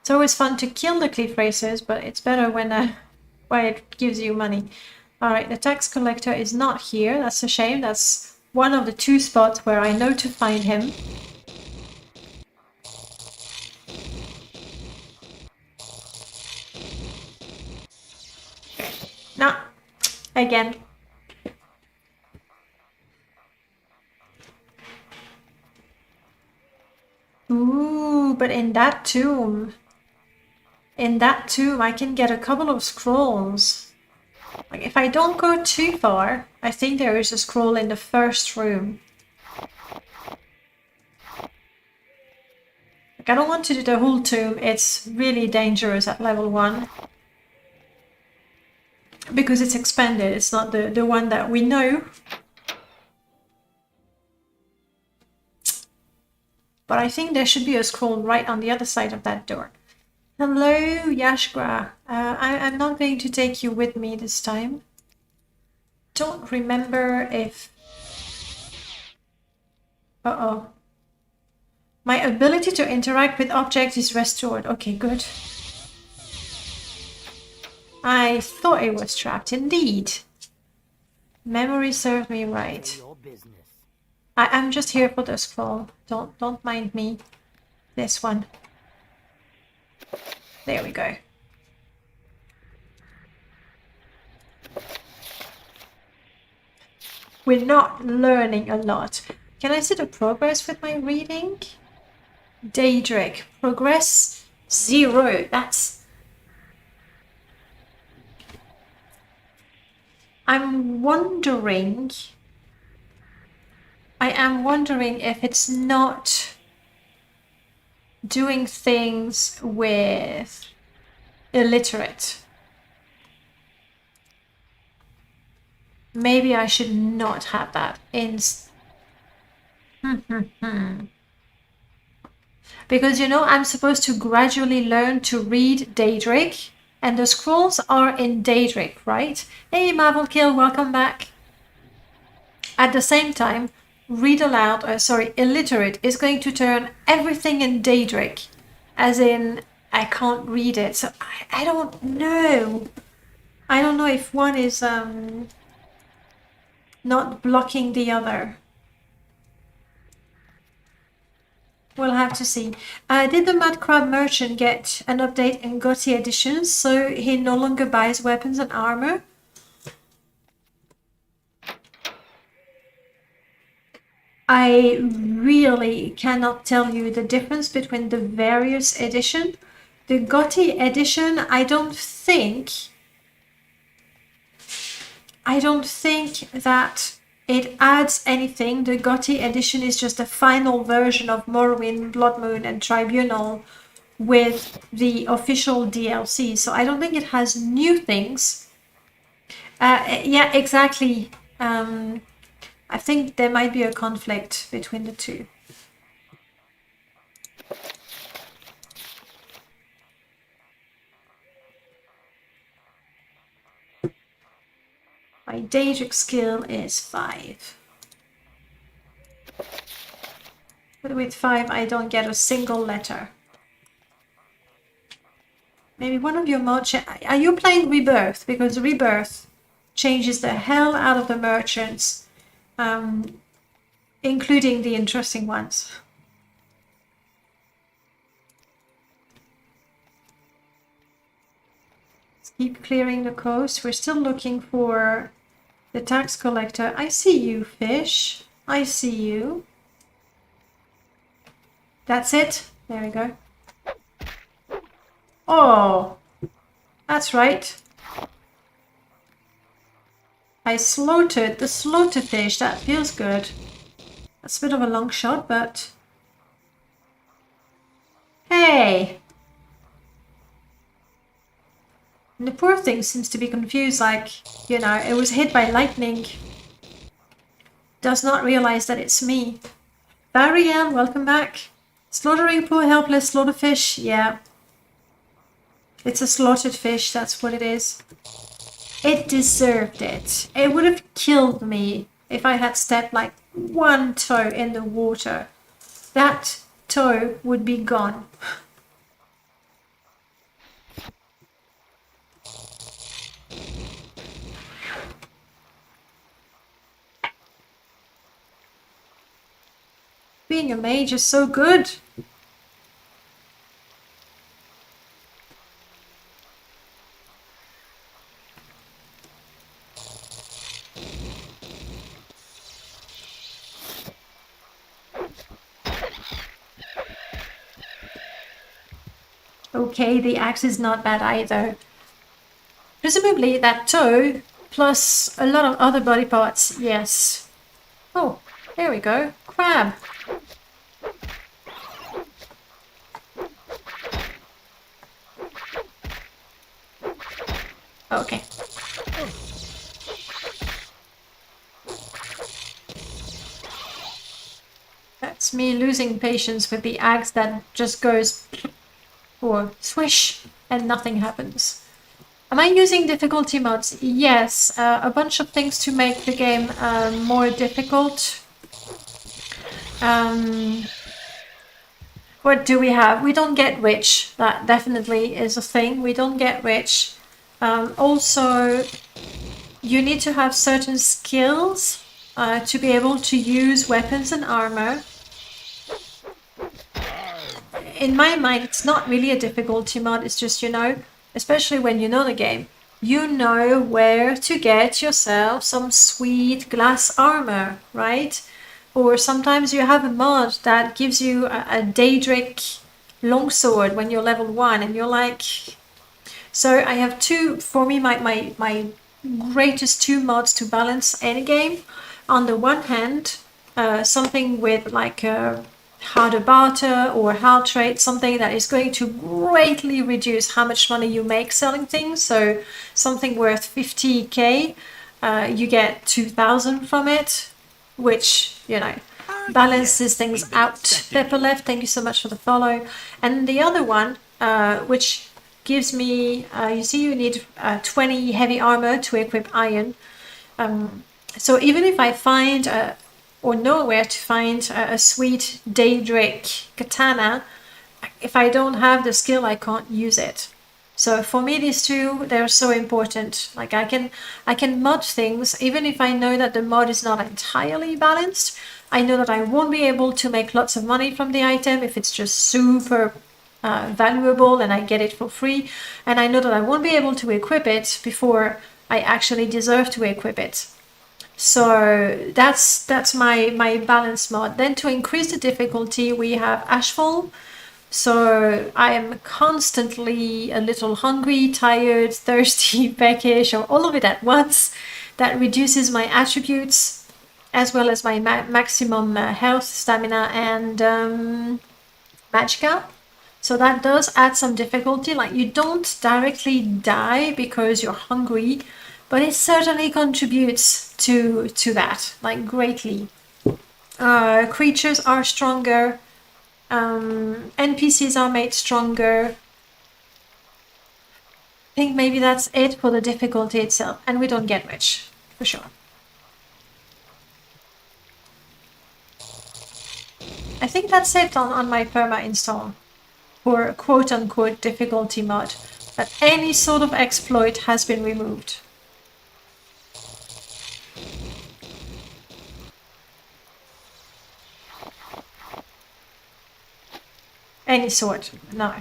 It's always fun to kill the cliff racers, but it's better when it gives you money. Alright, the tax collector is not here. That's a shame. That's one of the 2 spots where I know to find him. No, again. Ooh, but in that tomb I can get a couple of scrolls. Like, if I don't go too far, I think there is a scroll in the first room. Like, I don't want to do the whole tomb. It's really dangerous at level 1. Because it's expanded. It's not the one that we know. But I think there should be a scroll right on the other side of that door. Hello, Yashgra. I'm not going to take you with me this time. Don't remember if... Uh-oh. My ability to interact with objects is restored. Okay, good. I thought it was trapped. Indeed. Memory served me right. I'm just here for the scroll. Don't mind me. This one. There we go. We're not learning a lot. Can I see the progress with my reading? Daedric. Progress 0. That's... I am wondering if it's not doing things with illiterate. Maybe I should not have that in. Because, you know, I'm supposed to gradually learn to read Daedric, and the scrolls are in Daedric, right? Hey, Marvel Kill, welcome back. At the same time, read aloud, illiterate is going to turn everything in Daedric, as in I can't read it. So I don't know. I don't know if one is not blocking the other. We'll have to see. Did the Mad Crab Merchant get an update in GOTY editions so he no longer buys weapons and armor? I really cannot tell you the difference between the various editions. The GOTY edition, I don't think that it adds anything. The GOTY edition is just a final version of Morrowind, Blood Moon and Tribunal with the official DLC. So I don't think it has new things. Yeah, exactly. I think there might be a conflict between the two. Daedric skill is 5. But with 5 I don't get a single letter. Maybe one of your mods... Are you playing Rebirth? Because Rebirth changes the hell out of the merchants, including the interesting ones. Let's keep clearing the coast. We're still looking for the tax collector. I see you, fish. I see you. That's it. There we go. Oh, that's right. I slaughtered the slaughterfish. That feels good. That's a bit of a long shot, but... Hey! And the poor thing seems to be confused, like, you know, it was hit by lightning. Does not realize that it's me. Barriel, welcome back. Slaughtering poor helpless slaughterfish. Yeah. It's a slaughtered fish, that's what it is. It deserved it. It would have killed me if I had stepped like one toe in the water. That toe would be gone. Being a mage is so good. Okay, the axe is not bad either. Presumably that toe, plus a lot of other body parts, yes. Oh, there we go. Crab. Okay. That's me losing patience with the axe that just goes... or swish, and nothing happens. Am I using difficulty mods? Yes, a bunch of things to make the game more difficult. What do we have? We don't get rich. That definitely is a thing. We don't get rich. Also, you need to have certain skills to be able to use weapons and armor. In my mind, it's not really a difficulty mod. It's just, you know, especially when you know the game, you know where to get yourself some sweet glass armor, right? Or sometimes you have a mod that gives you a Daedric longsword when you're level 1 and you're like... So I have two, for me, my greatest two mods to balance any game. On the one hand, something with like how to barter or how trade, something that is going to greatly reduce how much money you make selling things. So something worth 50k, you get 2,000 from it, which, you know, balances things out. Pepper Left, thank you so much for the follow. And the other one, which gives me, you see you need 20 heavy armor to equip iron. So even if I find or know where to find a sweet Daedric katana, if I don't have the skill, I can't use it. So for me, these two, they're so important. Like I can mod things, even if I know that the mod is not entirely balanced. I know that I won't be able to make lots of money from the item if it's just super valuable and I get it for free. And I know that I won't be able to equip it before I actually deserve to equip it. So that's my balance mod. Then to increase the difficulty, we have Ashfall. So I am constantly a little hungry, tired, thirsty, peckish, or all of it at once. That reduces my attributes as well as my maximum health, stamina, and magicka. So that does add some difficulty. Like you don't directly die because you're hungry, but it certainly contributes to that, like greatly. Creatures are stronger. NPCs are made stronger. I think maybe that's it for the difficulty itself, and we don't get rich. for sure. I think that's it on my perma install for quote-unquote difficulty mod. That any sort of exploit has been removed. Any sort, no.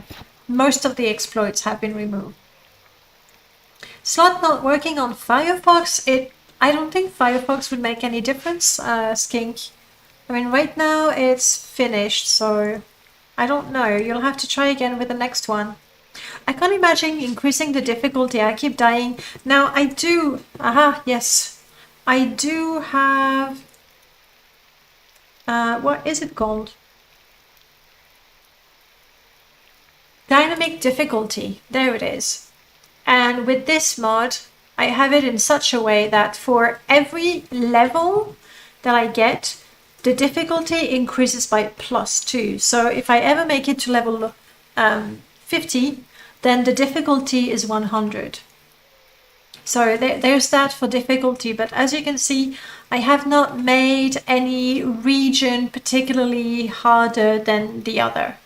Most of the exploits have been removed. Slot not working on Firefox, I don't think Firefox would make any difference, Skink. I mean, right now it's finished, so I don't know. You'll have to try again with the next one. I can't imagine increasing the difficulty. I keep dying. Now, I do... yes. I do have... what is it called? Dynamic difficulty. There it is. And with this mod, I have it in such a way that for every level that I get, the difficulty increases by +2. So if I ever make it to level 50, then the difficulty is 100. So there's that for difficulty. But as you can see, I have not made any region particularly harder than the other.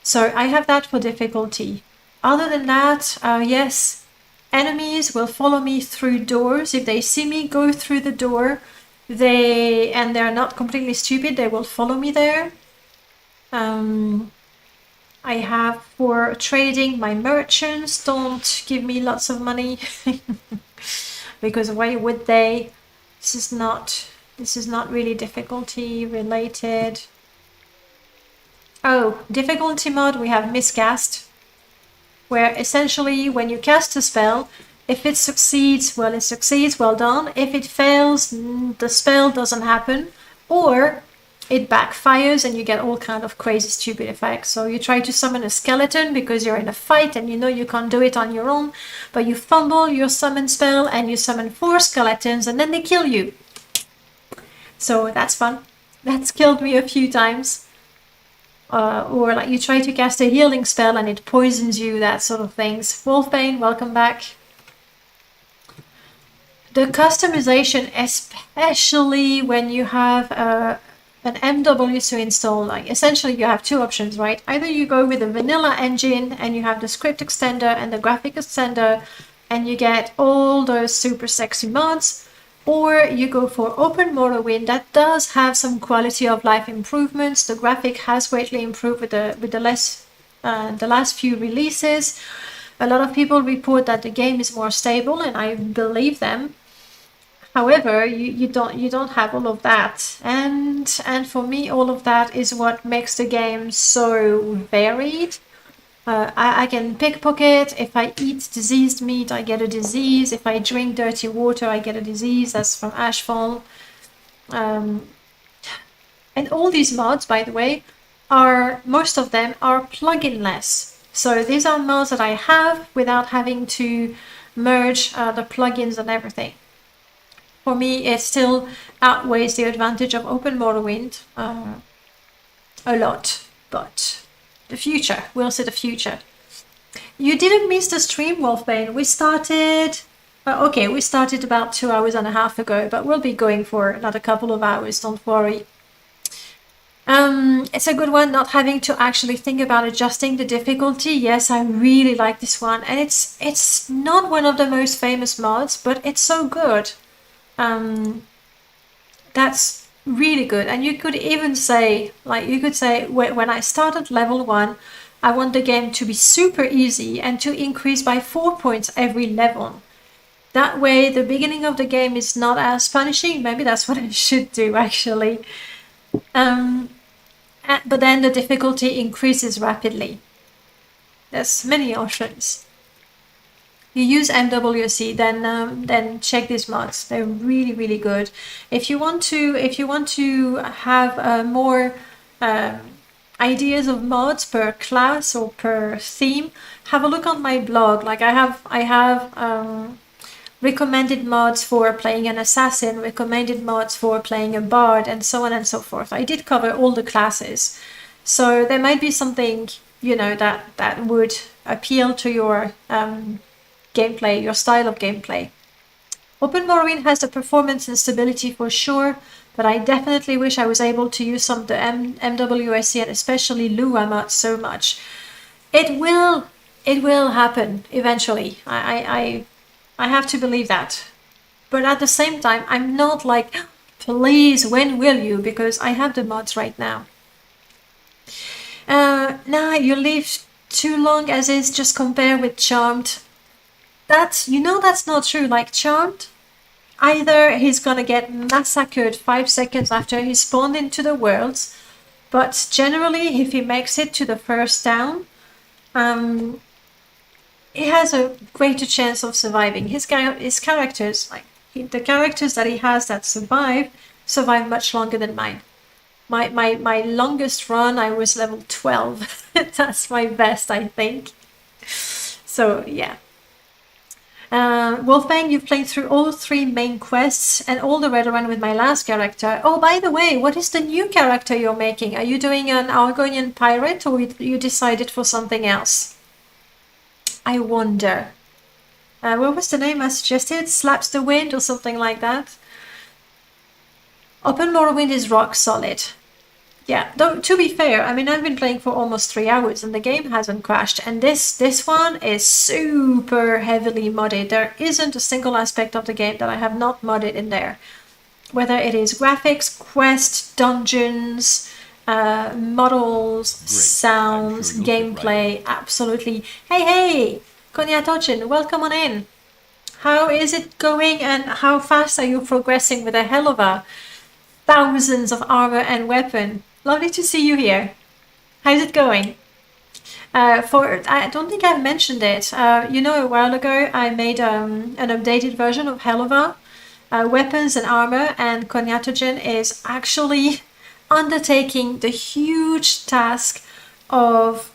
So I have that for difficulty. Other than that, yes, enemies will follow me through doors. If they see me go through the door, and they're not completely stupid, they will follow me there. I have for trading, my merchants don't give me lots of money because why would they? This is not really difficulty related. Oh, difficulty mod, we have miscast, where essentially when you cast a spell, if it succeeds, well, it succeeds, well done. If it fails, the spell doesn't happen, or it backfires and you get all kind of crazy stupid effects. So you try to summon a skeleton because you're in a fight and you know you can't do it on your own, but you fumble your summon spell and you summon 4 skeletons and then they kill you. So that's fun. That's killed me a few times. Or like you try to cast a healing spell and it poisons you, that sort of things. Wolfbane, welcome back. The customization, especially when you have an MW to install, like essentially you have 2 options, right? Either you go with a vanilla engine and you have the script extender and the graphic extender and you get all those super sexy mods, or you go for Open Morrowind. That does have some quality of life improvements. The graphic has greatly improved with the last few releases. A lot of people report that the game is more stable, and I believe them. However, you don't have all of that, and for me, all of that is what makes the game so varied. I can pickpocket. If I eat diseased meat, I get a disease. If I drink dirty water, I get a disease. That's from Ashfall. And all these mods, by the way, most of them are plugin-less. So these are mods that I have without having to merge the plugins and everything. For me, it still outweighs the advantage of Open Morrowind a lot, but the future, we'll see the future. You didn't miss the stream, Wolfbane. We started, we started about 2.5 hours ago, but we'll be going for another couple of hours, don't worry. It's a good one, not having to actually think about adjusting the difficulty. Yes, I really like this one, and it's not one of the most famous mods, but it's so good. That's really good. And you could even say, when I started level 1, I want the game to be super easy and to increase by 4 points every level. That way the beginning of the game is not as punishing. Maybe that's what I should do, actually. But then the difficulty increases rapidly. There's many options. You use MWC, then check these mods. They're really, really good. If you want to have more ideas of mods per class or per theme, have a look on my blog. Like I have recommended mods for playing an assassin, recommended mods for playing a bard, and so on and so forth. I did cover all the classes, so there might be something that would appeal to your gameplay, your style of gameplay. Open Morrowind has the performance and stability for sure, but I definitely wish I was able to use some of the MWSC and especially Lua mods so much. It will happen eventually. I have to believe that. But at the same time, I'm not like, please, when will you? Because I have the mods right now. Nah, you live too long as is, just compare with Charmed. That's not true. Like Charmed, either he's gonna get massacred 5 seconds after he spawned into the worlds, but generally if he makes it to the first town, he has a greater chance of surviving. His characters, like the characters that he has that survive much longer than mine. My longest run, I was level 12. That's my best, I think. So yeah. Wolfbang, you've played through all 3 main quests and all the red run with my last character. Oh, by the way, what is the new character you're making? Are you doing an Argonian pirate or you decided for something else? I wonder. What was the name I suggested? Slaps the Wind or something like that? Open Morrowind is rock solid. Yeah, though to be fair, I mean, I've been playing for almost 3 hours and the game hasn't crashed. And this one is super heavily modded. There isn't a single aspect of the game that I have not modded in there. Whether it is graphics, quests, dungeons, models, sounds, sure gameplay, absolutely. Hey, Konyatochin, welcome on in. How is it going and how fast are you progressing with a hell of a thousands of armor and weapon? Lovely to see you here. How's it going? I don't think I've mentioned it. A while ago I made an updated version of Helova, weapons and armor, and Konyatogen is actually undertaking the huge task of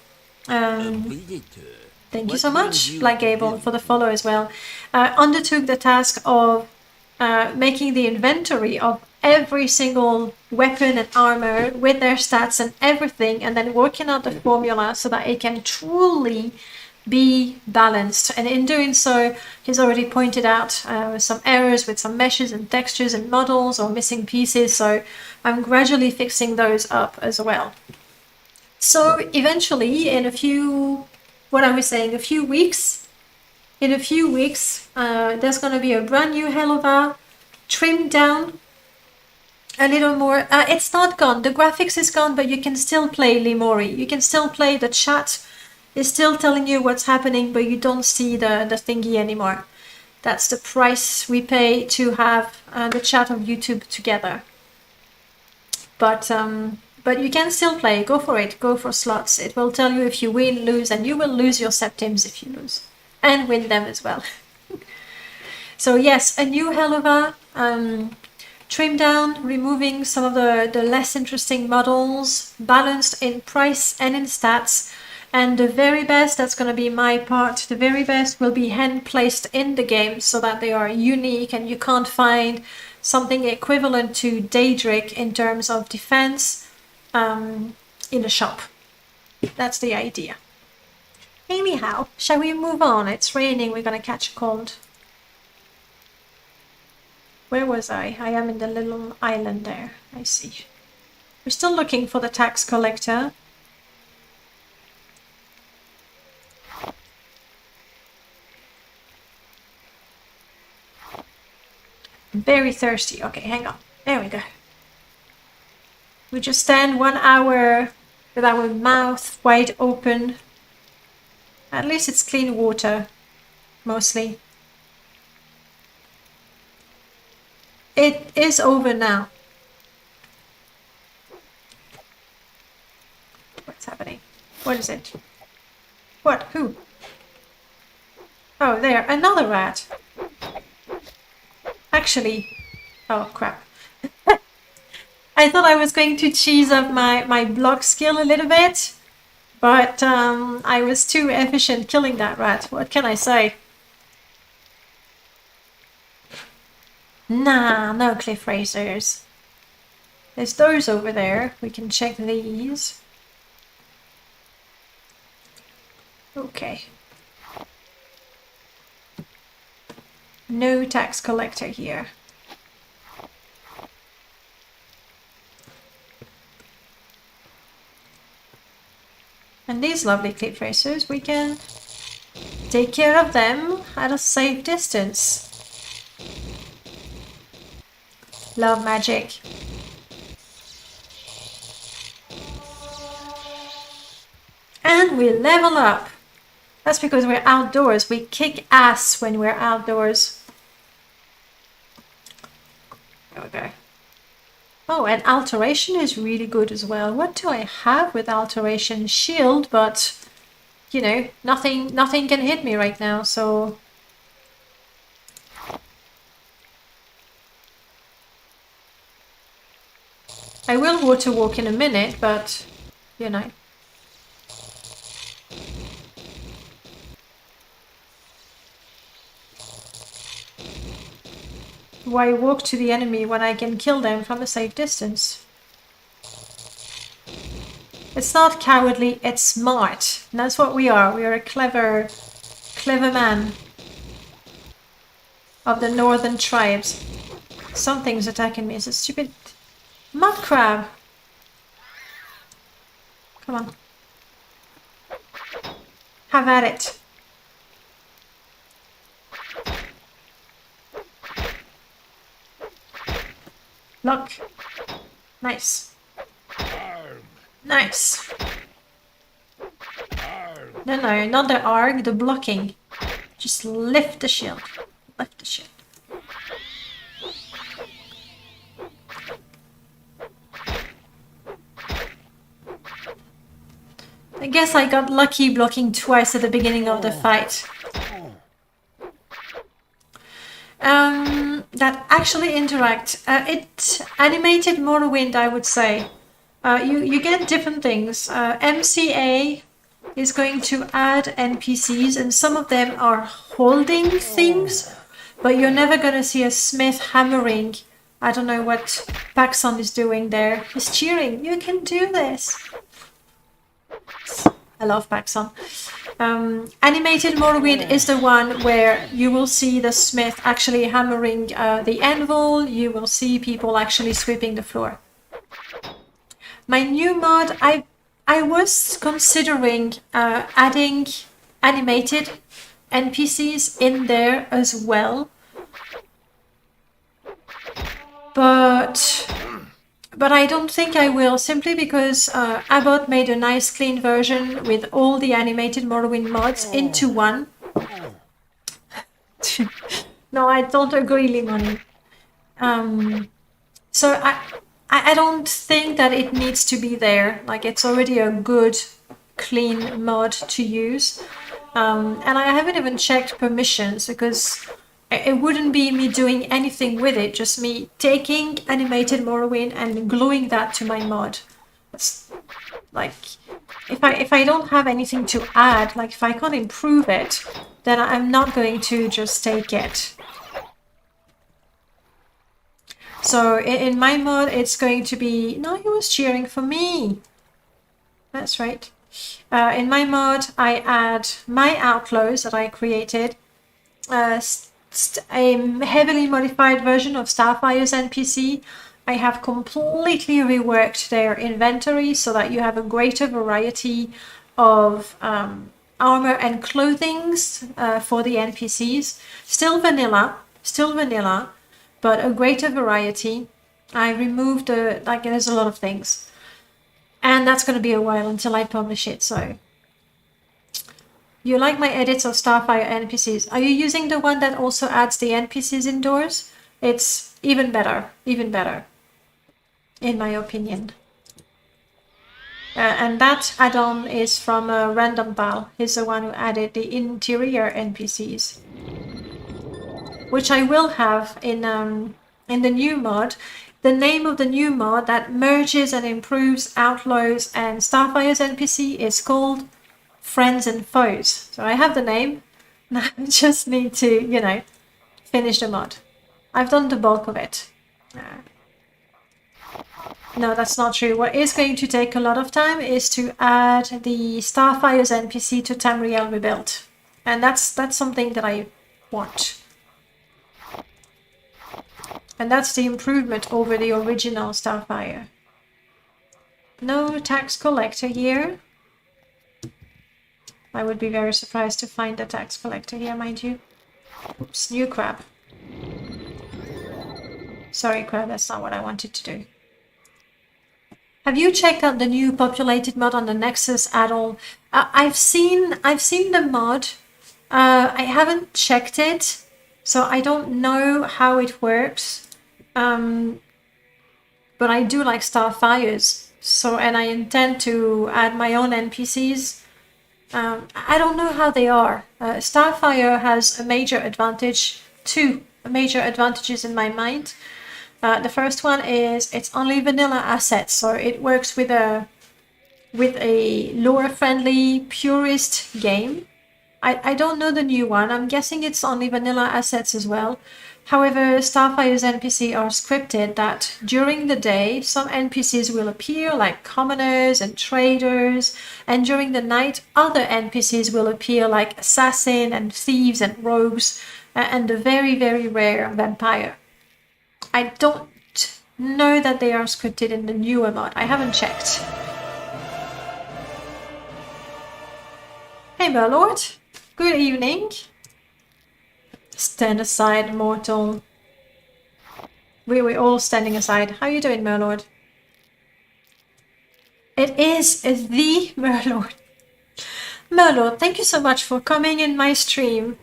thank you so much, Black Gable, for the follow as well. Undertook the task of making the inventory of every single weapon and armor with their stats and everything, and then working out the formula so that it can truly be balanced. And in doing so, he's already pointed out some errors with some meshes and textures and models or missing pieces, so I'm gradually fixing those up as well. So eventually, in a few weeks, there's going to be a brand new Helova, trimmed down a little more. It's not gone. The graphics is gone, but you can still play Limori. You can still play. The chat is still telling you what's happening, but you don't see the thingy anymore. That's the price we pay to have the chat of YouTube together. But you can still play. Go for it. Go for slots. It will tell you if you win, lose, and you will lose your septims if you lose. And win them as well. So yes, a new Helova. Trim down, removing some of the less interesting models, balanced in price and in stats. And the very best, that's going to be my part, the very best will be hand placed in the game so that they are unique and you can't find something equivalent to Daedric in terms of defense in the shop. That's the idea. Anyhow, shall we move on? It's raining, we're going to catch a cold. Where was I? I am in the little island there. I see. We're still looking for the tax collector. I'm very thirsty. Okay, hang on. There we go. We just stand 1 hour with our mouth wide open. At least it's clean water, mostly. It is over now. What's happening? What is it? What? Who? Oh, there. Another rat. Actually... Oh, crap. I thought I was going to cheese up my block skill a little bit. But I was too efficient killing that rat. What can I say? Nah, no cliff racers. There's those over there. We can check these. Okay. No tax collector here. And these lovely cliff racers, we can take care of them at a safe distance. Love magic. And we level up. That's because we're outdoors. We kick ass when we're outdoors. Okay. Oh, and alteration is really good as well. What do I have with alteration? Shield, but you know, nothing can hit me right now, so I will water walk in a minute, but you know. Why walk to the enemy when I can kill them from a safe distance? It's not cowardly, it's smart. And that's what we are. We are a clever man of the northern tribes. Something's attacking me. It's a stupid mud crab. Come on. Have at it. Look. Nice. Nice. No, not the arg, the blocking. Just lift the shield. Lift the shield. I guess I got lucky blocking twice at the beginning of the fight. That actually interact. It animated Morrowind, I would say. You get different things. MCA is going to add NPCs, and some of them are holding things, but you're never going to see a smith hammering. I don't know what Paxson is doing there. He's cheering. You can do this. I love Paxson. Animated Morrowind is the one where you will see the smith actually hammering the anvil. You will see people actually sweeping the floor. My new mod, I was considering adding animated NPCs in there as well, but I don't think I will, simply because Abbott made a nice clean version with all the animated Morrowind mods into one. No, I don't agree, Limoni. So I don't think that it needs to be there. Like, it's already a good, clean mod to use. And I haven't even checked permissions, because it wouldn't be me doing anything with it, just me taking animated Morrowind and gluing that to my mod. It's like, if I don't have anything to add, like if I can't improve it, then I'm not going to just take it. So in my mod, it's going to be... No, he was cheering for me. That's right. In my mod, I add my outlaws that I created, a heavily modified version of Starfire's NPC. I have completely reworked their inventory so that you have a greater variety of armor and clothings for the NPCs. Still vanilla, but a greater variety. I removed there's a lot of things. And that's going to be a while until I publish it, so... You like my edits of Starfire NPCs. Are you using the one that also adds the NPCs indoors? It's even better, in my opinion. And that add-on is from Random Pal. He's the one who added the interior NPCs, which I will have in the new mod. The name of the new mod that merges and improves Outlaws and Starfire's NPC is called Friends and Foes. So I have the name. Now I just need to, finish the mod. I've done the bulk of it. No, that's not true. What is going to take a lot of time is to add the Starfire's NPC to Tamriel Rebuilt. And that's something that I want. And that's the improvement over the original Starfire. No tax collector here. I would be very surprised to find a tax collector here, mind you. Oops, new crab. Sorry, crab, that's not what I wanted to do. Have you checked out the new populated mod on the Nexus at all? I've seen the mod. I haven't checked it, so I don't know how it works. But I do like Starfires, so and I intend to add my own NPCs. I don't know how they are. Starfire has a major advantage, two major advantages in my mind. The first one is it's only vanilla assets, so it works with a lore-friendly, purist game. I don't know the new one. I'm guessing it's only vanilla assets as well. However, Starfire's NPC are scripted that during the day, some NPCs will appear like commoners and traders, and during the night, other NPCs will appear like assassin and thieves and rogues, and the very, very rare vampire. I don't know that they are scripted in the newer mod. I haven't checked. Hey, Merlord. Good evening. Stand aside, mortal. We're all standing aside. How are you doing, Merlord? It is the Merlord. Merlord, thank you so much for coming in my stream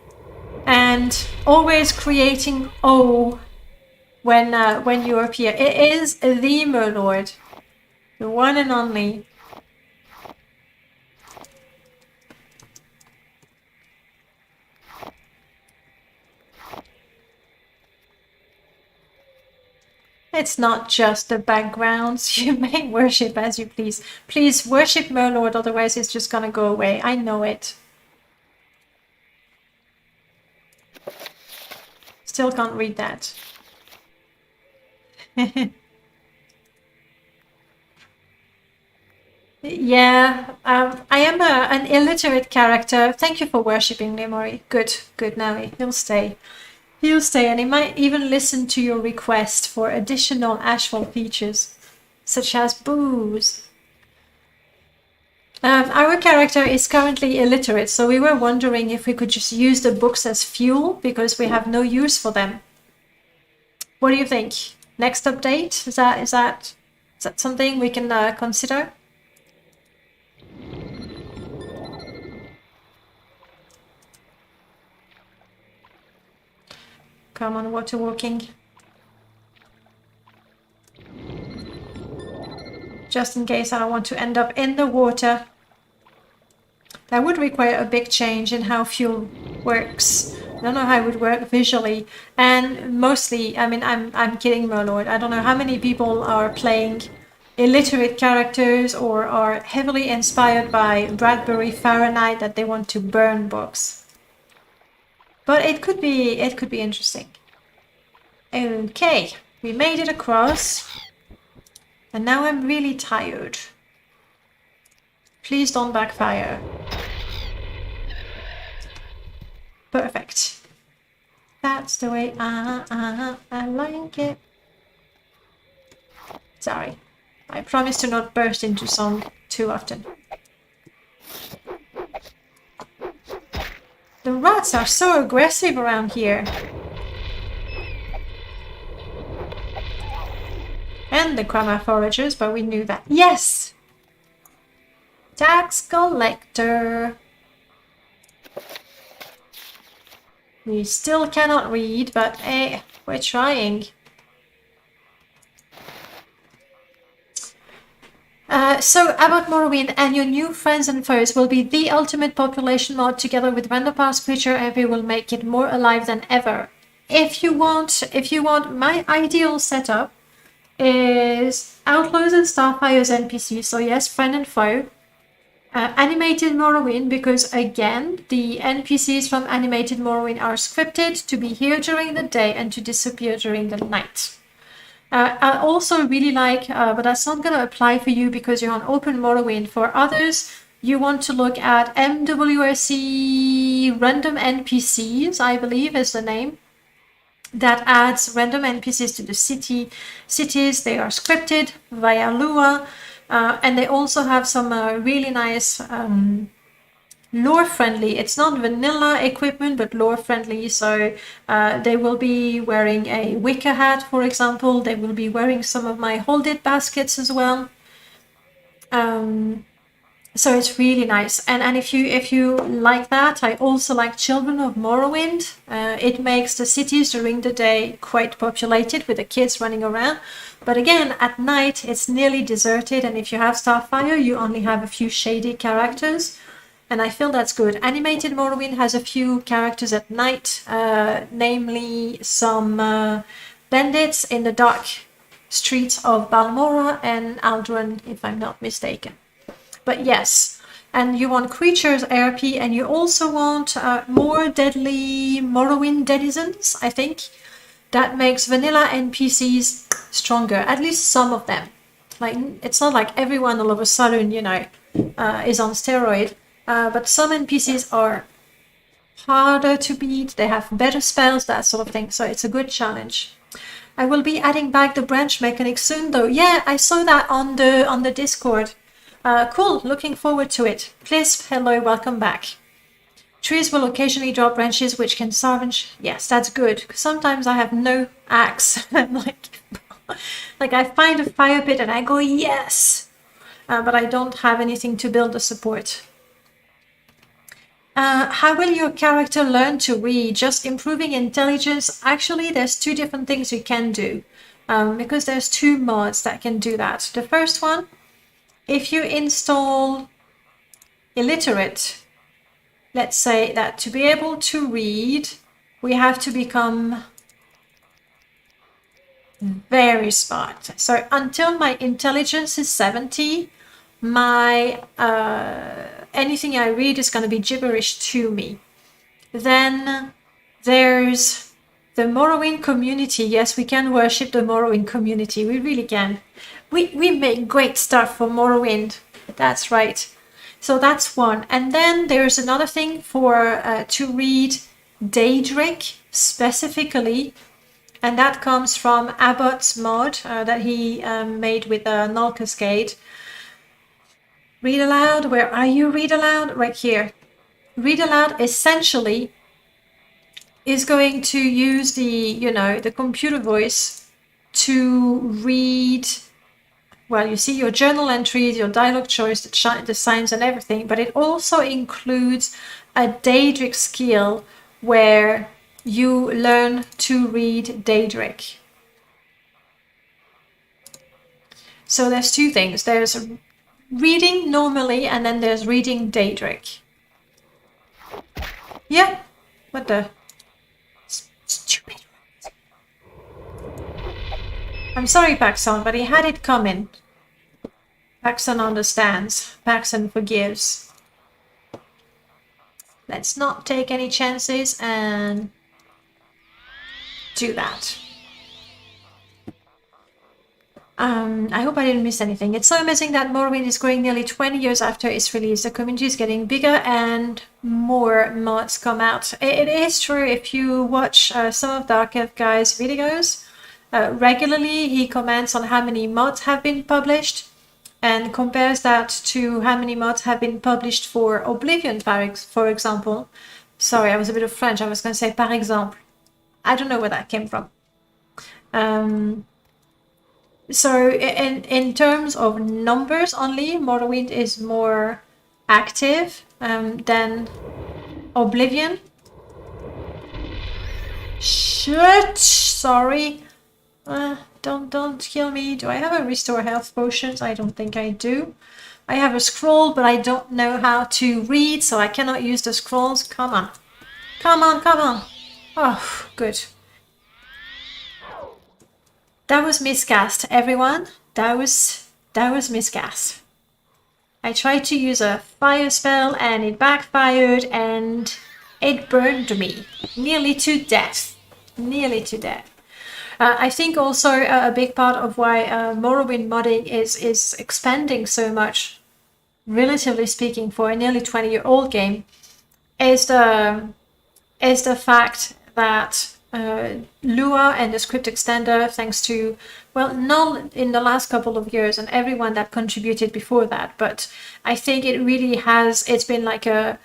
and always creating awe when you appear. It is the Merlord, the one and only. It's not just the backgrounds. You may worship as you please. Please worship Merlord, otherwise it's just gonna go away. I know it. Still can't read that. Yeah, I am an illiterate character. Thank you for worshipping me, Mori. Good, Navi. He'll stay. He'll stay, and he might even listen to your request for additional Ashfall features, such as booze. Our character is currently illiterate, so we were wondering if we could just use the books as fuel, because we have no use for them. What do you think? Next update? Is that something we can consider? Come on, water walking. Just in case I don't want to end up in the water. That would require a big change in how fuel works. I don't know how it would work visually. And mostly, I mean, I'm kidding, Merlord. I don't know how many people are playing illiterate characters or are heavily inspired by Bradbury Fahrenheit that they want to burn books. But it could be interesting. Okay, we made it across. And now I'm really tired. Please don't backfire. Perfect. That's the way I like it. Sorry. I promise to not burst into song too often. The rats are so aggressive around here. And the Krama foragers, but we knew that. Yes! Tax collector. We still cannot read, but we're trying. So about Morrowind and your new friends and foes will be the ultimate population mod together with random pass creature, and we will make it more alive than ever. If you want my ideal setup is Outlaws and Starfire's NPCs, so yes, friend and foe. Animated Morrowind, because again, the NPCs from Animated Morrowind are scripted to be here during the day and to disappear during the night. I also really like, but that's not going to apply for you because you're on Open Morrowind. For others, you want to look at MWSC Random NPCs, I believe is the name. that adds random NPCs to the cities. They are scripted via Lua, and they also have some really nice lore friendly. It's not vanilla equipment, but lore friendly. So they will be wearing a wicker hat, for example. They will be wearing some of my hold it baskets as well. So it's really nice. And if you like that, I also like Children of Morrowind. It makes the cities during the day quite populated with the kids running around. But again, at night, it's nearly deserted. And if you have Starfire, you only have a few shady characters. And I feel that's good. Animated Morrowind has a few characters at night, namely some bandits in the dark streets of Balmora and Aldrun, if I'm not mistaken. But yes, and you want creatures RP, and you also want more deadly Morrowind denizens, I think. That makes vanilla NPCs stronger, at least some of them. Like, it's not like everyone all of a sudden, you know, is on steroid. But some NPCs are harder to beat, they have better spells, that sort of thing. So it's a good challenge. I will be adding back the branch mechanic soon, though. Yeah, I saw that on the Discord. Cool, looking forward to it. Clisp, hello, welcome back. Trees will occasionally drop branches which can salvage. Yes, that's good. Sometimes I have no axe. like I find a fire pit and I go, yes! But I don't have anything to build the support. How will your character learn to read? Just improving intelligence? Actually, there's two different things you can do. Because there's two mods that can do that. The first one, if you install illiterate, let's say that to be able to read, we have to become very smart. So until my intelligence is 70, my anything I read is going to be gibberish to me. Then there's the Morrowing community. Yes, we can worship the Morrowing community. We really can. We make great stuff for Morrowind. That's right. So that's one. And then there's another thing for to read Daedric specifically. And that comes from Abbott's mod that he made with Null Cascade. Read aloud. Where are you? Read aloud. Right here. Read aloud essentially is going to use the computer voice to read. Well, you see your journal entries, your dialogue choice, the signs and everything, but it also includes a Daedric skill where you learn to read Daedric. So there's two things. There's reading normally, and then there's reading Daedric. Yeah, what the? Stupid. I'm sorry, Paxson, but he had it coming. Paxson understands. Paxson forgives. Let's not take any chances and do that. I hope I didn't miss anything. It's so amazing that Morrowind is growing nearly 20 years after its release. The community is getting bigger and more mods come out. It is true. If you watch some of the Archive Guy's videos, regularly he comments on how many mods have been published and compares that to how many mods have been published for Oblivion, for example. Sorry, I was a bit of French. I was going to say par exemple. I don't know where that came from. So in terms of numbers only, Morrowind is more active than Oblivion. Shit! Sorry. Don't kill me. Do I have a restore health potions? I don't think I do. I have a scroll, but I don't know how to read, so I cannot use the scrolls. Come on. Come on, come on. Oh, good. That was miscast, everyone. That was miscast. I tried to use a fire spell and it backfired and it burned me nearly to death. Nearly to death. I think also a big part of why Morrowind modding is expanding so much, relatively speaking, for a nearly 20-year-old game, is the fact that Lua and the script extender, thanks to, well, not in the last couple of years and everyone that contributed before that, but I think it really has, it's been like a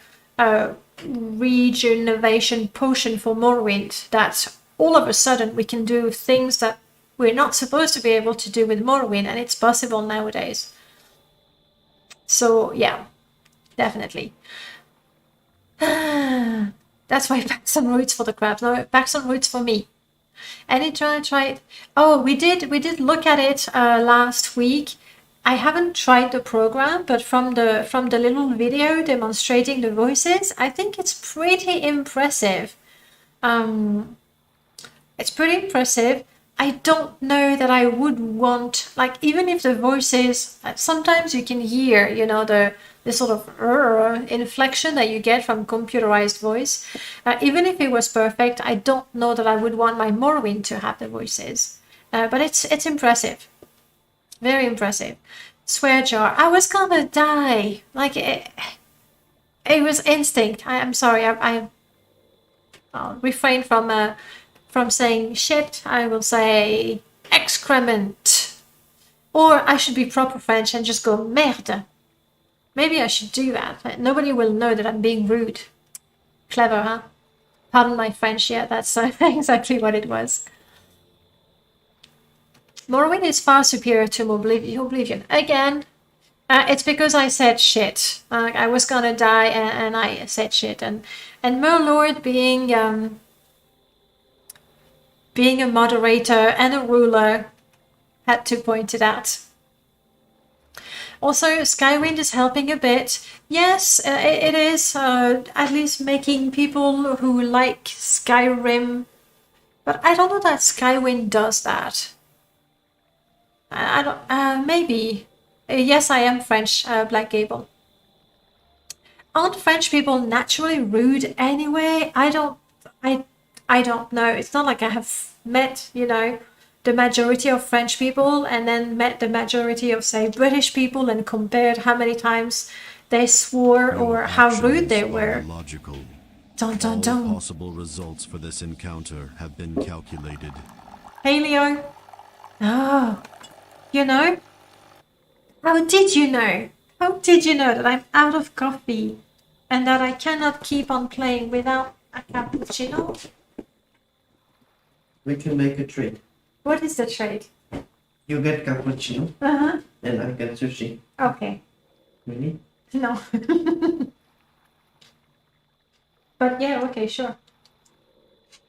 regeneration potion for Morrowind, that all of a sudden we can do things that we're not supposed to be able to do with Morrowind, and it's possible nowadays. So yeah, definitely. That's why packs and roots for the crabs. No, packs and roots for me. Any try it? Oh, we did look at it last week. I haven't tried the program, but from the little video demonstrating the voices, I think it's pretty impressive. It's pretty impressive. I don't know that I would want, like, even if the voices, sometimes you can hear, you know, the sort of inflection that you get from computerized voice. Even if it was perfect, I don't know that I would want my Morrowind to have the voices. But it's impressive. Very impressive. Swear jar. I was gonna die. Like, it was instinct. I'm sorry. I'll refrain from saying shit. I will say excrement. Or I should be proper French and just go merde. Maybe I should do that. Nobody will know that I'm being rude. Clever, huh? Pardon my French. Yeah, that's exactly what it was. Morrowind is far superior to Oblivion. Again, it's because I said shit. I was gonna die and I said shit. And Merlord being a moderator and a ruler had to point it out. Also, Skywind is helping a bit. Yes, it is at least making people who like Skyrim, but I don't know that Skywind does that. I don't. Maybe. Yes, I am French. Black Gable. Aren't French people naturally rude anyway? I don't know. It's not like I have met, you know, the majority of French people and then met the majority of, say, British people and compared how many times they swore or how rude they were. Logical. Dun dun All dun. possible results for this encounter have been calculated. Hey, Leo. Oh, you know? How did you know? How did you know that I'm out of coffee and that I cannot keep on playing without a cappuccino? We can make a trade. What is the trade? You get cappuccino Uh-huh. and I get sushi. Okay. Really? No. But yeah, okay, sure.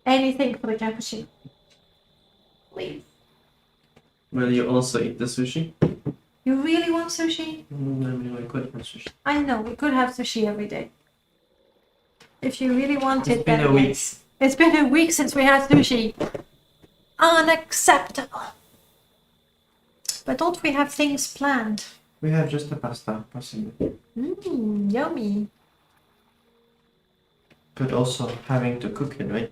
Anything for the cappuccino. Please. Will you also eat the sushi? You really want sushi? I mean, we could have sushi. I know, we could have sushi every day. If you really want It's it, been then a week. yes. It's been a week since we had sushi. Unacceptable. But don't we have things planned? We have just a pasta, possibly. Yummy. But also having to cook it, right?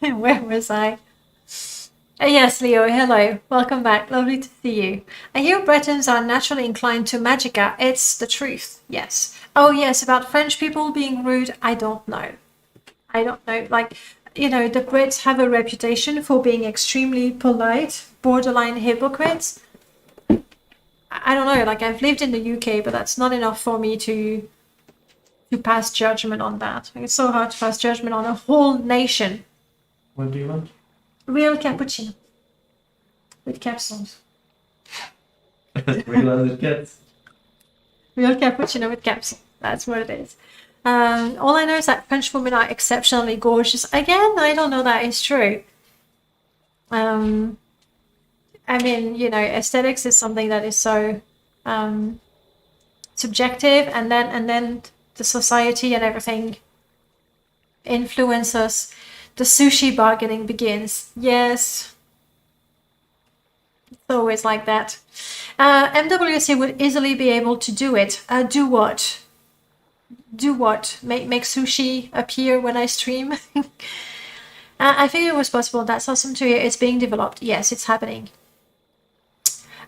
Where was I? Yes, Leo, hello. Welcome back. Lovely to see you. I hear Bretons are naturally inclined to Magica. It's the truth, yes. Oh, yes, about French people being rude, I don't know. I don't know. Like, you know, the Brits have a reputation for being extremely polite, borderline hypocrites. I don't know, like, I've lived in the UK, but that's not enough for me to pass judgment on that. Like, it's so hard to pass judgment on a whole nation. What do you want? Real cappuccino. With capsules. Real as it gets. Real cappuccino with capsule. That's what it is. All I know is that French women are exceptionally gorgeous. Again, I don't know that is true. I mean, you know, aesthetics is something that is so subjective, and then the society and everything influence us. The sushi bargaining begins. Yes. It's always like that. MWC would easily be able to do it. Do what? Do what? Make sushi appear when I stream? I think it was possible. That's awesome to hear. It's being developed. Yes, it's happening.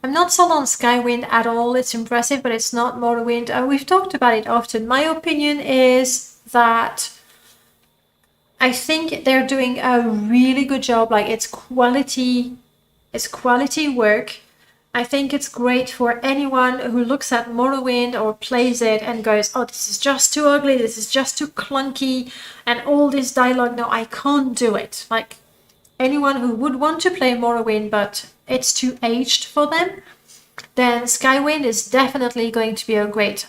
I'm not sold on Skywind at all. It's impressive, but it's not Morrowind. We've talked about it often. My opinion is that I think they're doing a really good job. Like it's quality work. I think it's great for anyone who looks at Morrowind or plays it and goes, oh, this is just too ugly, this is just too clunky, and all this dialogue, no, I can't do it. Like, anyone who would want to play Morrowind but it's too aged for them, then Skywind is definitely going to be a great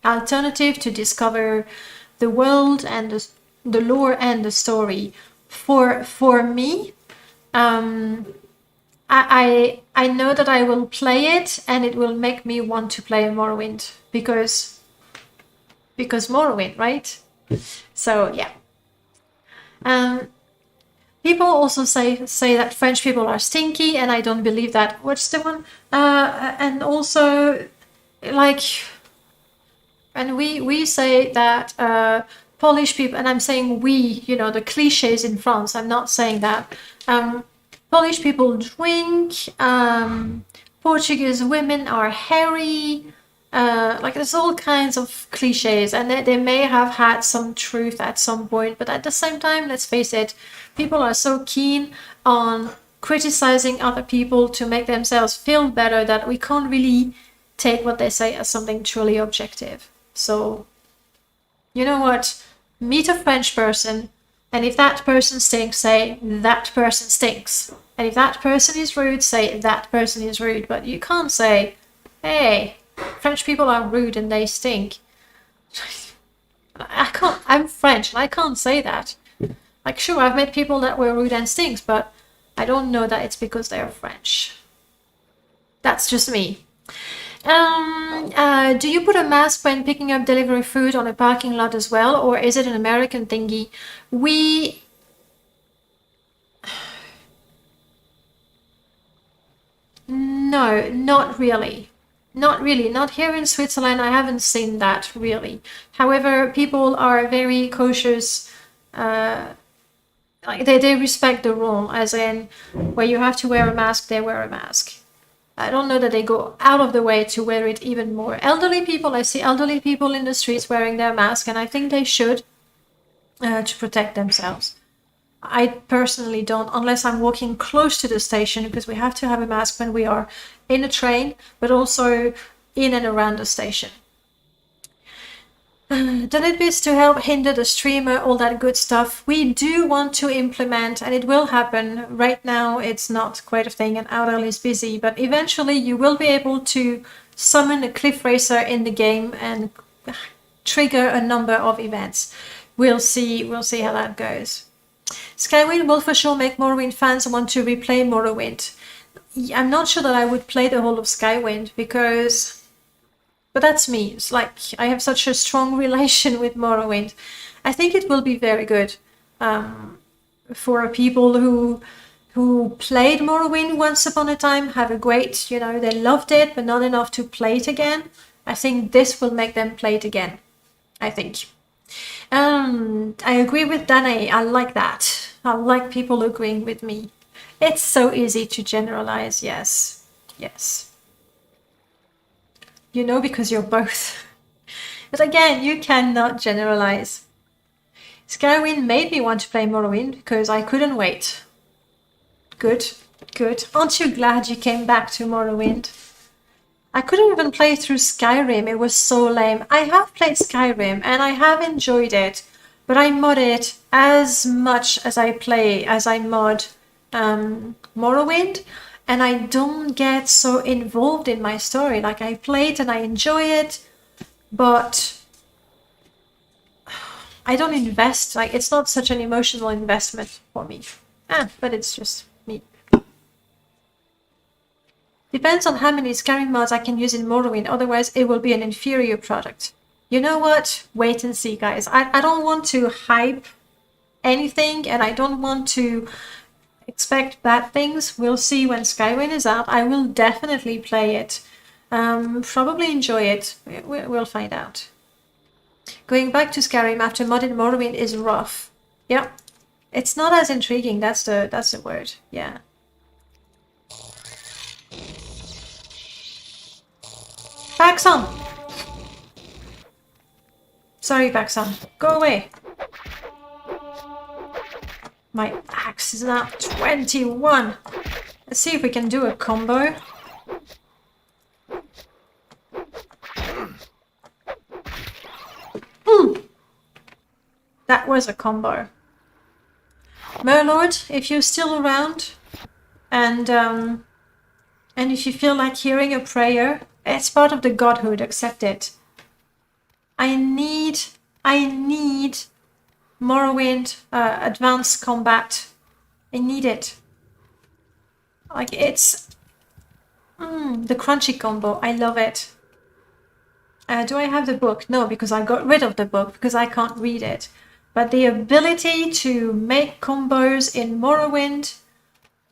alternative to discover the world and the lore and the story. For me, I know that I will play it and it will make me want to play Morrowind because Morrowind, right? So yeah. People also say that French people are stinky, and I don't believe that. What's the one? And also, like, and we say that Polish people, and I'm saying we, you know, the cliches in France. I'm not saying that. Polish people drink. Portuguese women are hairy. Like there's all kinds of cliches, and they may have had some truth at some point, but at the same time, let's face it, people are so keen on criticizing other people to make themselves feel better that we can't really take what they say as something truly objective. So, you know what? Meet a French person, and if that person stinks, say that person stinks. And if that person is rude, say that person is rude. But you can't say, hey, French people are rude and they stink. I can't, I'm French and I can't say that. Like, sure, I've met people that were rude and stinks, but I don't know that it's because they're French. That's just me. Do you put a mask when picking up delivery food on a parking lot as well, or is it an American thingy? No, not really. Not really. Not here in Switzerland. I haven't seen that really. However, people are very cautious. Like they respect the rule, as in where you have to wear a mask, they wear a mask. I don't know that they go out of the way to wear it even more. Elderly people, I see elderly people in the streets wearing their mask, and I think they should to protect themselves. I personally don't, unless I'm walking close to the station, because we have to have a mask when we are in a train, but also in and around the station. Delete bits to help hinder the streamer, all that good stuff. We do want to implement, and it will happen. Right now, it's not quite a thing, and Aurel is busy, but eventually you will be able to summon a cliff racer in the game and trigger a number of events. We'll see how that goes. Skywind will for sure make Morrowind fans want to replay Morrowind. I'm not sure that I would play the whole of Skywind because... But that's me. It's like I have such a strong relation with Morrowind. I think it will be very good for people who played Morrowind once upon a time, have a great, you know, they loved it, but not enough to play it again. I think this will make them play it again. I think. I agree with Danae. I like that. I like people agreeing with me. It's so easy to generalize. Yes. Yes. You know, because you're both. But again, you cannot generalize. Skywind made me want to play Morrowind because I couldn't wait. Good, good. Aren't you glad you came back to Morrowind? I couldn't even play through Skyrim. It was so lame. I have played Skyrim and I have enjoyed it, but I mod it as much as I mod Morrowind. And I don't get so involved in my story. Like, I play it and I enjoy it, but I don't invest. Like, it's not such an emotional investment for me. But it's just me. Depends on how many Skyrim mods I can use in Morrowind. Otherwise, it will be an inferior product. You know what? Wait and see, guys. I don't want to hype anything, and I don't want to... expect bad things. We'll see when Skywind is out. I will definitely play it. Probably enjoy it. We'll find out. Going back to Skyrim after modded Morrowind is rough. Yeah. It's not as intriguing. That's the word. Yeah. Paxson! Sorry, Paxson. Go away. My axe is now 21. Let's see if we can do a combo. That was a combo. Merlord, if you're still around, and if you feel like hearing a prayer, it's part of the godhood, accept it. I need Morrowind advanced combat. I need it. Like, it's the crunchy combo. I love it. Do I have the book? No, because I got rid of the book because I can't read it. But the ability to make combos in Morrowind,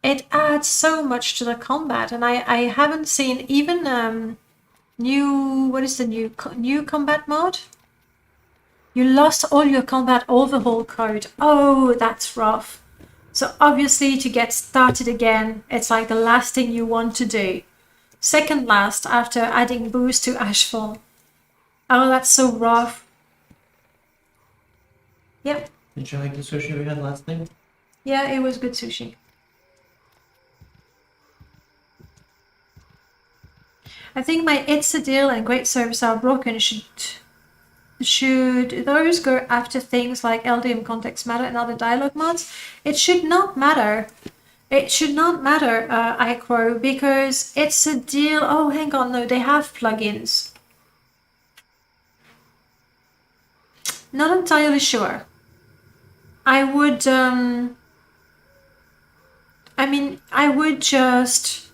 it adds so much to the combat. And I haven't seen even what is the new combat mode? You lost all your combat overhaul code. Oh, that's rough. So obviously to get started again, it's like the last thing you want to do. Second last after adding boost to Ashfall. Oh, that's so rough. Yep. Did you like the sushi we had last night? Yeah, it was good sushi. I think my It's a Deal and Great Service Are Broken should those go after things like LDM Context Matter and other dialogue mods? It should not matter. It should not matter, iCrow, because It's a Deal. Oh, hang on, no, they have plugins. Not entirely sure. I would just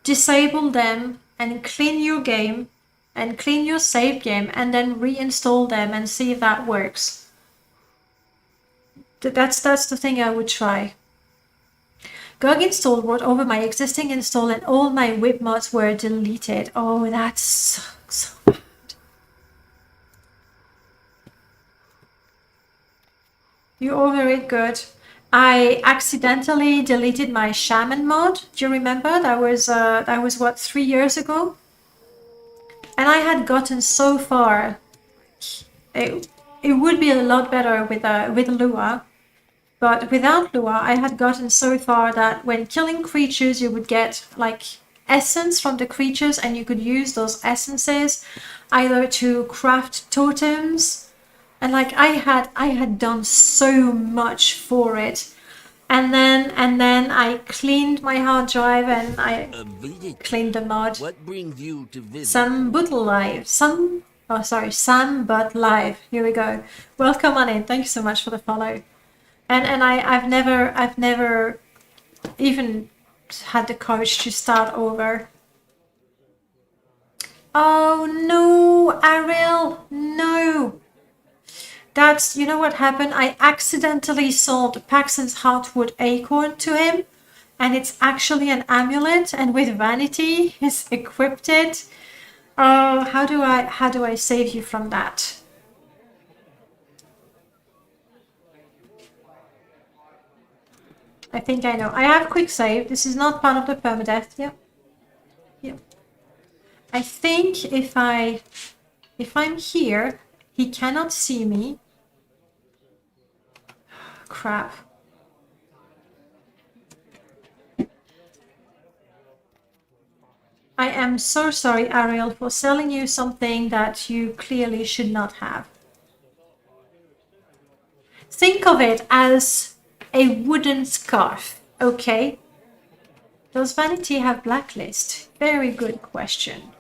disable them and clean your game and clean your save game and then reinstall them and see if that works. That's the thing I would try. GOG install wrote over my existing install and all my whip mods were deleted. Oh, that sucks. You're over it, good. I accidentally deleted my shaman mod. Do you remember? That was what, 3 years ago? And I had gotten so far. It would be a lot better with Lua. But without Lua, I had gotten so far that when killing creatures, you would get like essence from the creatures and you could use those essences either to craft totems. And like I had done so much for it, and then I cleaned my hard drive and I cleaned the mod. What brings you to visit? Sam But Live. Sam But Live. Here we go. Welcome on in. Thank you so much for the follow. And I've never even had the courage to start over. Oh no, Ariel, no. That's, you know what happened? I accidentally sold Paxton's Heartwood Acorn to him, and it's actually an amulet, and with vanity, he's equipped it. Oh, how do I save you from that? I think I know. I have quick save. This is not part of the permadeath. Yep. Yep. I think if I'm here, he cannot see me. Crap. I am so sorry, Ariel, for selling you something that you clearly should not have. Think of it as a wooden scarf, okay? Does Vanity have blacklist? Very good question.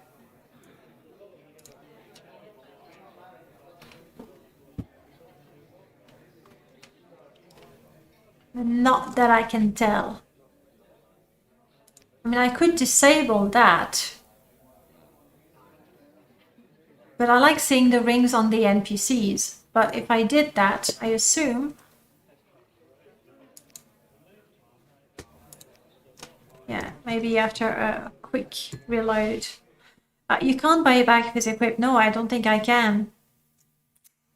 Not that I can tell. I mean, I could disable that. But I like seeing the rings on the NPCs. But if I did that, I assume... Yeah, maybe after a quick reload. You can't buy it back if it's equipped. No, I don't think I can.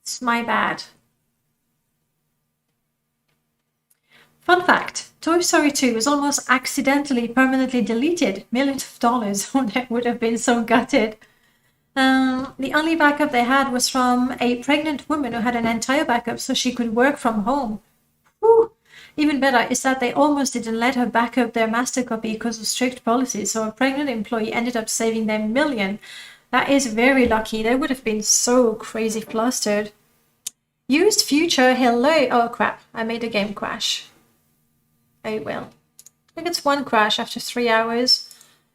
It's my bad. Fun fact, Toy Story 2 was almost accidentally permanently deleted. Millions of dollars. I would have been so gutted. The only backup they had was from a pregnant woman who had an entire backup so she could work from home. Whew. even better is that they almost didn't let her back up their master copy because of strict policies. So a pregnant employee ended up saving them million. That is very lucky. They would have been so crazy flustered. Used future, hello. Oh crap, I made the game crash. Oh well. I think it's one crash after 3 hours.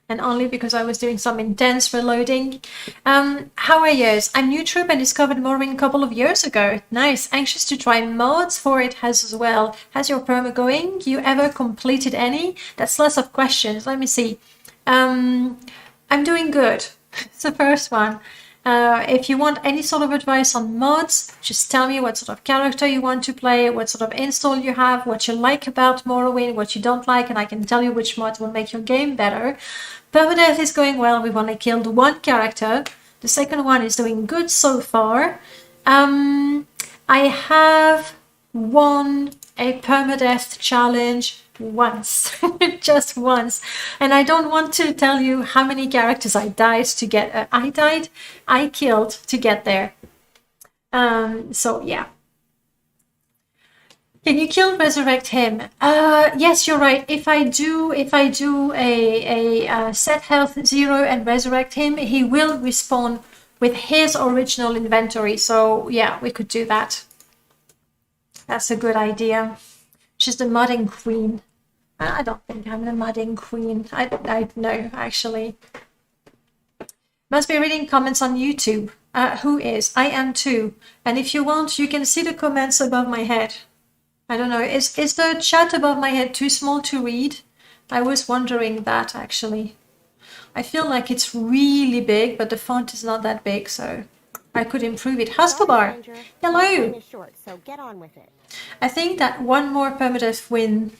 And only because I was doing some intense reloading. How are yours? I'm new troop and discovered Morrowing a couple of years ago. Nice. Anxious to try mods for it as well. How's your perma going? You ever completed any? That's less of questions. Let me see. I'm doing good. It's the first one. If you want any sort of advice on mods, just tell me what sort of character you want to play, what sort of install you have, what you like about Morrowind, what you don't like, and I can tell you which mods will make your game better. Permadeath is going well. We've only killed one character. The second one is doing good so far. I have won a Permadeath challenge once, just once, and I don't want to tell you how many characters I died to get. I killed to get there. So yeah. Can you kill resurrect him? Yes, you're right. If I do a set health 0 and resurrect him, he will respawn with his original inventory. So yeah, we could do that. That's a good idea. She's the modding queen. I don't think I'm the modding queen. I know, actually. Must be reading comments on YouTube. Who is? I am too. And if you want, you can see the comments above my head. I don't know. Is the chat above my head too small to read? I was wondering that, actually. I feel like it's really big, but the font is not that big, so I could improve it. Huskelbar, hello! Short, so get on with it. I think that one more Permadeath win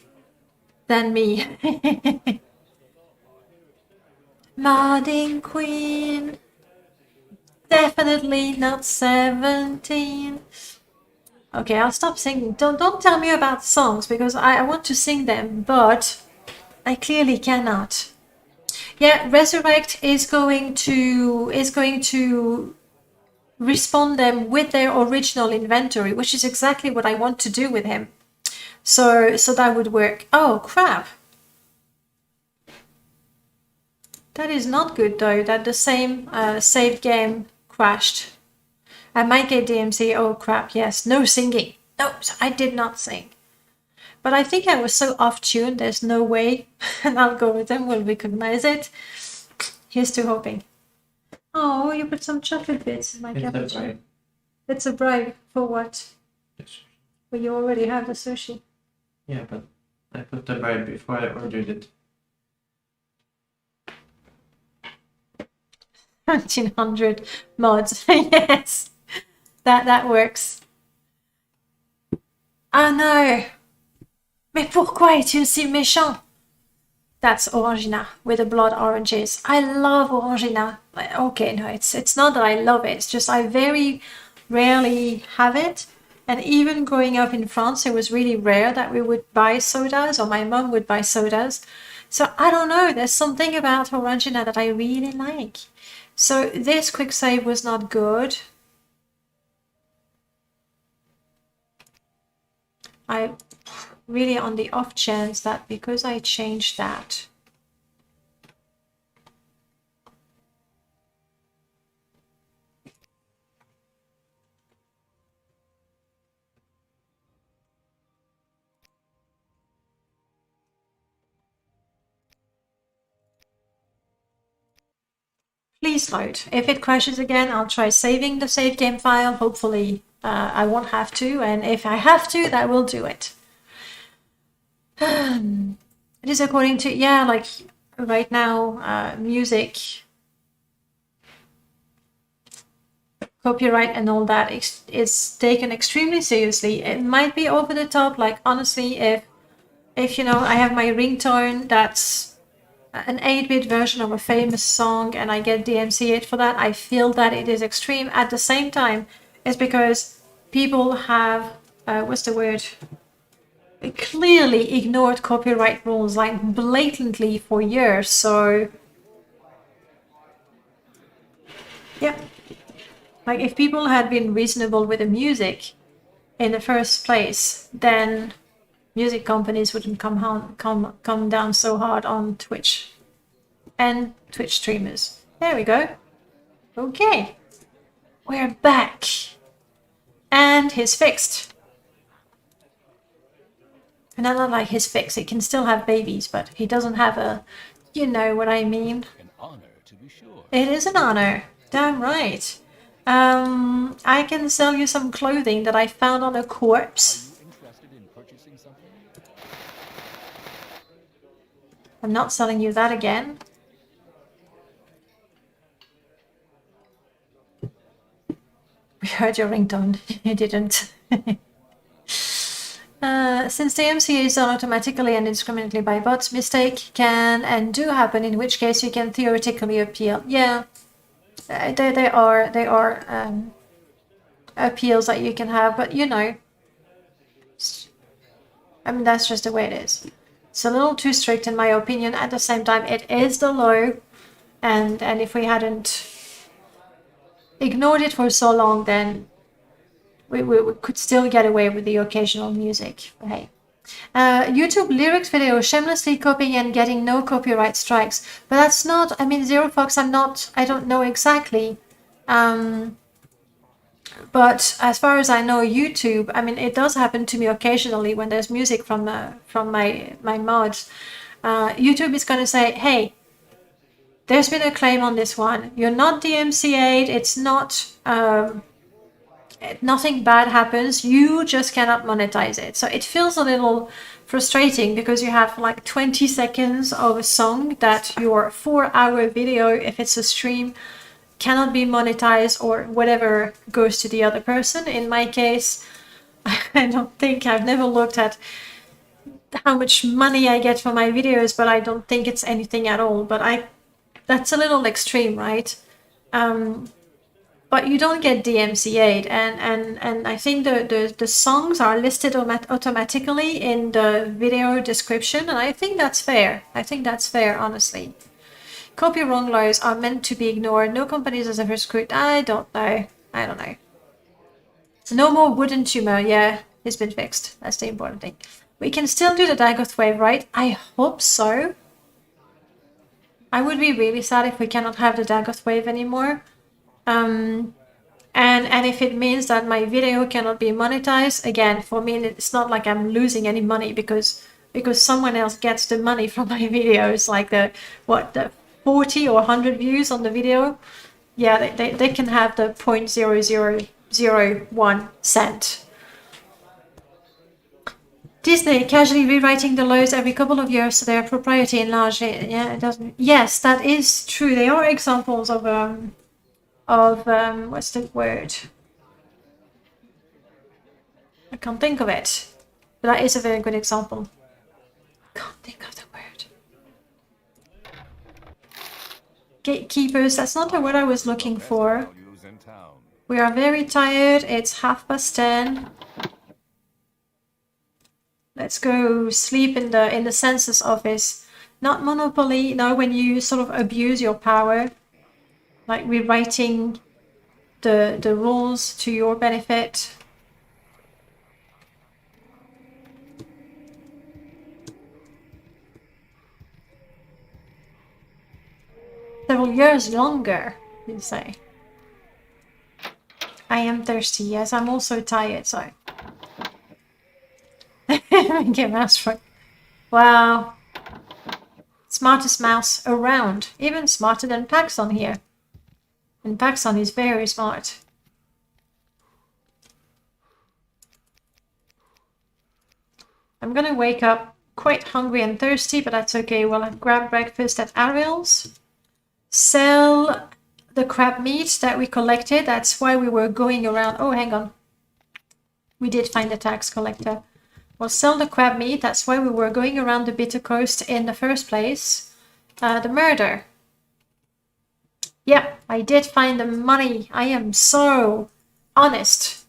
than me. Modding queen. Definitely not 17. Okay, I'll stop singing. Don't tell me about songs because I want to sing them, but I clearly cannot. Yeah, resurrect is going to respawn them with their original inventory, which is exactly what I want to do with him. So that would work. Oh crap. That is not good though, that the same saved game crashed. I might get DMC. Oh crap, yes. No singing. No, I did not sing. But I think I was so off tune, there's no way an algorithm will recognize it. Here's to hoping. Oh, you put some chocolate bits in my cappuccino. It's a bribe. For what? Yes. Well, you already have the sushi. Yeah, but I put the bribe before I ordered it. 1900 mods. Yes. That works. Ah no! Mais pourquoi est-il si méchant? That's Orangina with the blood oranges. I love Orangina. Okay, no, it's not that I love it. It's just I very rarely have it. And even growing up in France, it was really rare that we would buy sodas, or my mom would buy sodas. So I don't know, there's something about Orangina that I really like. So this quick save was not good. I really on the off chance that because I changed that. Please load. If it crashes again, I'll try saving the save game file. Hopefully I won't have to, and if I have to, that will do it. It is according to, yeah, like right now, music, copyright and all that is taken extremely seriously. It might be over the top, like honestly, if you know, I have my ringtone that's an 8-bit version of a famous song and I get DMCA'd for that, I feel that it is extreme. At the same time, it's because people have, what's the word? Clearly ignored copyright rules, like blatantly for years, so yeah. Like if people had been reasonable with the music in the first place, then music companies wouldn't come down so hard on Twitch and Twitch streamers. There we go. Okay, we're back. And he's fixed. And I don't like his fix. He can still have babies, but he doesn't have a, you know what I mean. An honor, to be sure. It is an honor. Damn right. I can sell you some clothing that I found on a corpse. Are you interested in purchasing something? I'm not selling you that again. We heard your ringtone. You didn't. Since the MCA is done automatically and indiscriminately by bots, mistake can and do happen, in which case you can theoretically appeal. Yeah, there are appeals that you can have, but you know, I mean, that's just the way it is. It's a little too strict in my opinion. At the same time, it is the law, and if we hadn't ignored it for so long, then we could still get away with the occasional music. But hey, YouTube lyrics video shamelessly copying and getting no copyright strikes. But that's not, I mean, Zero Fox, I don't know exactly. But as far as I know, YouTube, I mean, it does happen to me occasionally when there's music from my mods. YouTube is going to say, hey, there's been a claim on this one. You're not DMCA'd. It's not, nothing bad happens. You just cannot monetize it. So it feels a little frustrating because you have like 20 seconds of a song that your 4-hour video, if it's a stream, cannot be monetized, or whatever goes to the other person. In my case, I don't think, I've never looked at how much money I get for my videos, but I don't think it's anything at all. But that's a little extreme, right? But you don't get DMCA'd, and I think the songs are listed automatically in the video description, and I think that's fair. I think that's fair, honestly. Copy wrong laws are meant to be ignored. No companies has ever screwed. I don't know. So no more wooden tumor. Yeah, it's been fixed. That's the important thing. We can still do the Dagoth wave, right? I hope so. I would be really sad if we cannot have the Dagoth wave anymore. And if it means that my video cannot be monetized, again, for me, it's not like I'm losing any money because someone else gets the money from my videos, like the 40 or 100 views on the video. Yeah, they can have the 0.0001 cent. Disney casually rewriting the laws every couple of years so their propriety enlarged. Yeah, it doesn't. Yes, that is true. They are examples of what's the word? I can't think of it, but that is a very good example. Can't think of the word. Gatekeepers, that's not the word I was looking for. We are very tired. It's 10:30. Let's go sleep in the census office. Not Monopoly. No, when you sort of abuse your power, like rewriting the rules to your benefit. Several years longer, you say. I am thirsty. Yes, I'm also tired, so. Get mouse right. Wow. Smartest mouse around. Even smarter than Paxson here. And Paxson is very smart. I'm gonna wake up quite hungry and thirsty, but that's okay. We'll grab breakfast at Ariel's. Sell the crab meat that we collected. That's why we were going around. Oh, hang on. We did find a tax collector. We'll sell the crab meat. That's why we were going around the Bitter Coast in the first place. The murder. Yeah, I did find the money. I am so honest.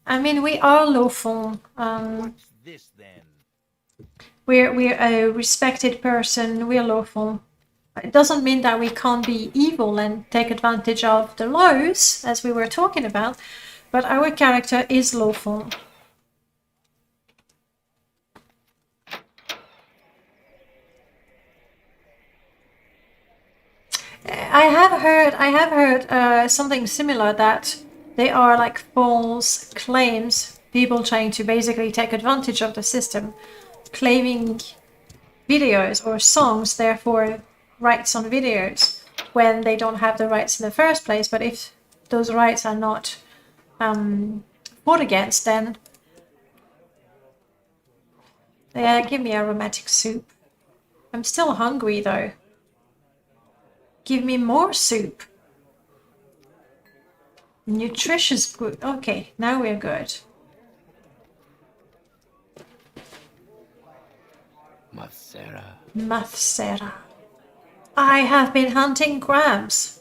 I mean, we are low fond. What's this then? We're a respected person. We're low fond. It doesn't mean that we can't be evil and take advantage of the laws, as we were talking about, but our character is lawful. I have heard something similar, that they are like false claims, people trying to basically take advantage of the system, claiming videos or songs, therefore rights on videos, when they don't have the rights in the first place. But if those rights are not fought against, then yeah, give me aromatic soup. I'm still hungry though. Give me more soup. Nutritious food. Okay, now we're good. Mathsera. I have been hunting crabs.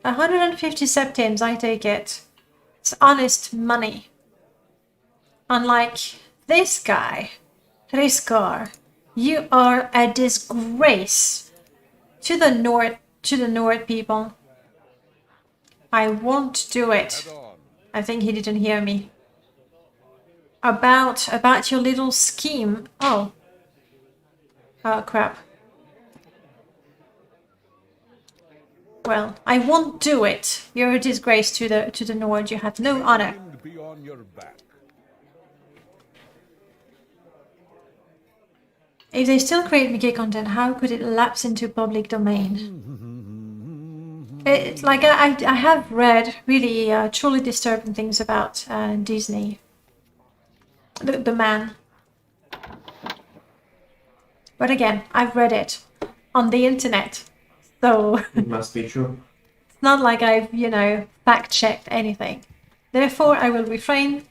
150 septims, I take it. It's honest money. Unlike this guy, Riskar, you are a disgrace to the Nord people. I won't do it. I think he didn't hear me. About your little scheme. Oh. Oh crap. Well, I won't do it. You're a disgrace to the Nord. You have no honor. Be on your back. If they still create Mickey content, how could it lapse into public domain? It's like I have read really truly disturbing things about Disney. The man. But again, I've read it on the internet, so It must be true. it's not like I've, you know, fact-checked anything. Therefore, I will refrain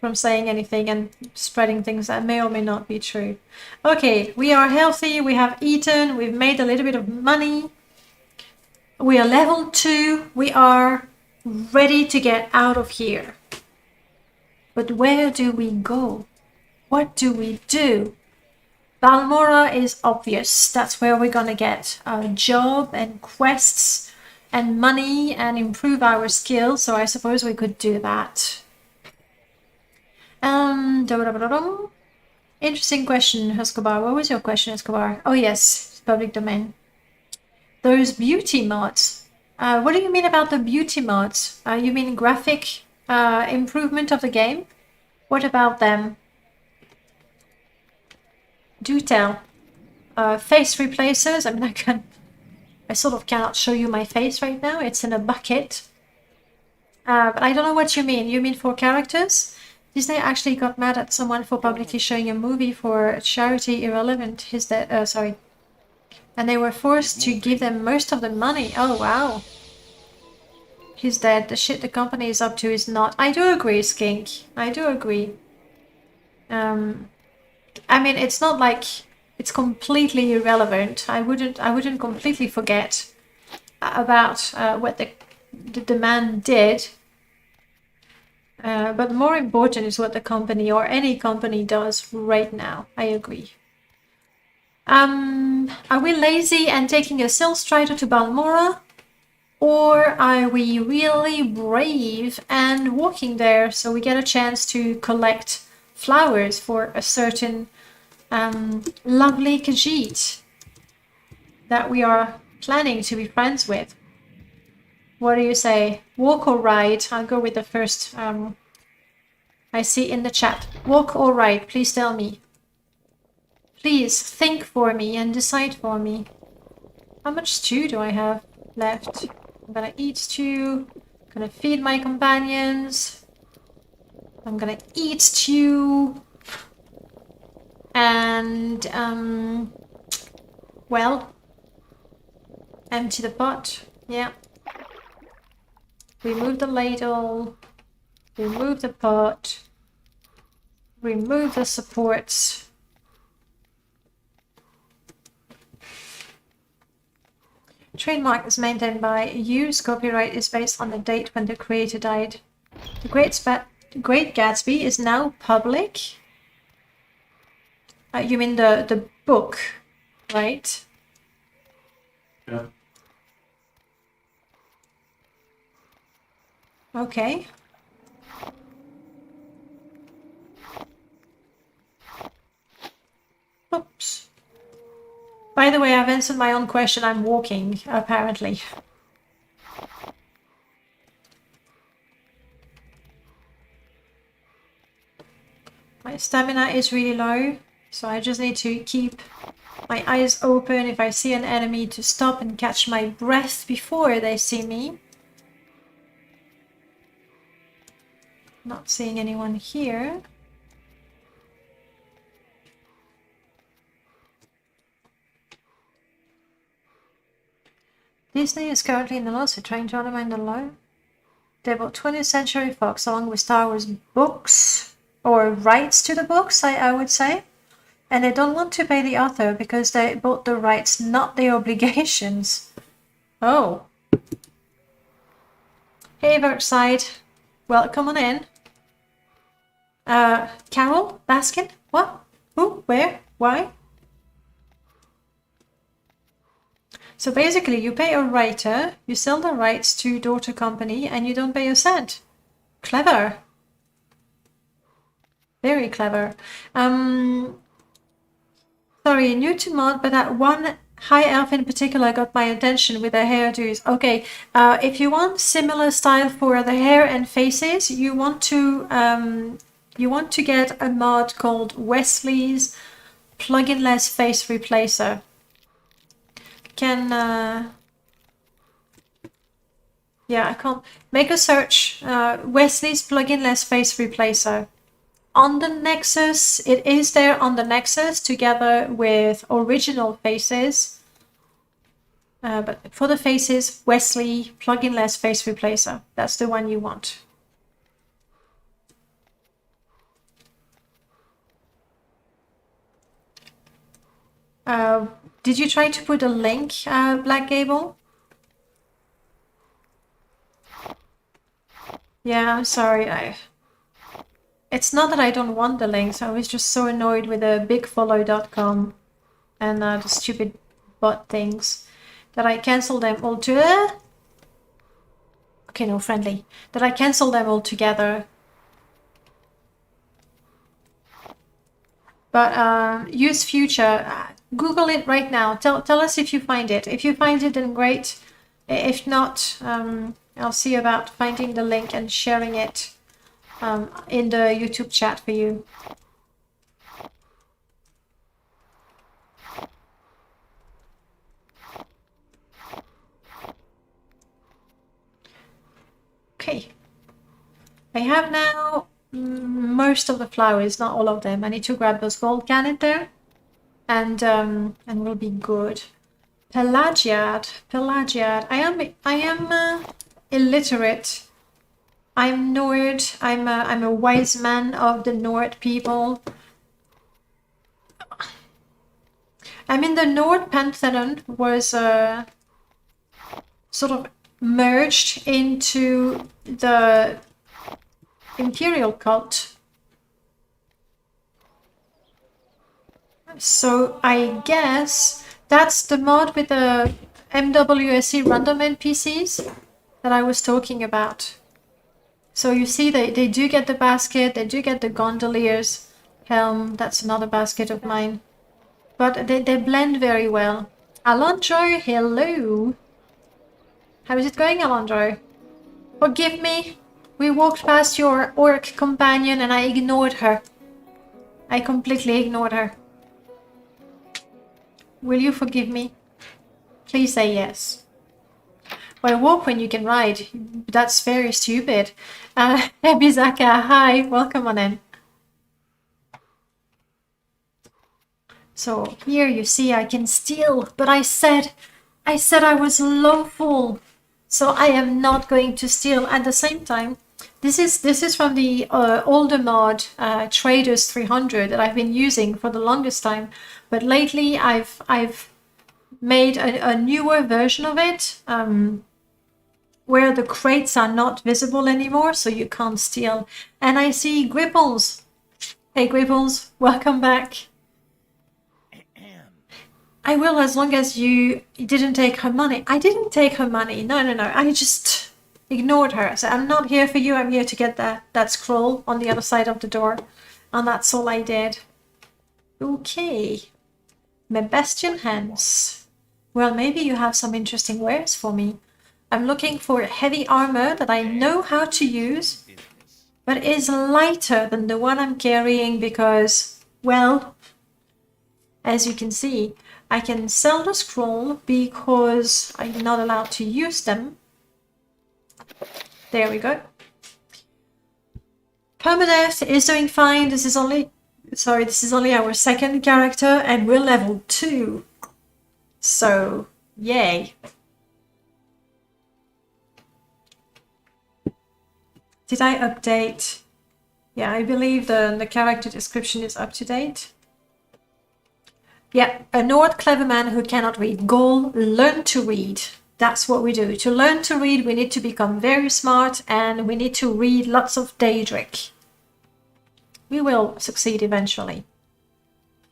from saying anything and spreading things that may or may not be true. Okay, we are healthy, we have eaten, we've made a little bit of money. We are level 2, we are ready to get out of here. But where do we go? What do we do? Balmora is obvious. That's where we're gonna get a job and quests and money and improve our skills. So I suppose we could do that. Interesting question, Escobar. What was your question, Escobar? Oh yes, public domain. Those beauty mods. What do you mean about the beauty mods? You mean graphic improvement of the game? What about them? Do tell. Face replacers. I mean, I sort of cannot show you my face right now. It's in a bucket. But I don't know what you mean. You mean for characters? Disney actually got mad at someone for publicly showing a movie for charity irrelevant. His dead. Sorry. And they were forced to give them most of the money. Oh, wow. He's dead. The shit the company is up to is not. I do agree, Skink. I do agree. I mean, it's not like it's completely irrelevant. I wouldn't completely forget about what the man did. But more important is what the company or any company does right now. I agree. Are we lazy and taking a Sail Strider to Balmora? Or are we really brave and walking there so we get a chance to collect flowers for a certain lovely Khajiit that we are planning to be friends with? What do you say? Walk or ride? I'll go with the first. I see in the chat. Walk or ride? Please tell me. Please think for me and decide for me. How much stew do I have left? I'm gonna eat stew. I'm gonna feed my companions. I'm gonna eat stew. And, well, empty the pot. Yeah. Remove the ladle. Remove the pot. Remove the supports. Trademark is maintained by use. Copyright is based on the date when the creator died. The Great Gatsby is now public. You mean the book, right? Yeah. Okay. Oops. By the way, I've answered my own question. I'm walking, apparently. My stamina is really low, so I just need to keep my eyes open if I see an enemy to stop and catch my breath before they see me. Not seeing anyone here. Disney is currently in the lawsuit trying to undermine the law. They bought 20th Century Fox along with Star Wars books, or rights to the books, I would say. And they don't want to pay the author because they bought the rights, not the obligations. Oh. Hey, Vertside. Welcome on in. Carol? Baskin? What? Who? Where? Why? So basically, you pay a writer, you sell the rights to daughter company, and you don't pay a cent. Clever. Very clever. Sorry, new to mod, but that one high elf in particular got my attention with their hairdos. Okay, if you want similar style for the hair and faces, you want to get a mod called Wesley's Plugin-less Face Replacer. Yeah, I can't make a search. Wesley's Plugin-less Face Replacer. On the Nexus, it is there on the Nexus together with original faces. But for the faces, Wesley Plugin-less Face Replacer. That's the one you want. Did you try to put a link, Black Gable? Yeah, I'm sorry. It's not that I don't want the links. I was just so annoyed with the bigfollow.com and the stupid bot things that I canceled them all Okay, no, friendly. That I canceled them all together. But use future. Google it right now. Tell us if you find it. If you find it, then great. If not, I'll see about finding the link and sharing it in the YouTube chat for you. Okay. I have now most of the flowers, not all of them. I need to grab those gold cannon there, and we'll be good. Pelagiad. I am illiterate. I'm Nord. I'm a wise man of the Nord people. I mean, the Nord pantheon was sort of merged into the imperial cult. So I guess that's the mod with the MWSC random NPCs that I was talking about. So you see they do get the basket, they do get the gondolier's helm. That's another basket of mine. But they blend very well. Alondro, hello. How is it going, Alondro? Forgive me. We walked past your orc companion and I ignored her. I completely ignored her. Will you forgive me? Please say yes. Well, walk when you can ride. That's very stupid. Ebizaka, hi. Welcome on in. So here you see I can steal, but I said I was lawful. So I am not going to steal. At the same time, this is from the older mod Traders 300 that I've been using for the longest time. But lately I've made a newer version of it where the crates are not visible anymore, so you can't steal. And I see Gripples. Hey Gripples, welcome back. I will, as long as you didn't take her money. I didn't take her money. No. I just ignored her. So I'm not here for you. I'm here to get that scroll on the other side of the door. And that's all I did. Okay. My bastion hands. Well, maybe you have some interesting wares for me. I'm looking for heavy armor that I know how to use, but is lighter than the one I'm carrying because, well, as you can see, I can sell the scroll because I'm not allowed to use them. There we go. Permadeath is doing fine. This is only our second character and we're level 2. So, yay. Did I update? Yeah, I believe the character description is up to date. Yeah, a Nord clever man who cannot read. Goal, learn to read. That's what we do. To learn to read, we need to become very smart and we need to read lots of Daedric. We will succeed eventually.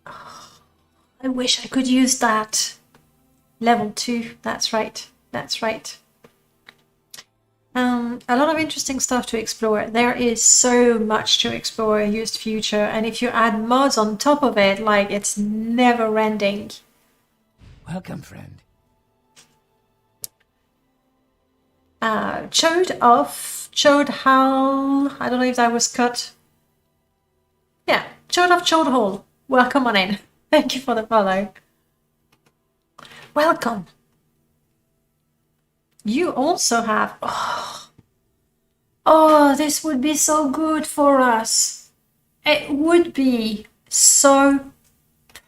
Oh, I wish I could use that. Level 2, that's right. That's right. A lot of interesting stuff to explore. There is so much to explore in Used Future, and if you add mods on top of it, like, it's never ending. Welcome, friend. Chode Hall. I don't know if that was cut. Yeah, Chode Hall. Welcome on in. Thank you for the follow. Welcome. You also have... Oh, this would be so good for us. It would be so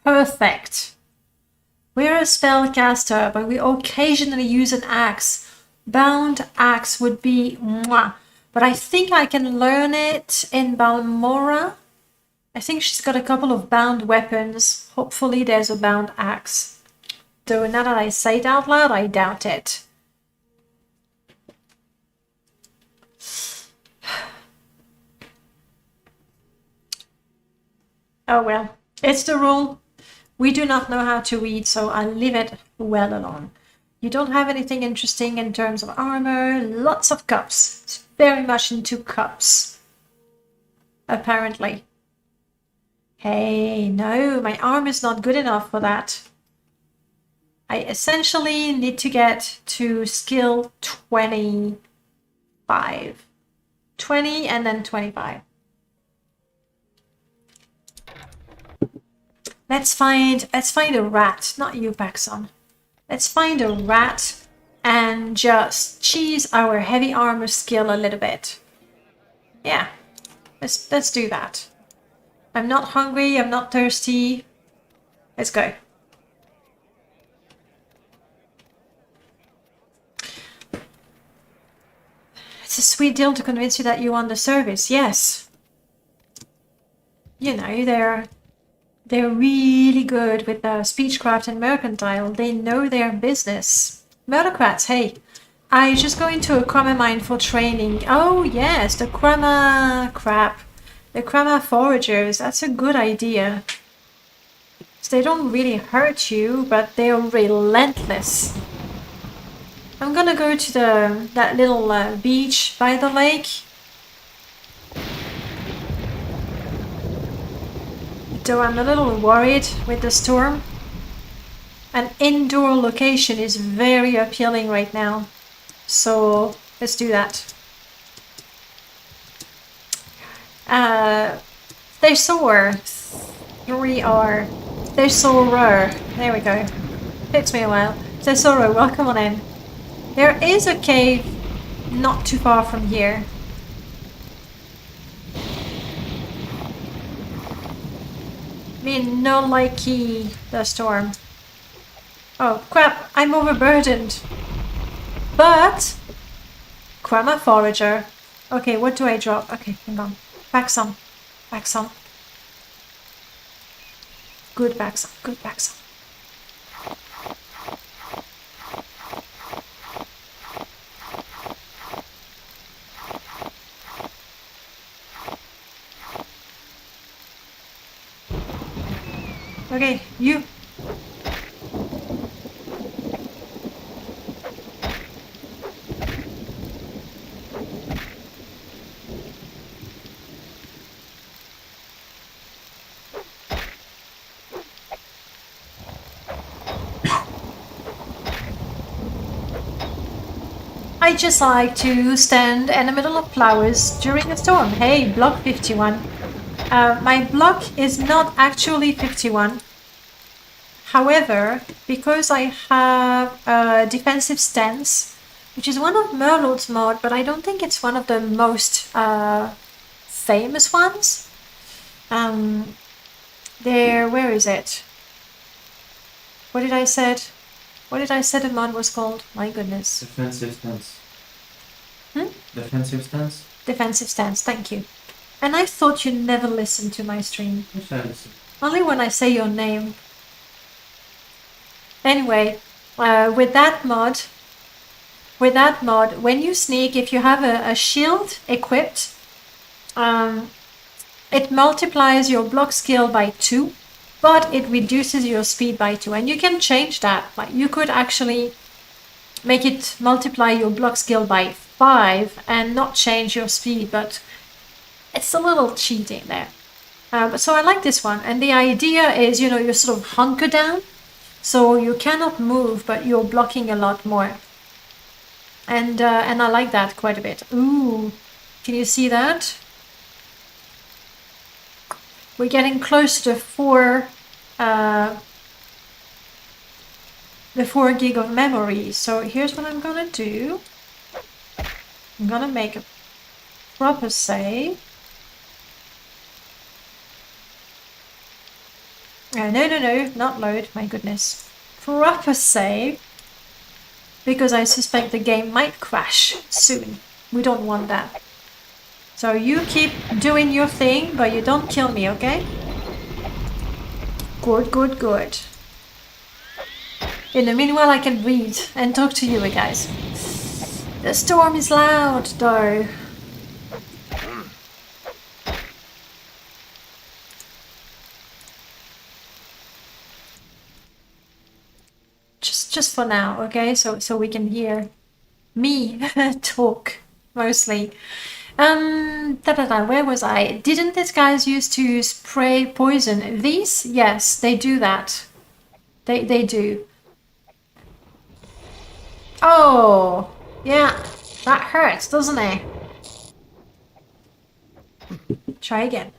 perfect. We're a spellcaster, but we occasionally use an axe. Bound axe would be mwah. But I think I can learn it in Balmora. I think she's got a couple of bound weapons. Hopefully there's a bound axe. Though now that I say it out loud, I doubt it. Oh well, it's the rule. We do not know how to read, so I'll leave it well alone. You don't have anything interesting in terms of armor. Lots of cups. It's very much into cups. Apparently. Hey, no, my arm is not good enough for that. I essentially need to get to skill 25. 20 and then 25. Let's find a rat, not you, Paxson. Let's find a rat and just cheese our heavy armor skill a little bit. Yeah, let's do that. I'm not hungry, I'm not thirsty. Let's go. It's a sweet deal to convince you that you want the service, yes. You know, they're really good with speechcraft and mercantile. They know their business. Murdercrats, hey. I just go into a Krama mine for training. Oh yes, the Krama crap. The Krama foragers, that's a good idea. So they don't really hurt you, but they're relentless. I'm gonna go to that little beach by the lake. Though I'm a little worried with the storm. An indoor location is very appealing right now. So let's do that. Thesaur. 3R. Thesaurus. There we go. Takes me a while. Thesaurus, welcome on in. There is a cave not too far from here. Me no likey the storm. Oh crap, I'm overburdened. But Krama forager. Okay, what do I drop? Okay, hang on. Back some. Back some. Good back some. Good back some. Okay, you. I just like to stand in the middle of flowers during a storm. Hey, block 51. My block is not actually 51. However, because I have a defensive stance, which is one of Merlot's mod, but I don't think it's one of the most famous ones. Where is it? What did I say? What did I say the mod was called? My goodness. Defensive stance. Hmm? Defensive stance? Defensive stance, thank you. And I thought you never listened to my stream. Yes, I listen. Only when I say your name. Anyway, with that mod, when you sneak, if you have a shield equipped, it multiplies your block skill by 2, but it reduces your speed by 2. And you can change that. Like, you could actually make it multiply your block skill by 5 and not change your speed, but it's a little cheating there. So I like this one. And the idea is, you know, you sort of hunker down, so you cannot move, but you're blocking a lot more. And I like that quite a bit. Ooh, can you see that? We're getting close to the 4 gig of memory. So here's what I'm gonna do. I'm gonna make a proper save. No, not load, my goodness. Proper save. Because I suspect the game might crash soon. We don't want that. So you keep doing your thing, but you don't kill me, okay? Good, good, good. In the meanwhile, I can read and talk to you guys. The storm is loud, though. Just for now, okay? So we can hear me talk mostly. Where was I? Didn't these guys used to spray poison? These? Yes, they do that. They do. Oh, yeah, that hurts, doesn't it? Try again.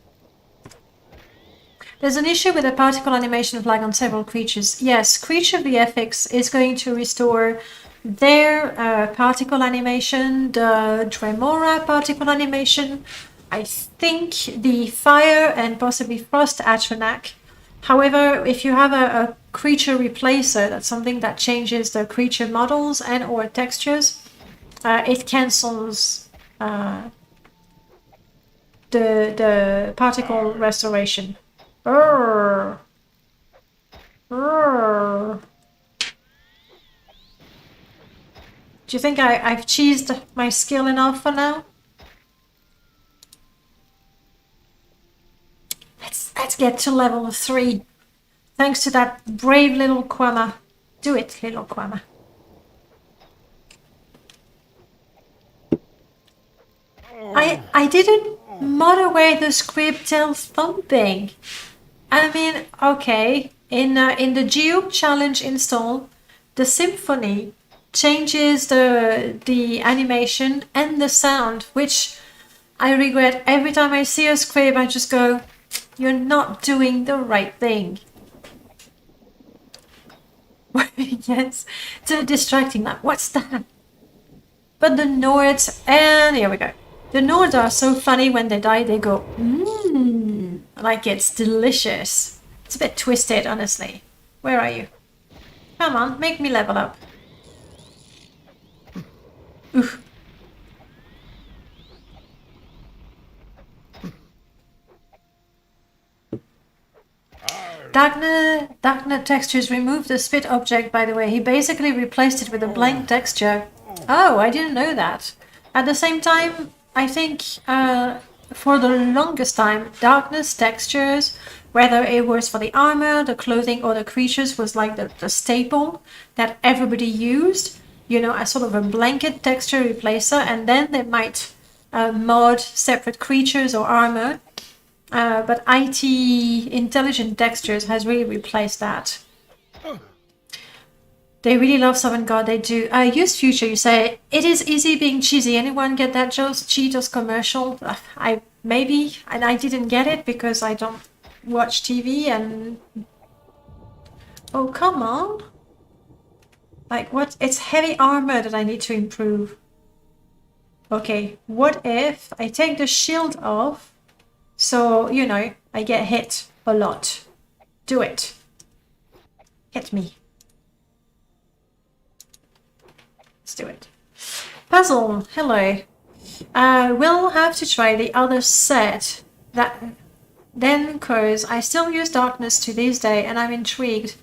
There's an issue with the particle animation flag on several creatures. Yes, Creature VFX is going to restore their particle animation, the Dremora particle animation, I think the fire and possibly frost Atronach. However, if you have a creature replacer, that's something that changes the creature models and or textures, it cancels the particle restoration. Urgh. Urgh. Do you think I've cheesed my skill enough for now? Let's get to level 3. Thanks to that brave little Quama. Do it, little Quama. I didn't mod away the script-tail thumping. I mean, okay, in the Geo challenge install, the symphony changes the animation and the sound, which I regret every time I see a script. I just go, you're not doing the right thing. Yes, it's distracting. Like, what's that? But the Nords, and here we go. The Nords are so funny when they die. They go, mmm, like it's delicious. It's a bit twisted, honestly. Where are you? Come on, make me level up. Oof. Darknet textures remove the spit object, by the way. He basically replaced it with a blank texture. Oh, I didn't know that. At the same time, I think for the longest time, darkness textures, whether it was for the armor, the clothing, or the creatures, was like the staple that everybody used. You know, as sort of a blanket texture replacer, and then they might mod separate creatures or armor. But IT intelligent textures has really replaced that. They really love Sovereign God, they do. Use Future, you say, it is easy being cheesy. Anyone get that Cheetos commercial? Maybe, and I didn't get it because I don't watch TV and... Oh, come on. Like, what? It's heavy armor that I need to improve. Okay, what if I take the shield off so, you know, I get hit a lot? Do it. Hit me. Let's do it. Puzzle, hello. We'll have to try the other set then, because I still use Darkness to this day and I'm intrigued.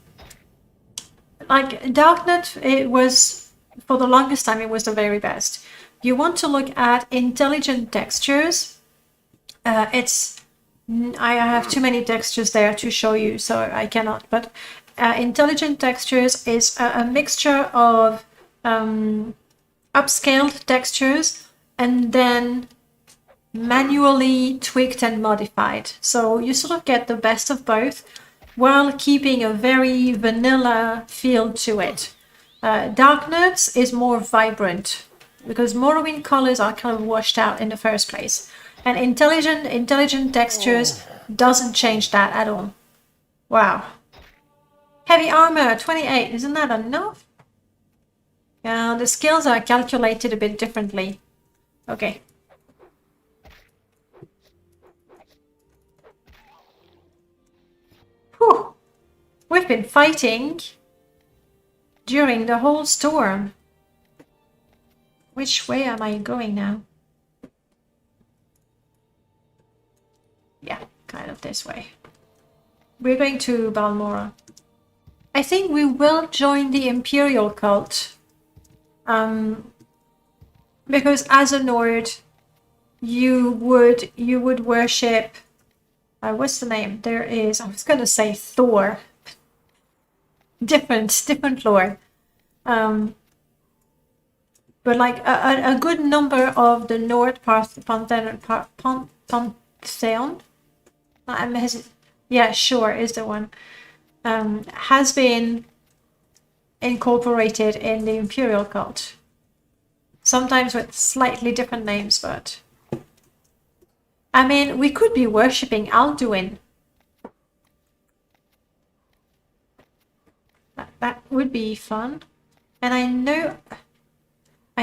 Like, Darknet, it was, for the longest time, it was the very best. You want to look at intelligent textures. I have too many textures there to show you, so I cannot. But intelligent textures is a mixture of upscaled textures and then manually tweaked and modified. So you sort of get the best of both while keeping a very vanilla feel to it. Darknets is more vibrant because Morrowind colors are kind of washed out in the first place. And intelligent textures doesn't change that at all. Wow. Heavy armor, 28. Isn't that enough? Yeah, the skills are calculated a bit differently. Okay. Whew. We've been fighting during the whole storm. Which way am I going now? Yeah, kind of this way. We're going to Balmora. I think we will join the Imperial cult. Because as a Nord, you would worship... what's the name? There is... I was going to say Thor. Different lore. But like a good number of the Nord Pantheon... Yeah, sure, is the one. Has been incorporated in the Imperial cult. Sometimes with slightly different names, but... I mean, we could be worshipping Alduin. That would be fun. And I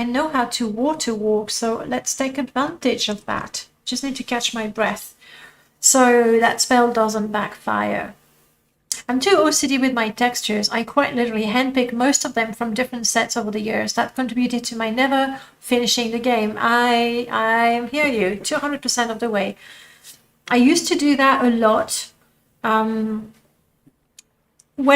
know how to water walk, so let's take advantage of that. Just need to catch my breath. So that spell doesn't backfire. I'm too OCD with my textures. I quite literally handpick most of them from different sets over the years. That contributed to my never finishing the game. I hear you, 200% of the way. I used to do that a lot. When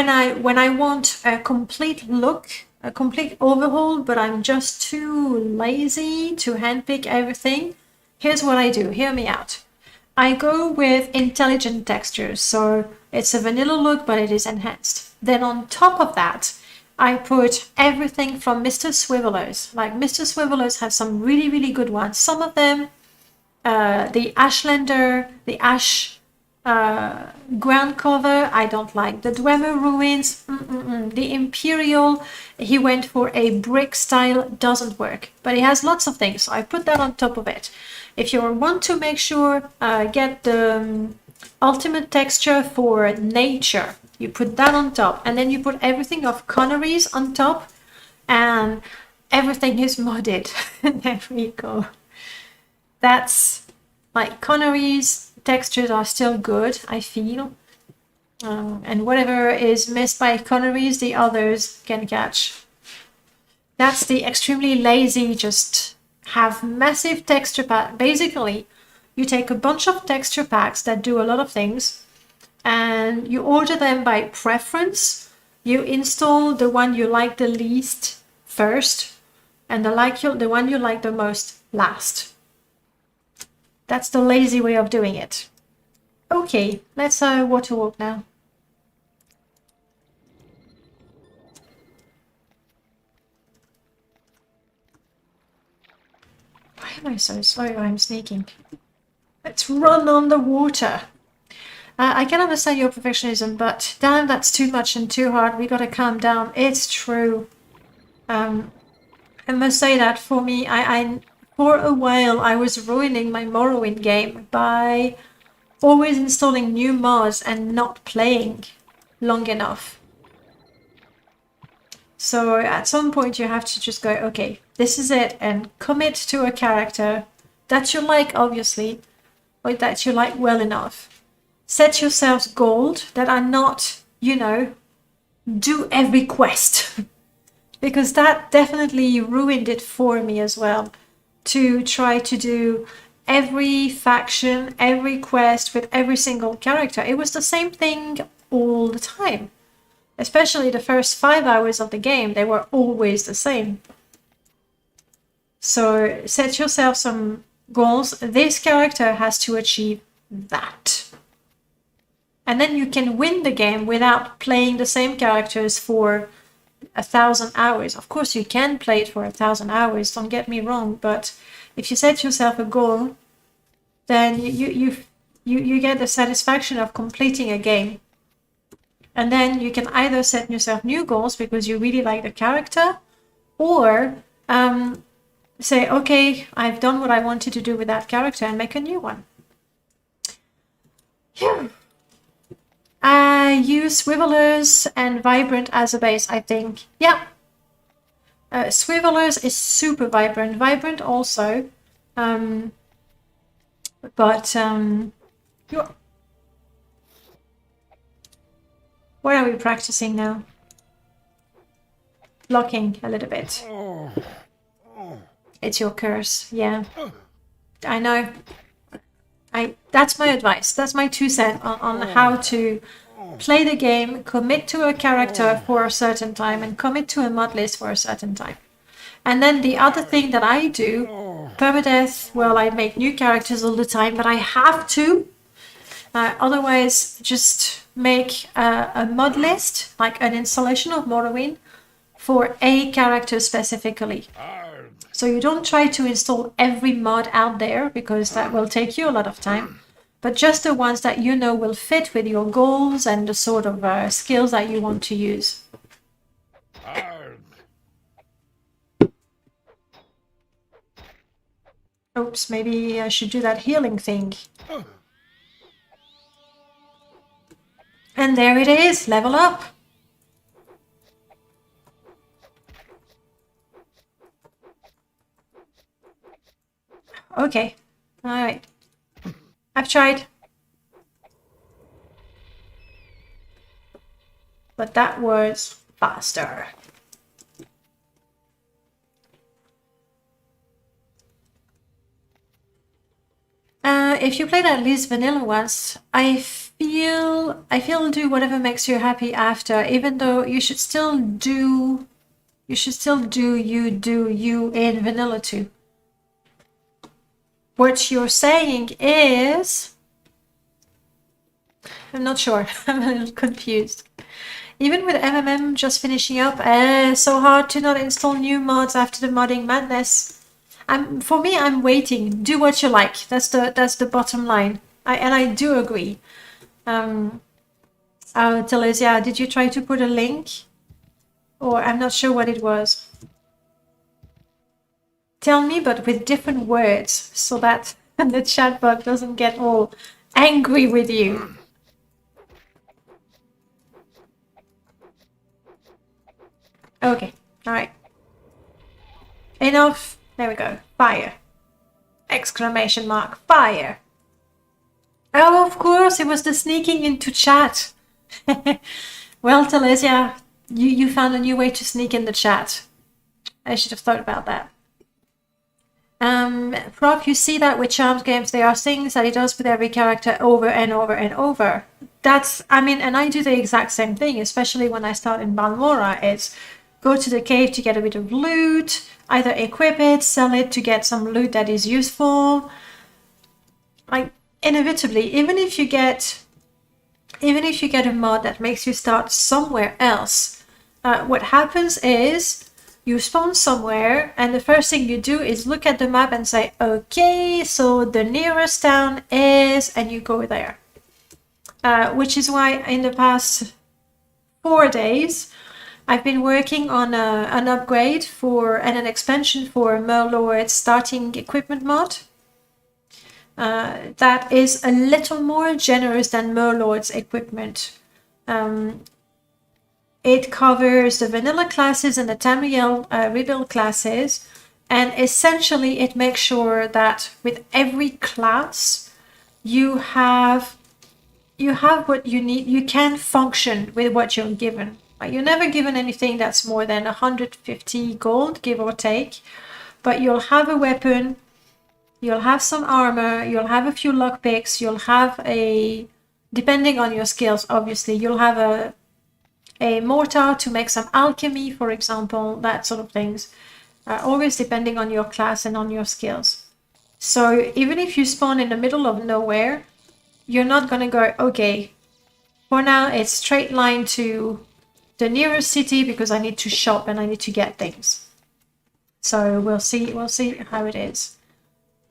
I want a complete look, a complete overhaul, but I'm just too lazy to handpick everything, here's what I do. Hear me out. I go with intelligent textures, so it's a vanilla look, but it is enhanced. Then on top of that, I put everything from Mr. Swivelers. Like, Mr. Swivelers have some really, really good ones. Some of them, the Ashlander, the Ash ground cover, I don't like. The Dwemer Ruins, the Imperial, he went for a brick style, doesn't work. But he has lots of things, so I put that on top of it. If you want to make sure, get the ultimate texture for nature, you put that on top, and then you put everything of Connery's on top, and everything is modded. There we go. That's like Connery's textures are still good, I feel. And whatever is missed by Connery's, the others can catch. That's the extremely lazy, just have massive texture pack. Basically, you take a bunch of texture packs that do a lot of things and you order them by preference. You install the one you like the least first and the one you like the most last. That's the lazy way of doing it. Okay, let's water walk now. Why am I so slow? I'm sneaking. Let's run on the water. I can understand your perfectionism, but damn, that's too much and too hard. We gotta calm down. It's true. I must say that for me, I for a while I was ruining my Morrowind game by always installing new mods and not playing long enough. So at some point you have to just go, okay, this is it, and commit to a character that you like, obviously, or that you like well enough. Set yourselves goals that are not, you know, do every quest. Because that definitely ruined it for me as well. To try to do every faction, every quest with every single character. It was the same thing all the time. Especially the first 5 hours of the game, they were always the same. So set yourself some goals. This character has to achieve that. And then you can win the game without playing the same characters for 1,000 hours. Of course, you can play it for 1,000 hours, don't get me wrong, but if you set yourself a goal, then you get the satisfaction of completing a game. And then you can either set yourself new goals because you really like the character, or say, okay, I've done what I wanted to do with that character and make a new one. Yeah. Use Swivelers and Vibrant as a base, I think. Yeah. Swivelers is super vibrant. Vibrant also. What are we practicing now? Blocking a little bit. It's your curse, yeah. I know. That's my advice. That's my 2 cents on how to play the game, commit to a character for a certain time, and commit to a mod list for a certain time. And then the other thing that I do, permadeath, well, I make new characters all the time, but I have to. Otherwise, just make a mod list, like an installation of Morrowind, for a character specifically. So you don't try to install every mod out there, because that will take you a lot of time. But just the ones that you know will fit with your goals and the sort of skills that you want to use. Oops, maybe I should do that healing thing. And there it is, level up. Okay, alright. I've tried. But that was faster. If you played at least vanilla once, I feel do whatever makes you happy after, even though you should still do you in vanilla too. What you're saying is, I'm not sure. I'm a little confused. Even with MMM just finishing up, so hard to not install new mods after the modding madness. For me, I'm waiting. Do what you like. That's the bottom line. I do agree. Telesia, did you try to put a link? Or I'm not sure what it was. Tell me, but with different words, so that the chatbot doesn't get all angry with you. Okay, alright. Enough. There we go. Fire. Exclamation mark. Fire. Oh, of course, it was the sneaking into chat. Well, Telesia, you found a new way to sneak in the chat. I should have thought about that. Prof, you see that with Charms games, there are things that he does with every character over and over and over. And I do the exact same thing, especially when I start in Balmora. It's go to the cave to get a bit of loot, either equip it, sell it to get some loot that is useful. Like, inevitably, even if you get a mod that makes you start somewhere else, what happens is you spawn somewhere, and the first thing you do is look at the map and say, okay, so the nearest town is, and you go there. which is why in the past 4 days I've been working on an upgrade for and an expansion for Morrowind's starting equipment mod. That is a little more generous than Morrowind's equipment. It covers the vanilla classes and the Tamriel rebuild classes, and essentially it makes sure that with every class you have what you need. You can function with what you're given. You're never given anything that's more than 150 gold, give or take, but you'll have a weapon, you'll have some armor, you'll have a few lockpicks, you'll have a, depending on your skills, obviously, you'll have a mortar to make some alchemy, for example, that sort of things, always depending on your class and on your skills. So even if you spawn in the middle of nowhere, you're not going to go, okay, for now it's straight line to the nearest city because I need to shop and I need to get things. So we'll see how it is.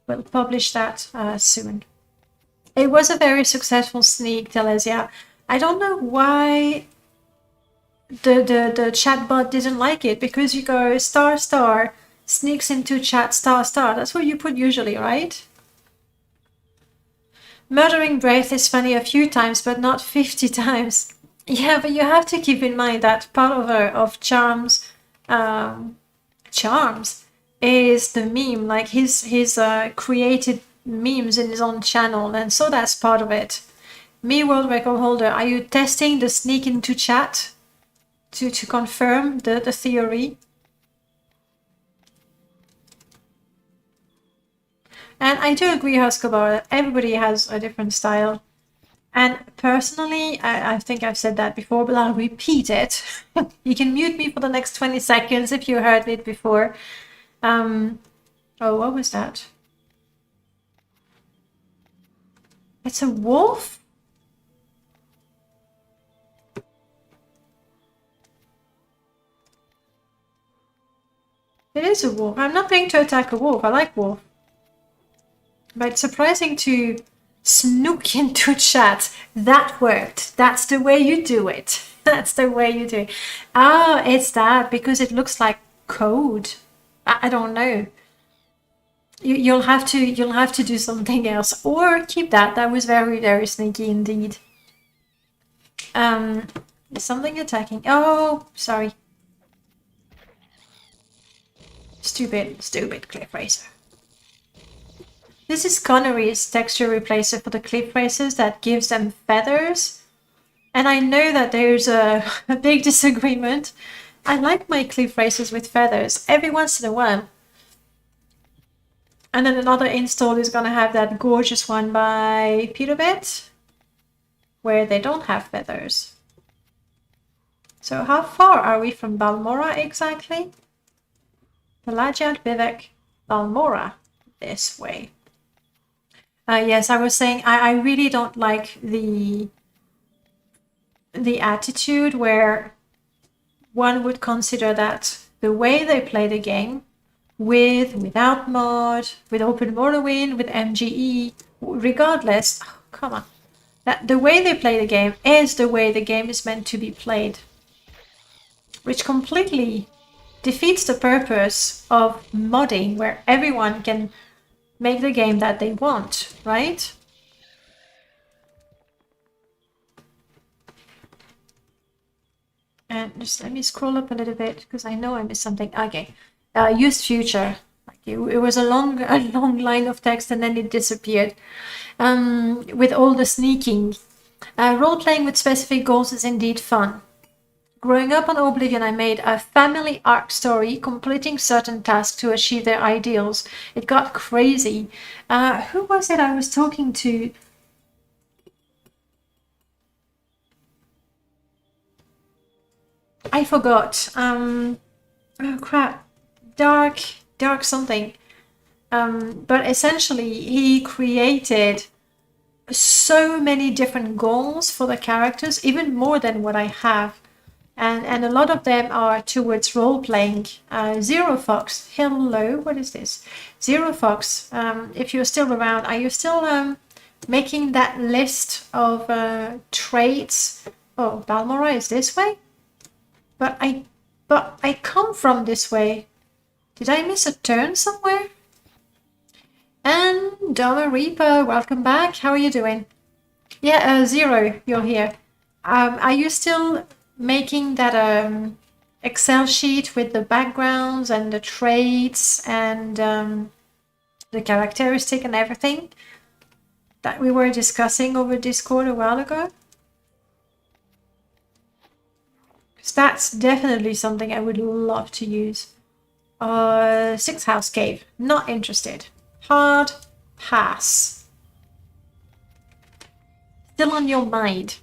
We'll publish that soon. It was a very successful sneak, Telesia. I don't know why the chatbot didn't like it, because you go star sneaks into chat star. That's what you put usually, right? Murdering Breath is funny a few times, but not 50 times. Yeah, but you have to keep in mind that part of Charms is the meme, like his created memes in his own channel, and so that's part of it. Me, world record holder, are you testing the sneak into chat to confirm the theory? And I do agree, Huskabar, that everybody has a different style. And personally, I think I've said that before, but I'll repeat it. You can mute me for the next 20 seconds if you heard it before. Oh, what was that? It's a wolf? It is a wolf. I'm not going to attack a wolf. I like wolf. But it's surprising to snook into chat. That worked. That's the way you do it. That's the way you do it. Ah, it's that because it looks like code. I don't know. You'll have to do something else or keep that. That was very, very sneaky indeed. Is something attacking? Oh, sorry. Stupid cliff racer. This is Connery's texture replacer for the cliff racers that gives them feathers. And I know that there's a big disagreement. I like my cliff racers with feathers every once in a while. And then another install is going to have that gorgeous one by Peterbet, where they don't have feathers. So how far are we from Balmora exactly? Pelagiad, Vivek, Balmora, this way. Yes, I was saying I really don't like the attitude where one would consider that the way they play the game, without mod, with Open Morrowind, with MGE, regardless, oh, come on, that the way they play the game is the way the game is meant to be played, which completely defeats the purpose of modding, where everyone can make the game that they want, right? And just let me scroll up a little bit because I know I missed something. Okay, used future. Like it was a long line of text and then it disappeared. With all the sneaking, role playing with specific goals is indeed fun. Growing up on Oblivion, I made a family arc story, completing certain tasks to achieve their ideals. It got crazy. Who was it I was talking to? I forgot. Oh crap. Dark something. But essentially, he created so many different goals for the characters, even more than what I have. And a lot of them are towards role-playing. Zero Fox, hello, what is this? Zero Fox, if you're still around, are you still making that list of traits. Oh, Balmora is this way? But I come from this way. Did I miss a turn somewhere? And Dharma Reaper, welcome back. How are you doing? Yeah, Zero, you're here. Are you still making that Excel sheet with the backgrounds and the traits and the characteristic and everything that we were discussing over Discord a while ago? Because that's definitely something I would love to use. Sixth House Cave, not interested. Hard pass. Still on your mind.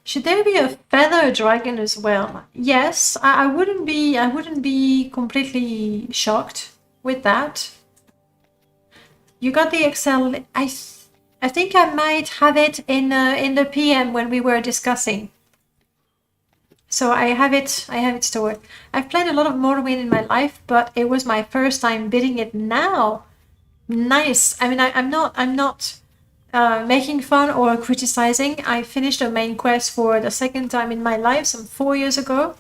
Should there be a feather dragon as well? Yes, I wouldn't be completely shocked with that. You got the Excel. I think I might have it in the PM when we were discussing. So I have it stored. I've played a lot of Morrowind in my life, but it was my first time bidding it now. Nice. I mean, I'm not making fun or criticizing. I finished a main quest for the second time in my life some 4 years ago.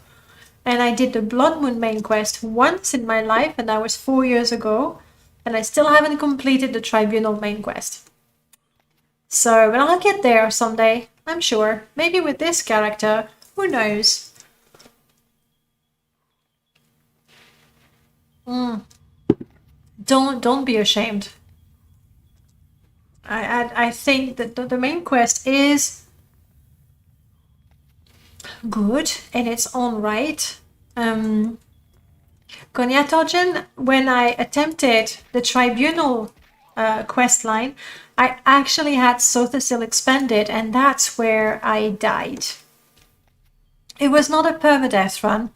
And I did the Blood Moon main quest once in my life, and that was 4 years ago. And I still haven't completed the Tribunal main quest. So, but I'll get there someday, I'm sure. Maybe with this character, who knows? Don't be ashamed. I think that the main quest is good in its own right. Konyatogen, when I attempted the Tribunal quest line, I actually had Sothasil expanded, and that's where I died. It was not a permadeath run,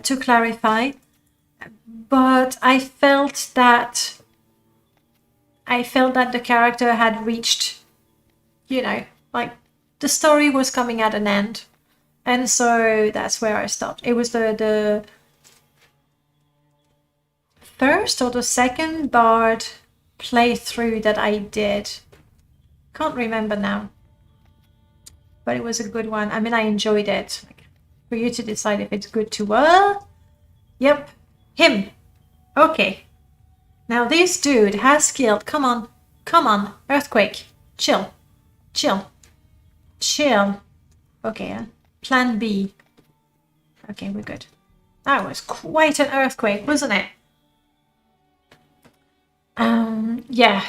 to clarify, but I felt that the character had reached, you know, like the story was coming at an end, and so that's where I stopped. It was the first or the second Bard playthrough that I did. Can't remember now, but it was a good one. I mean, I enjoyed it. For you to decide if it's good to yep, him. Okay. Now this dude has killed. Come on, earthquake. Chill. Okay, plan B. Okay, we're good. That was quite an earthquake, wasn't it? Yeah,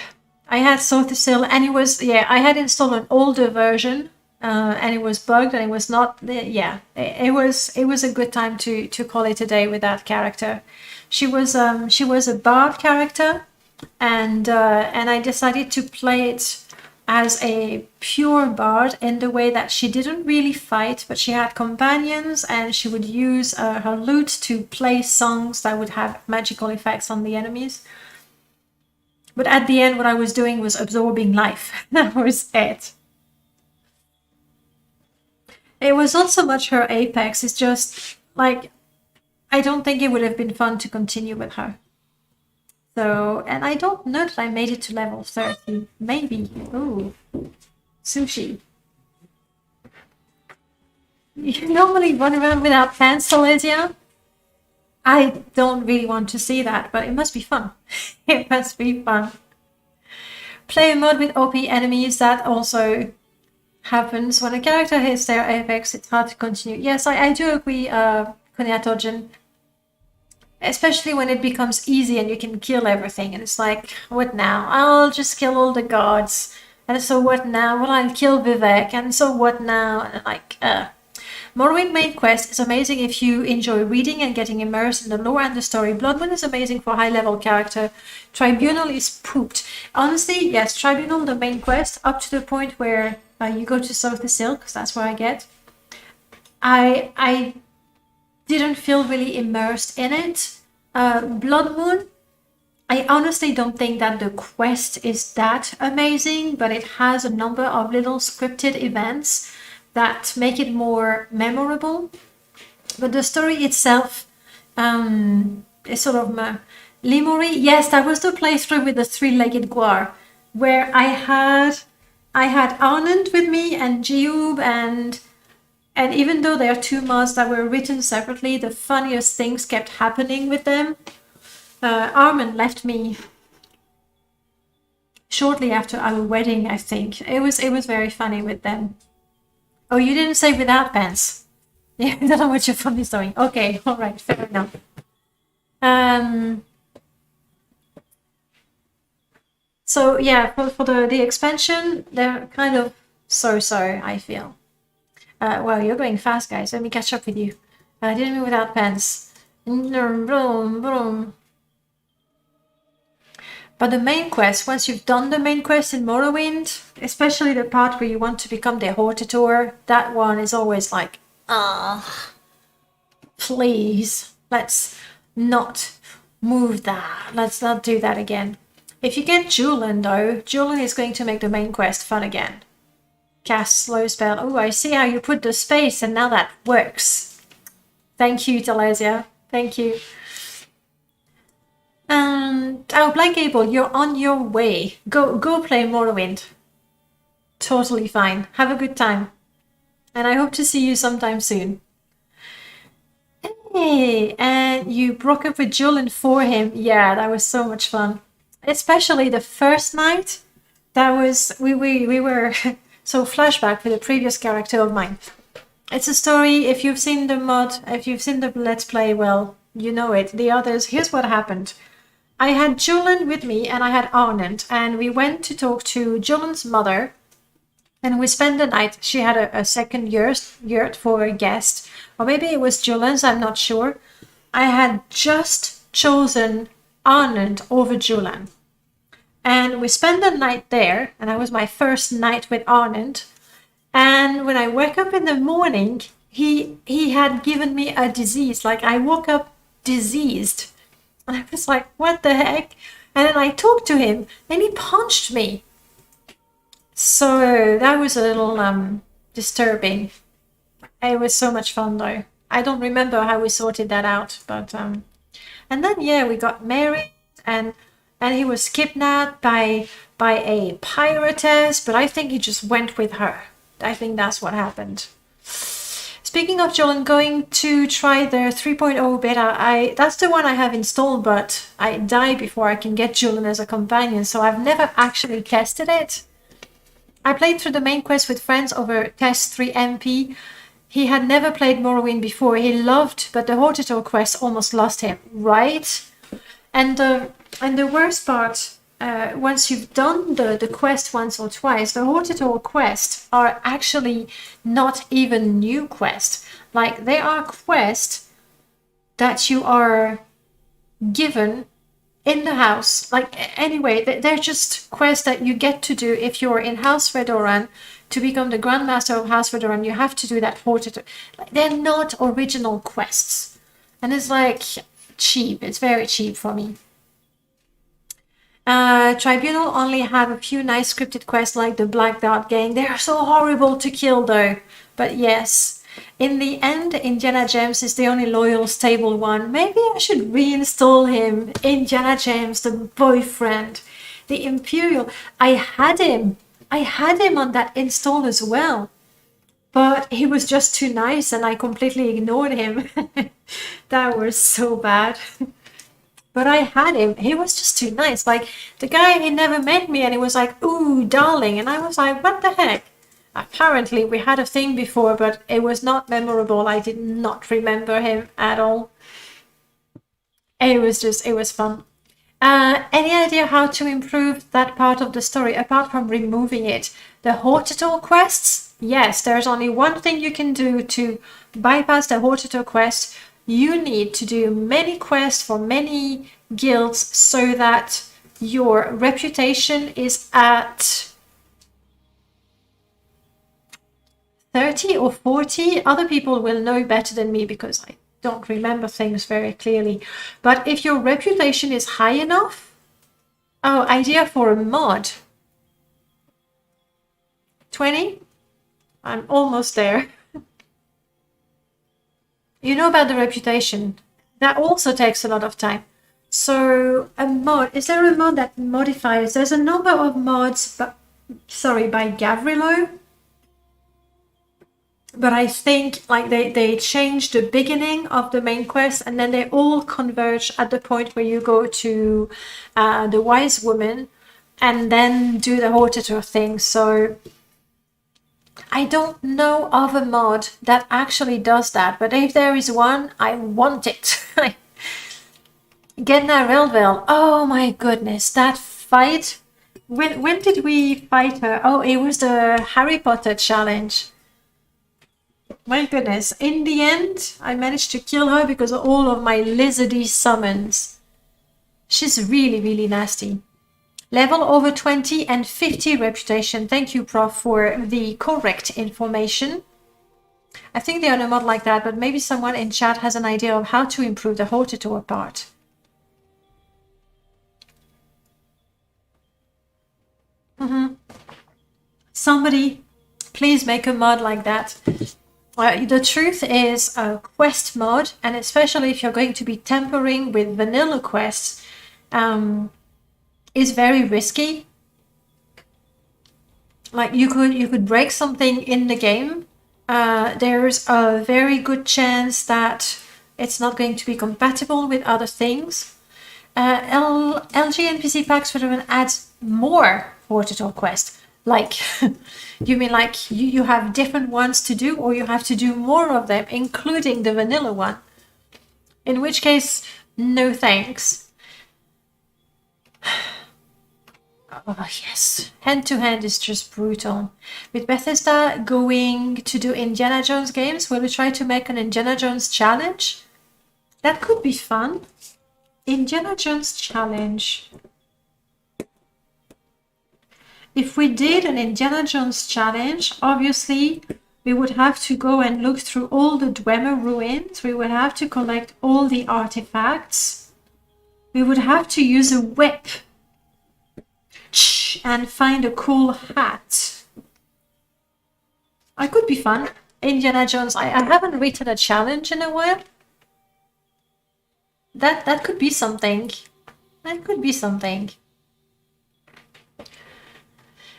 I had Sothasil, and it was, yeah, I had installed an older version, and it was bugged, and it was not, yeah, it was a good time to call it a day with that character. She was a bard character, and I decided to play it as a pure bard in the way that she didn't really fight, but she had companions, and she would use her lute to play songs that would have magical effects on the enemies. But at the end, what I was doing was absorbing life. That was it. It was not so much her apex, it's just, like, I don't think it would have been fun to continue with her. So, and I don't know that I made it to level 30. Maybe. Ooh. Sushi. You normally run around without pants, Silesia? I don't really want to see that, but it must be fun. It must be fun. Play a mode with OP enemies, that also happens. When a character hits their apex, it's hard to continue. Yes, I do agree, Konyatogen. Especially when it becomes easy and you can kill everything. And it's like, what now? I'll just kill all the gods. And so what now? Well, I'll kill Vivek. And so what now? And like, Morrowind main quest is amazing if you enjoy reading and getting immersed in the lore and the story. Blood Moon is amazing for high-level character. Tribunal is pooped. Honestly, yes, Tribunal, the main quest, up to the point where you go to Sothasil, because that's where I get. I didn't feel really immersed in it. Blood Moon, I honestly don't think that the quest is that amazing, but it has a number of little scripted events that make it more memorable. But the story itself is sort of Limori, yes, that was the playthrough with the three-legged guar, where I had Arnand with me and Geob, and even though they are two mods that were written separately, the funniest things kept happening with them. Armand left me shortly after our wedding, I think. It was very funny with them. Oh, you didn't say without pants. Yeah, I don't know what your funny story. Okay, all right, fair enough. So yeah, for the expansion, they're kind of so-so, I feel. Well, you're going fast, guys. Let me catch up with you. Didn't mean without pants. Vroom, vroom. But the main quest, once you've done the main quest in Morrowind, especially the part where you want to become the Hortator, that one is always like, please, let's not move that. Let's not do that again. If you get Julian though, Julian is going to make the main quest fun again. Cast slow spell. Oh, I see how you put the space and now that works. Thank you, Telesia. Thank you. And oh, Blank Able, you're on your way. Go play Morrowind. Totally fine. Have a good time. And I hope to see you sometime soon. Hey, and you broke up with Julian for him. Yeah, that was so much fun. Especially the first night. That was we were so flashback with a previous character of mine. It's a story, if you've seen the mod, if you've seen the Let's Play, well, you know it. The others, here's what happened. I had Julian with me and I had Arnand, and we went to talk to Julian's mother, and we spent the night. She had a second yurt for a guest, or maybe it was Julian's, I'm not sure. I had just chosen Arnand over Julian. And we spent the night there, and that was my first night with Arnand. And when I woke up in the morning, he had given me a disease. Like, I woke up diseased. And I was like, what the heck? And then I talked to him, and he punched me. So that was a little disturbing. It was so much fun, though. I don't remember how we sorted that out, but and then yeah, we got married, and he was kidnapped by a piratess, but I think he just went with her. I think that's what happened. Speaking of Joel, I'm going to try the 3.0 beta. That's the one I have installed, but I die before I can get Julian as a companion, so I've never actually tested it. I played through the main quest with friends over test 3 MP. He had never played Morrowind before. He loved, but the Hortator quest almost lost him, right? And the worst part, once you've done the quest once or twice, the Hortator quests are actually not even new quests. Like, they are quests that you are given in the house. Like, anyway, they're just quests that you get to do if you're in House Redoran. To become the Grandmaster of House Redoran, you have to do that Hortator. Like, they're not original quests. And it's like cheap. It's very cheap for me. Tribunal only have a few nice scripted quests like the Black Dot Gang. They are so horrible to kill though. But yes, in the end, Indiana James is the only loyal, stable one. Maybe I should reinstall him. Indiana James, the boyfriend, the Imperial. I had him on that install as well. But he was just too nice and I completely ignored him. That was so bad. But I had him. He was just too nice. Like, the guy, he never met me and he was like, ooh, darling. And I was like, what the heck? Apparently, we had a thing before, but it was not memorable. I did not remember him at all. It was fun. Any idea how to improve that part of the story, apart from removing it? The Hortator quests? Yes, there's only one thing you can do to bypass the Hortator quest. You need to do many quests for many guilds so that your reputation is at 30 or 40. Other people will know better than me because I don't remember things very clearly. But if your reputation is high enough... Oh, idea for a mod. 20? I'm almost there. You know about the reputation. That also takes a lot of time. So a mod, is there a mod that modifies? There's a number of mods, but sorry, by Gavrilo. But I think like they changed the beginning of the main quest, and then they all converge at the point where you go to the wise woman and then do the hortator thing. So I don't know of a mod that actually does that, but if there is one, I want it. Gedna Relvel, oh my goodness, that fight. When did we fight her? Oh, it was the Harry Potter challenge. My goodness, in the end, I managed to kill her because of all of my lizardy summons. She's really, really nasty. Level over 20 and 50 reputation. Thank you, Prof, for the correct information. I think they are a mod like that, but maybe someone in chat has an idea of how to improve the hortator part. Somebody, please make a mod like that. The truth is a quest mod, and especially if you're going to be tampering with vanilla quests, is very risky. Like you could break something in the game. There's a very good chance that it's not going to be compatible with other things. LG NPC packs would even add more hortator quest. Like, you mean like you have different ones to do, or you have to do more of them, including the vanilla one? In which case, no thanks. Oh yes, hand-to-hand is just brutal. With Bethesda going to do Indiana Jones games, will we try to make an Indiana Jones challenge? That could be fun. Indiana Jones challenge. If we did an Indiana Jones challenge, obviously we would have to go and look through all the Dwemer ruins. We would have to collect all the artifacts. We would have to use a whip and find a cool hat. It could be fun. Indiana Jones, I haven't written a challenge in a while. That could be something. That could be something.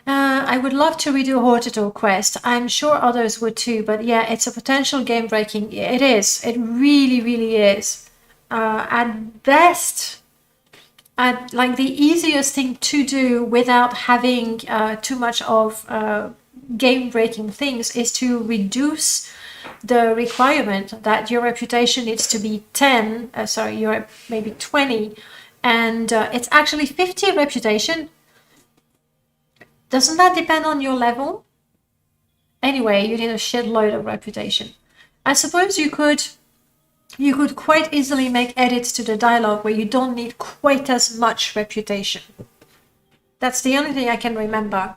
I would love to redo Hortator Quest. I'm sure others would too, but yeah, it's a potential game breaking. It is. It really, really is. At best, like the easiest thing to do without having too much of game breaking things is to reduce the requirement that your reputation needs to be 10, you're maybe 20, and it's actually 50 reputation. Doesn't that depend on your level? Anyway, you need a shitload of reputation. I suppose you could quite easily make edits to the dialogue where you don't need quite as much reputation. That's the only thing I can remember.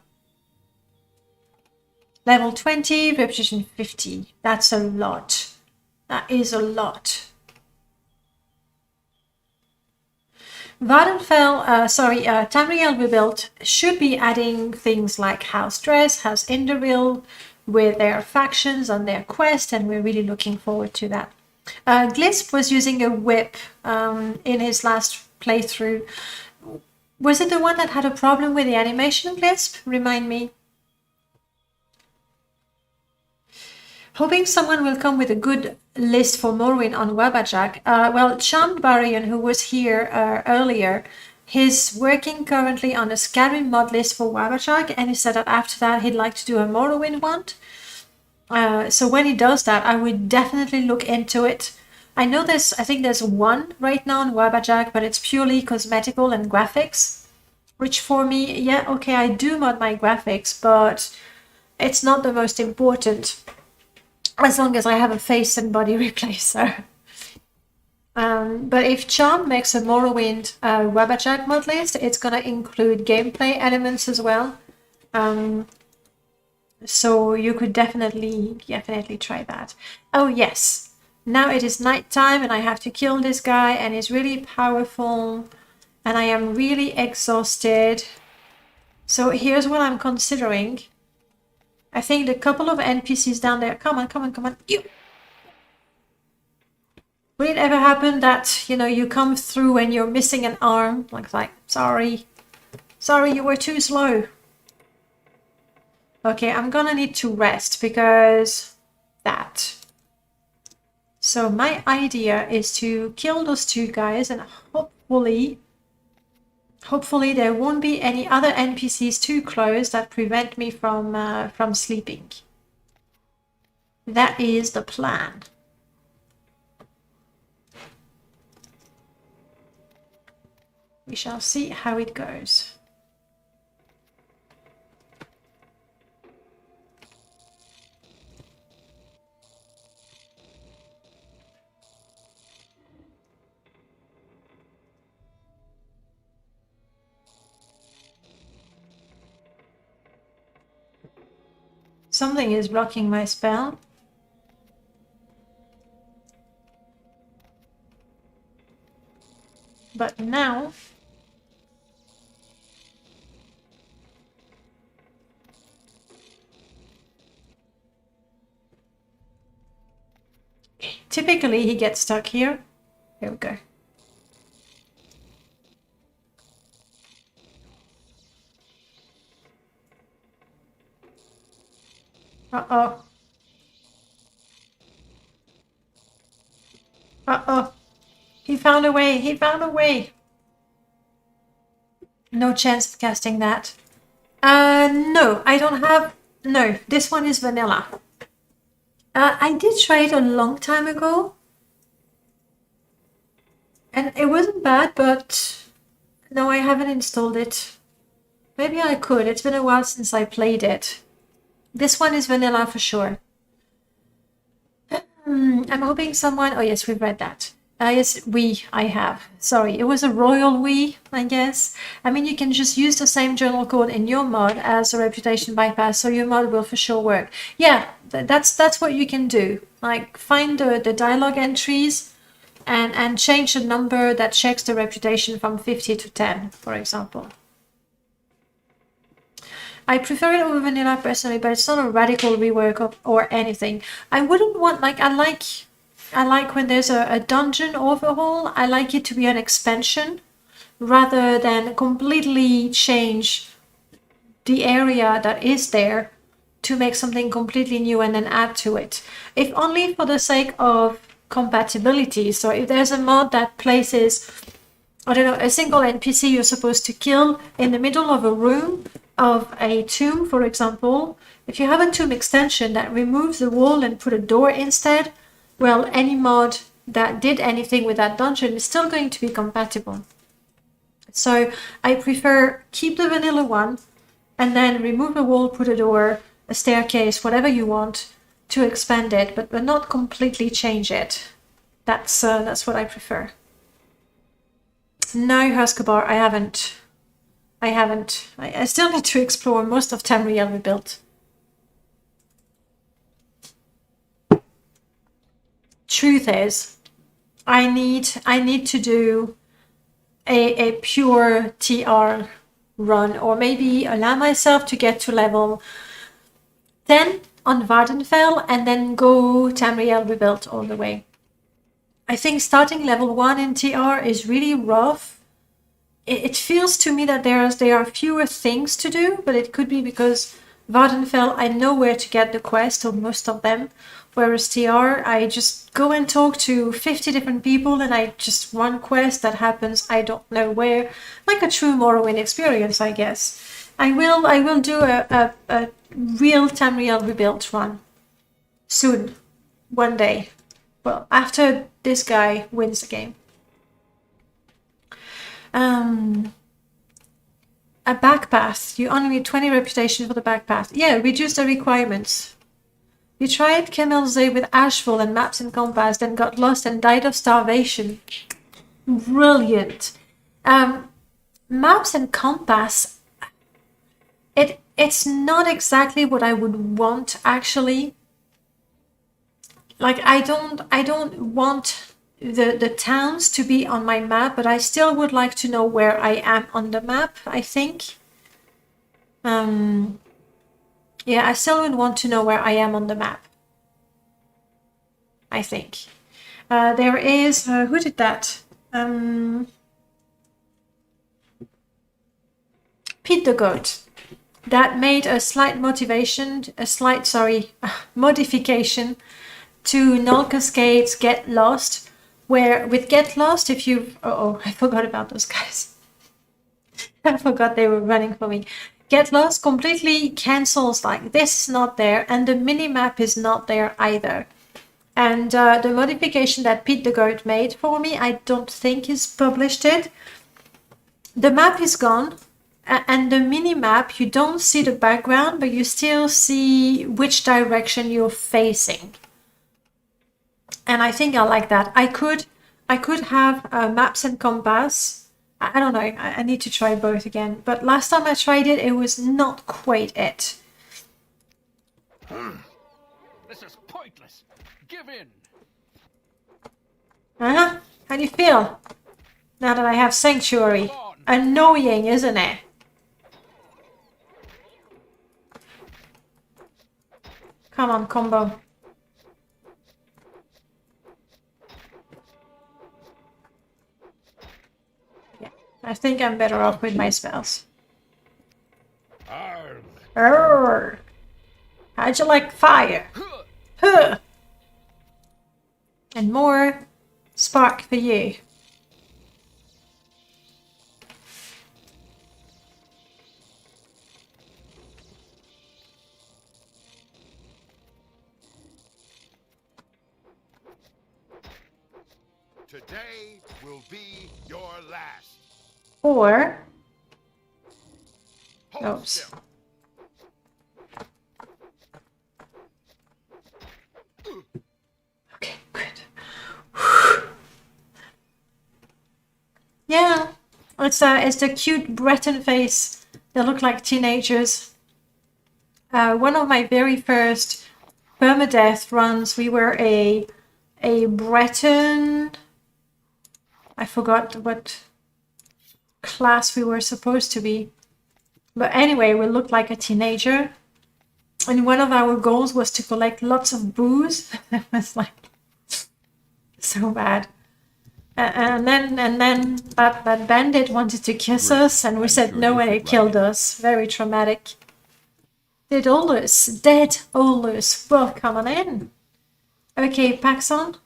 Level 20, reputation 50. That's a lot. That is a lot. Vardenfell, Tamriel Rebuilt should be adding things like House Dress, House Inderil with their factions on their quest, and we're really looking forward to that. Glisp was using a whip in his last playthrough. Was it the one that had a problem with the animation, Glisp? Remind me. Hoping someone will come with a good list for Morrowind on Wabajak. Well, Charmed Barian, who was here earlier, he's working currently on a Skyrim mod list for Wabajak, and he said that after that he'd like to do a Morrowind one. So when he does that, I would definitely look into it. I think there's one right now on Wabajak, but it's purely cosmetical and graphics, which for me, yeah, okay, I do mod my graphics, but it's not the most important. As long as I have a face and body replacer. But if Charm makes a Morrowind Wabajak mod list, it's going to include gameplay elements as well. So you could definitely try that. Oh yes, now it is night time and I have to kill this guy, and he's really powerful and I am really exhausted. So here's what I'm considering. I think the couple of NPCs down there, come on, you. Will it ever happen that, you know, you come through and you're missing an arm? Like, sorry, you were too slow. Okay, I'm gonna need to rest because that. So my idea is to kill those two guys and hopefully there won't be any other NPCs too close that prevent me from sleeping. That is the plan. We shall see how it goes. Something is blocking my spell. But now typically he gets stuck here. Here we go. Uh-oh. Uh-oh. He found a way. He found a way. No chance of casting that. No, I don't have... No, this one is vanilla. I did try it a long time ago. And it wasn't bad, but... No, I haven't installed it. Maybe I could. It's been a while since I played it. This one is vanilla for sure. I'm hoping someone... Oh yes, we've read that. Yes, I have. Sorry, it was a royal we, I guess. I mean, you can just use the same journal code in your mod as a reputation bypass, so your mod will for sure work. Yeah, that's what you can do. Like, find the dialogue entries and change the number that checks the reputation from 50 to 10, for example. I prefer it over vanilla personally, but it's not a radical rework or anything. I wouldn't want, like, I like when there's a dungeon overhaul, I like it to be an expansion rather than completely change the area that is there to make something completely new and then add to it. If only for the sake of compatibility. So if there's a mod that places, I don't know, a single NPC you're supposed to kill in the middle of a room of a tomb, for example, if you have a tomb extension that removes the wall and put a door instead, well, any mod that did anything with that dungeon is still going to be compatible. So I prefer keep the vanilla one and then remove a wall, put a door, a staircase, whatever you want to expand it, but not completely change it. That's what I prefer. No, Huskerbar, I haven't. I still need to explore most of Tamriel rebuilt. Truth is, I need to do a pure TR run, or maybe allow myself to get to level 10 on Vardenfell and then go Tamriel rebuilt all the way. I think starting level 1 in TR is really rough. It feels to me that there are fewer things to do, but it could be because Vardenfell, I know where to get the quest, or most of them, whereas TR, I just go and talk to 50 different people and I just one quest that happens I don't know where, like a true Morrowind experience, I guess. I will do a real Tamriel rebuilt run soon, one day. Well, after this guy wins the game. A backpath. You only need 20 reputation for the backpath. Yeah, reduce the requirements. You tried Kemelze with Ashfall and maps and compass, then got lost and died of starvation. Brilliant. Maps and compass. It's not exactly what I would want, actually. Like, I don't want the towns to be on my map, but I still would like to know where I am on the map, I think. Yeah, I still would want to know where I am on the map, I think. There is, who did that? Pete the Goat. That made a slight modification to Null Cascades Get Lost, where with Get Lost, if you, I forgot about those guys. I forgot they were running for me. Get Lost completely cancels, like, this is not there, and the minimap is not there either. And the modification that Pete the Goat made for me, I don't think is published it. The map is gone, and the minimap, you don't see the background, but you still see which direction you're facing. And I think I like that. I could have maps and compass. I don't know. I need to try both again. But last time I tried it, it was not quite it. This is pointless. Give in. How do you feel? Now that I have Sanctuary. Annoying, isn't it? Come on, combo. Yeah, I think I'm better off with my spells. Arrgh. How'd you like fire? Huh. And more spark for you. Today will be your last. Or, Hold oops. still. Okay, good. Yeah, it's the cute Breton face. They look like teenagers. One of my very first Permadeath runs, we were a Breton. I forgot what class we were supposed to be. But anyway, we looked like a teenager. And one of our goals was to collect lots of booze. It was like so bad. And then that bandit wanted to kiss us, and we said no, and it killed us. Very traumatic. Dead Olus, welcome on in. Okay, Paxson.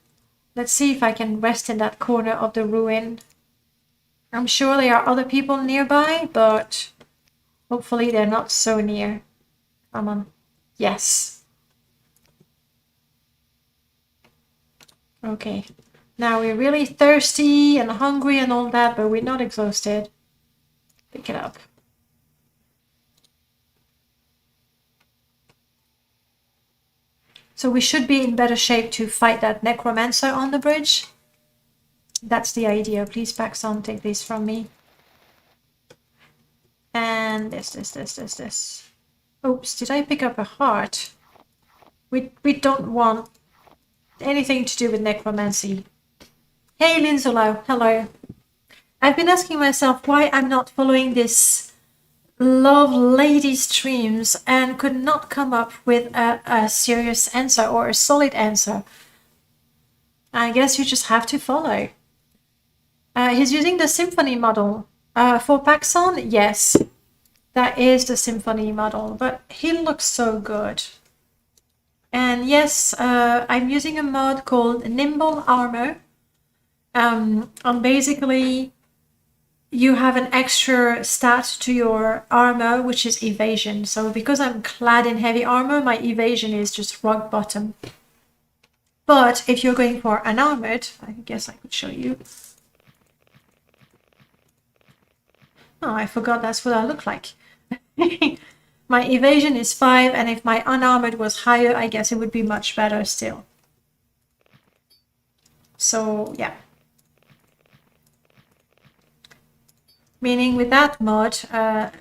Let's see if I can rest in that corner of the ruin. I'm sure there are other people nearby, but hopefully they're not so near. Come on. Yes. Okay. Now we're really thirsty and hungry and all that, but we're not exhausted. Pick it up. So we should be in better shape to fight that necromancer on the bridge. That's the idea. Please, Paxson, take these from me. And this. Oops, did I pick up a heart? We don't want anything to do with necromancy. Hey, Linzolo, hello. I've been asking myself why I'm not following this love lady streams and could not come up with a serious answer or a solid answer. I guess you just have to follow. He's using the symphony model. For Paxson, yes, that is the symphony model, but he looks so good. And yes, I'm using a mod called Nimble Armor. And basically, you have an extra stat to your armor, which is evasion. So because I'm clad in heavy armor, my evasion is just rock bottom. But if you're going for unarmored, I guess I could show you. Oh, I forgot that's what I look like. My evasion is 5, and if my unarmored was higher, I guess it would be much better still. So, yeah. Meaning with that mod,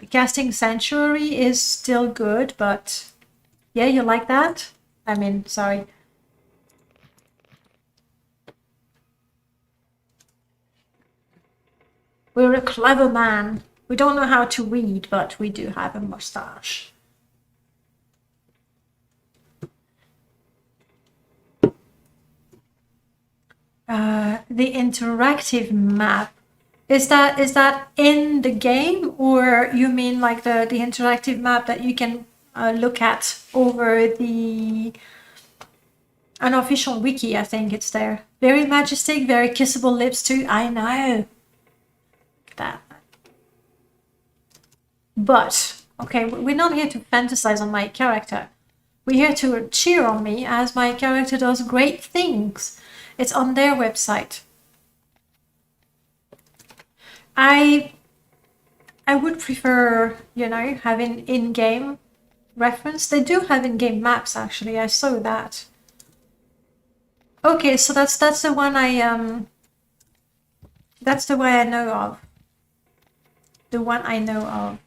casting Sanctuary is still good, but yeah, you like that? I mean, sorry. We're a clever man. We don't know how to read, but we do have a mustache. The interactive map. Is that in the game, or you mean like the interactive map that you can look at over the unofficial wiki? I think it's there. Very majestic, very kissable lips too. I know. That. But okay, we're not here to fantasize on my character. We're here to cheer on me as my character does great things. It's on their website. I would prefer, you know, having in-game reference. They do have in-game maps, actually. I saw that. Okay, so that's the one that's the way I know of. The one I know of.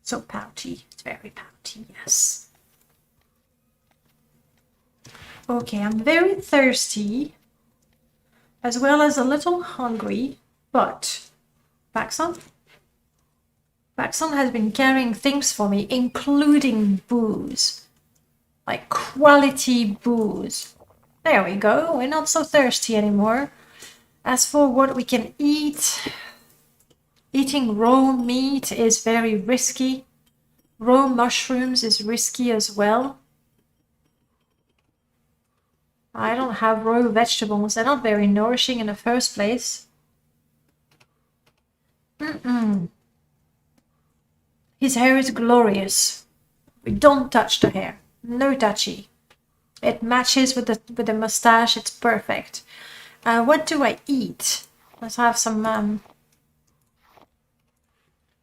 So pouty. It's very pouty, yes. Okay, I'm very thirsty, as well as a little hungry, but Paxson has been carrying things for me, including booze. Like quality booze. There we go, we're not so thirsty anymore. As for what we can eat, eating raw meat is very risky. Raw mushrooms is risky as well. I don't have raw vegetables. They're not very nourishing in the first place. His hair is glorious. We don't touch the hair. No touchy. It matches with the mustache. It's perfect. What do I eat? Let's have some...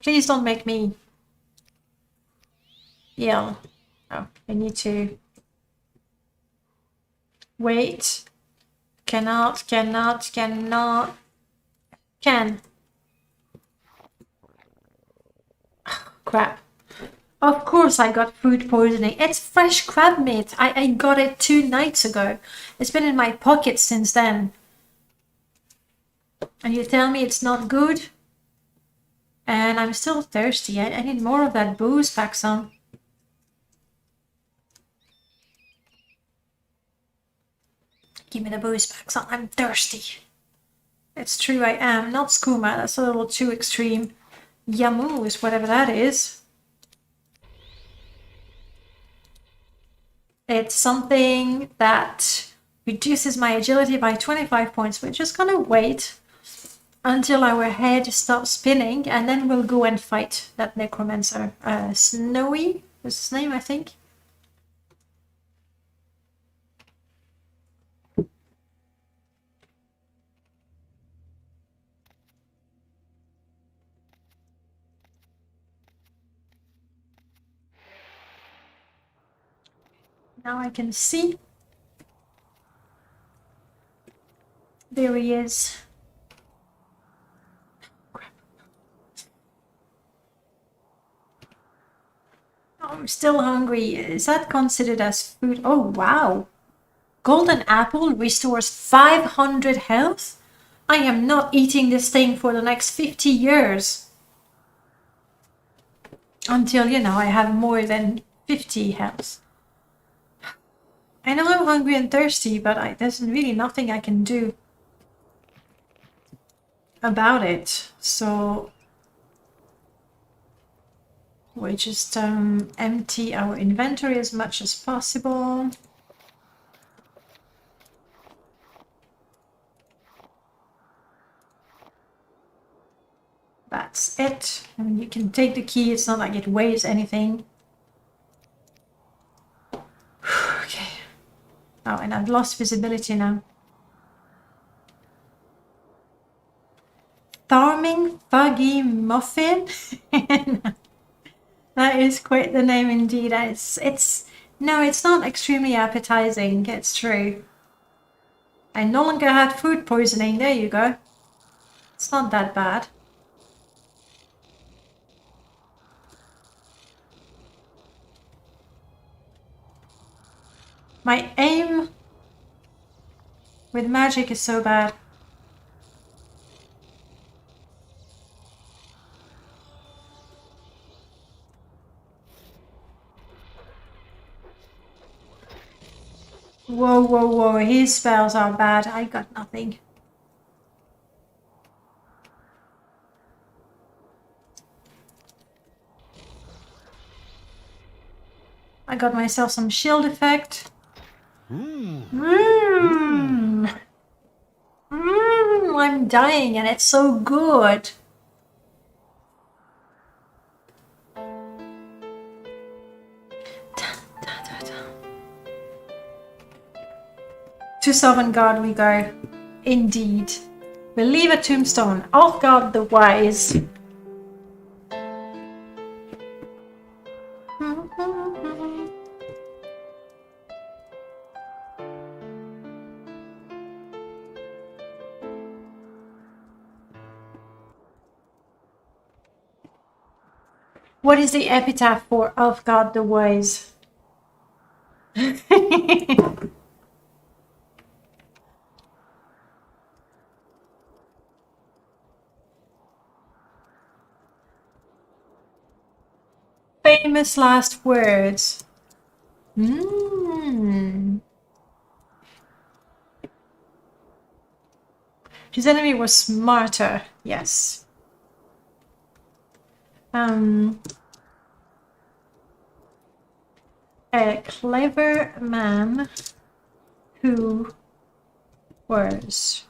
Please don't make me ill. Oh, I need to... Wait. Can. Crap. Of course I got food poisoning. It's fresh crab meat. I got it 2 nights ago. It's been in my pocket since then. And you tell me it's not good? And I'm still thirsty. I need more of that booze, Paxson. Give me the booze, Paxson. I'm thirsty. It's true, I am. Not skooma. That's a little too extreme. Yamoos, whatever that is. It's something that reduces my agility by 25 points. We're just gonna wait until our head stops spinning, and then we'll go and fight that necromancer. Snowy was his name, I think. Now I can see. There he is. Crap. I'm still hungry. Is that considered as food? Oh, wow. Golden apple restores 500 health? I am not eating this thing for the next 50 years. Until, you know, I have more than 50 health. I know I'm hungry and thirsty, but there's really nothing I can do about it. So we just empty our inventory as much as possible. That's it. I mean, you can take the key. It's not like it weighs anything. Okay. Oh, and I've lost visibility now. Farming Fuggy Muffin? That is quite the name indeed. No, it's not extremely appetizing. It's true. I no longer had food poisoning. There you go. It's not that bad. My aim with magic is so bad. Whoa, whoa, whoa. His spells are bad. I got nothing. I got myself some shield effect. I'm dying and it's so good. To Sovngarde we go. Indeed. We'll leave a tombstone. Ulfgard the Wise. What is the epitaph for Ulfgard the Wise? Famous last words. His enemy was smarter. Yes. A clever man who was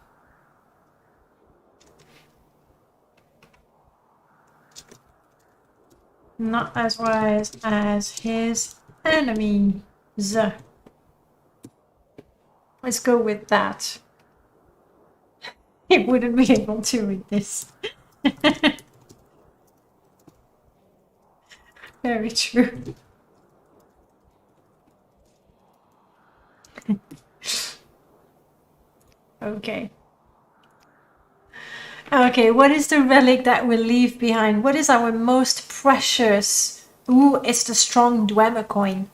not as wise as his enemies. Let's go with that. He wouldn't be able to read this. Very true. Okay. Okay, what is the relic that we'll leave behind? What is our most precious? Ooh, it's the strong Dwemer coin.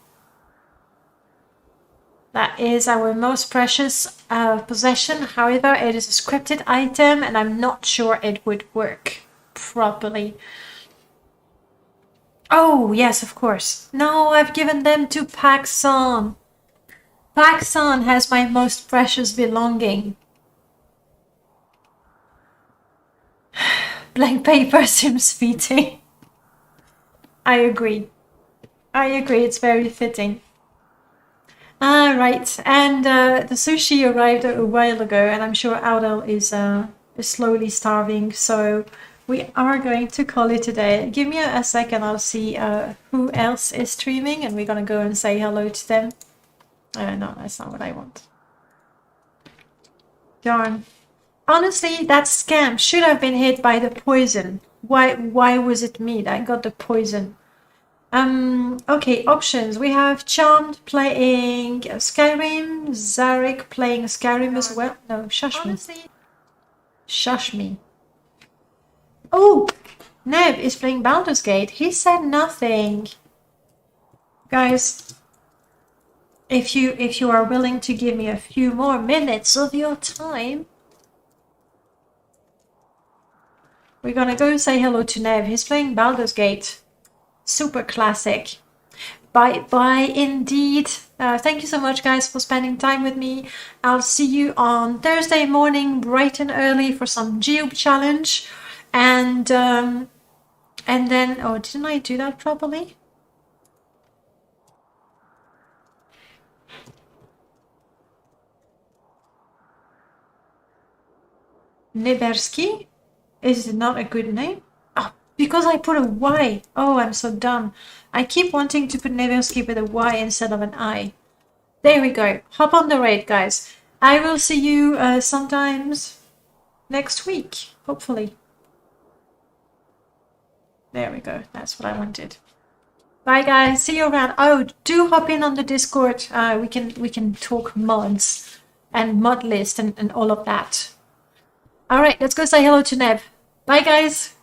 That is our most precious possession. However, it is a scripted item and I'm not sure it would work properly. Oh, yes, of course. No, I've given them to Paxson. Paxson has my most precious belonging. Blank paper seems fitting. I agree. I agree, it's very fitting. Right, and the sushi arrived a while ago, and I'm sure Audel is slowly starving, so we are going to call it a day. Give me a second, I'll see who else is streaming, and we're gonna go and say hello to them. No, that's not what I want. Darn. Honestly, that scam should have been hit by the poison. Why was it me that got the poison? Okay, options. We have Charmed playing Skyrim, Zarek playing Skyrim as well. No, shush me. Shush me. Oh, Neb is playing Baldur's Gate. He said nothing. Guys, if you are willing to give me a few more minutes of your time, we're gonna go say hello to Neb. He's playing Baldur's Gate. Super classic. Bye indeed. Thank you so much, guys, for spending time with me. I'll see you on Thursday morning bright and early for some Geob challenge, and then, oh, didn't I do that properly? Neberski? Is it not a good name? Oh, because I put a Y. Oh, I'm so dumb. I keep wanting to put Neberski with a Y instead of an I. There we go. Hop on the raid, guys. I will see you sometimes next week, hopefully. There we go. That's what I wanted. Bye, guys. See you around. Oh, do hop in on the Discord. We can talk mods and mod list and all of that. All right, let's go say hello to Neb. Bye, guys.